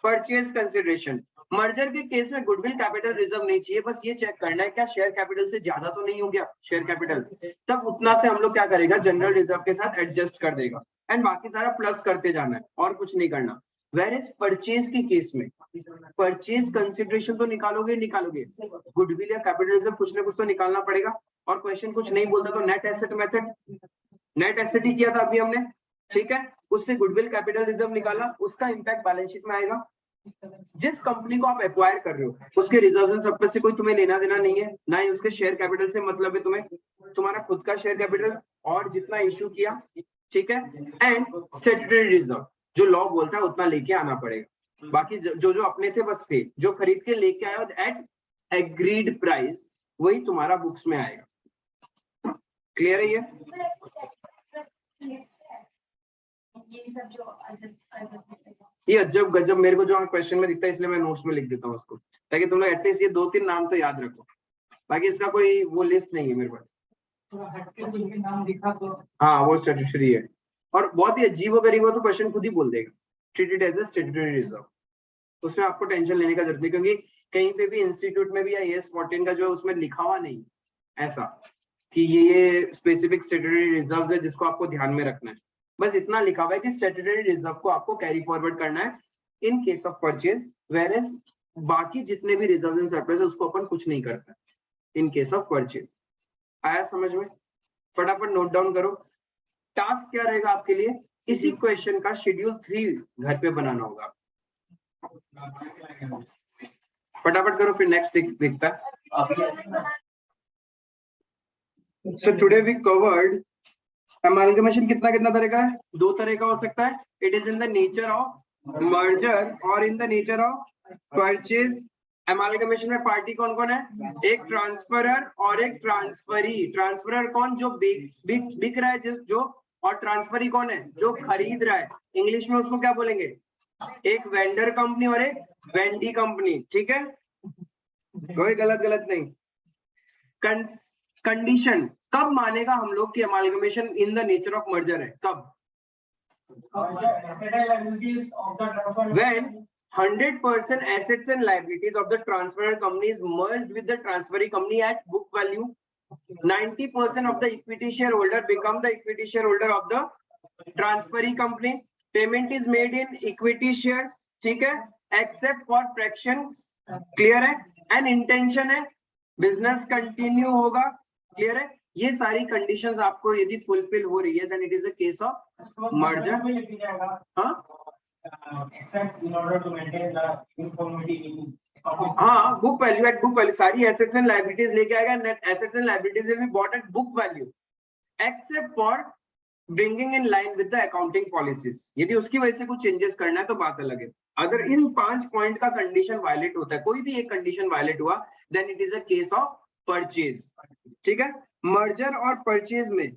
परचेज कंसिडरेशन। मर्जर के केस में गुडविल कैपिटल रिजर्व नहीं चाहिए, बस ये चेक करना है क्या शेयर कैपिटल से ज्यादा तो नहीं हो गया शेयर कैपिटल, तब उतना से हम लोग क्या करेगा जनरल रिजर्व के साथ एडजस्ट कर देगा एंड बाकी सारा प्लस करते जाना है और कुछ नहीं करना। वेयर इज परचेज के केस में परचेज कंसिडरेशन तो निकालोगे गुडविल या कैपिटल रिजर्व कुछ ना कुछ तो निकालना पड़ेगा, और क्वेश्चन कुछ नहीं बोलता तो net asset method, net asset ही किया था अभी हमने, ठीक है, उससे गुडविल कैपिटल रिजर्व निकाला, उसका इंपैक्ट बैलेंस शीट में आएगा। जिस कंपनी को आप एक्वायर कर रहे हो उसके रिजर्व्स एंड सरप्लस से कोई तुम्हें लेना देना नहीं है, ना ही उसके शेयर कैपिटल से मतलब है तुम्हें, तुम्हारा खुद का शेयर कैपिटल और जितना इश्यू किया, ठीक है, एंड स्टैट्यूटरी रिजर्व जो लॉ बोलता है उतना लेके आना पड़ेगा। बाकी जो जो अपने थे बस थे, जो खरीद के लेके आए एट एग्रीड प्राइस वही तुम्हारा बुक्स में आएगा। क्लियर है ये अजब गजब मेरे को जो क्वेश्चन में दिखता है इसलिए मैं नोट्स में लिख देता हूँ उसको, ताकि तुम लोग एटलीस्ट ये 2-3 नाम तो याद रखो, बाकी इसका कोई वो लिस्ट नहीं है मेरे पास। नाम दिखा तो हाँ वो स्टैट्यूटरी है, और बहुत ही अजीब गरीब हो तो क्वेश्चन खुद ही बोल देगा treated as a statutory reserve, उसमें आपको टेंशन लेने का जरूरत नहीं, क्योंकि कहीं पे भी इंस्टीट्यूट में भी या AS 14 का जो उसमें लिखा हुआ नहीं ऐसा कि ये स्पेसिफिक स्टैट्यूटरी रिजर्व है जिसको आपको ध्यान में रखना है, बस इतना लिखा हुआ है कि स्टैट्यूटरी रिजर्व को आपको कैरी फॉरवर्ड करना है in case of purchase, whereas बाकी जितने भी रिजर्व एंड सरप्लस है उसको अपन कुछ नहीं करता इन केस ऑफ परचेज। आया समझ में? फटाफट नोट डाउन करो। टास्क क्या रहेगा आपके लिए, इसी क्वेश्चन का शेड्यूल 3 घर पे बनाना होगा, फटाफट करो फिर नेक्स्ट दिखता है। So today we covered amalgamation कितना तरह का है, 2 तरह का हो सकता है, it is in the nature of merger और in the nature of purchase। amalgamation में पार्टी कौन कौन है, एक ट्रांसफरर और एक ट्रांसफरी। ट्रांसफरर कौन, जो बिक रहा है जो, और ट्रांसफरी कौन है, जो खरीद रहा है। इंग्लिश में उसको क्या बोलेंगे, एक वेंडर कंपनी और एक वेंडी कंपनी, ठीक है, कोई गलत नहीं। कंडीशन कब मानेगा हम लोग कि amalgamation in the nature of merger है, कब, when 100% assets and liabilities of the transferor company is merged with the transferee company at book value, 90% of the equity shareholder become the equity shareholder of the transferee company, payment is made in equity shares, ठीक है, except for fractions, clear है, and intention है business continue होगा, clear है। ये सारी conditions आपको यदि फुलफिल हो रही है then it is a case of merger. except in order to maintain the uniformity in हाँ, book value at book value, सारी एसेट्स एंड लायबिलिटीज लेके आएगा, net assets and liabilities will be bought at book value except for bringing in line with the accounting policies. यदि उसकी वजह से कुछ changes करना है तो बात अलग है। अगर इन 5 पॉइंट का कंडीशन वायलेट होता है, कोई भी एक कंडीशन वायलेट हुआ then it is a case of purchase, ठीक है। मर्जर और परचेज में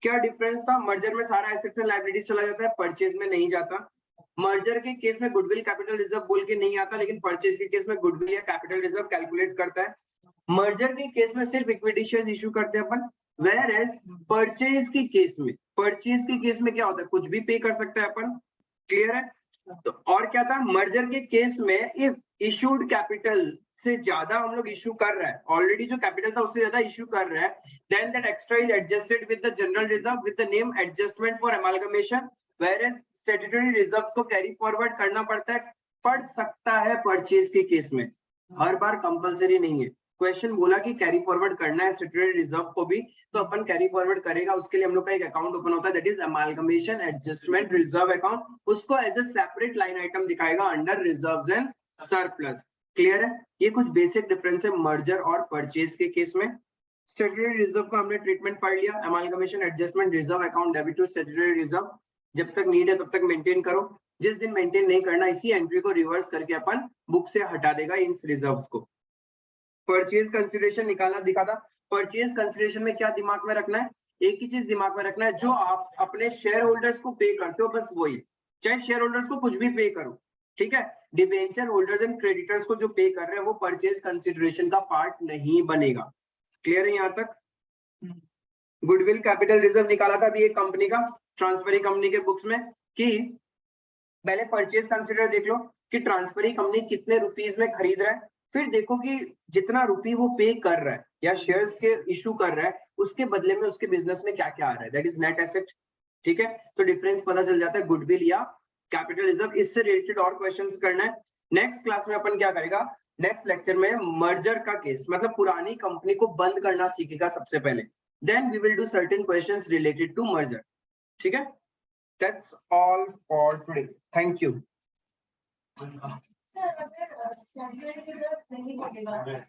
क्या डिफरेंस था, मर्जर में सारा एसेट्स एंड लायबिलिटीज चला जाता है, परचेज में नहीं जाता। मर्जर के केस में गुडविल कैपिटल रिजर्व बोल के नहीं आता, लेकिन परचेज के केस में गुडविल या कैपिटल रिजर्व कैलकुलेट करता है। मर्जर के केस में सिर्फ इक्विटी शेयर्स इशू करते हैं अपन, वेयर एज परचेज के केस में क्या होता है, कुछ भी पे कर सकते हैं अपन, क्लियर है। तो और क्या था, मर्जर के केस में इफ इशूड कैपिटल से ज्यादा हम लोग इशू कर रहा है, ऑलरेडी जो कैपिटल था उससे ज्यादा इशू कर रहा है, then that extra is adjusted with the general reserve with the name adjustment for amalgamation, whereas statutory reserves को कैरी फॉरवर्ड करना पड़ सकता है परचेज के केस में, हर बार कंपलसरी नहीं है। क्वेश्चन बोला कि कैरी फॉरवर्ड करना है स्टैट्यूटरी रिजर्व को भी, तो अपन कैरी फॉरवर्ड करेगा, उसके लिए हम लोग का एक अकाउंट ओपन होता है that is amalgamation adjustment reserve account, उसको as a separate line item दिखाएगा under reserves and surplus, clear है। ये कुछ बेसिक डिफरेंस है मर्जर और परचेज के केस में। स्टैट्यूटरी रिजर्व का हमने ट्रीटमेंट पढ़ लिया, amalgamation adjustment reserve account debit to statutory reserve, जब तक नीड है तब तक मेंटेन करो, जिस दिन मेंटेन नहीं करना इसी एंट्री को रिवर्स करके अपन बुक से हटा देगा इन रिजर्व्स को। परचेज कंसिडरेशन निकालना दिखा था, परचेज कंसिडरेशन में क्या दिमाग में रखना है, एक ही चीज दिमाग में रखना है, जो आप अपने शेयर होल्डर्स को पे करते हो बस वही, चाहे शेयर होल्डर्स को कुछ भी पे करो, ठीक है। डिबेंचर होल्डर्स एंड क्रेडिटर्स को जो पे कर रहे हैं वो परचेज कंसिडरेशन का पार्ट नहीं बनेगा, क्लियर है यहाँ तक। गुडविल कैपिटल रिजर्व निकाला था अभी एक कंपनी का, ट्रांसफरी कंपनी के बुक्स में, कि पहले परचेज कंसिडर देख लो कि ट्रांसफर कंपनी कितने रुपीज में खरीद रहा है, फिर देखो कि जितना रुपी वो पे कर रहा है या शेयर्स के इशू कर रहा है उसके बदले में उसके बिजनेस में क्या क्या आ रहा है, दैट इज नेट एसेट। ठीक है, तो डिफरेंस पता चल जाता है गुडविल या कैपिटल रिजर्व। इससे रिलेटेड और क्वेश्चंस करना है नेक्स्ट क्लास में। अपन क्या करेगा नेक्स्ट लेक्चर में, मर्जर का केस, मतलब पुरानी कंपनी को बंद करना सीखेगा सबसे पहले, then we will do certain questions related to merger. ठीक है, that's all for today, thank you. Sir अगर कैपिटल रिजर्व नहीं लगेगा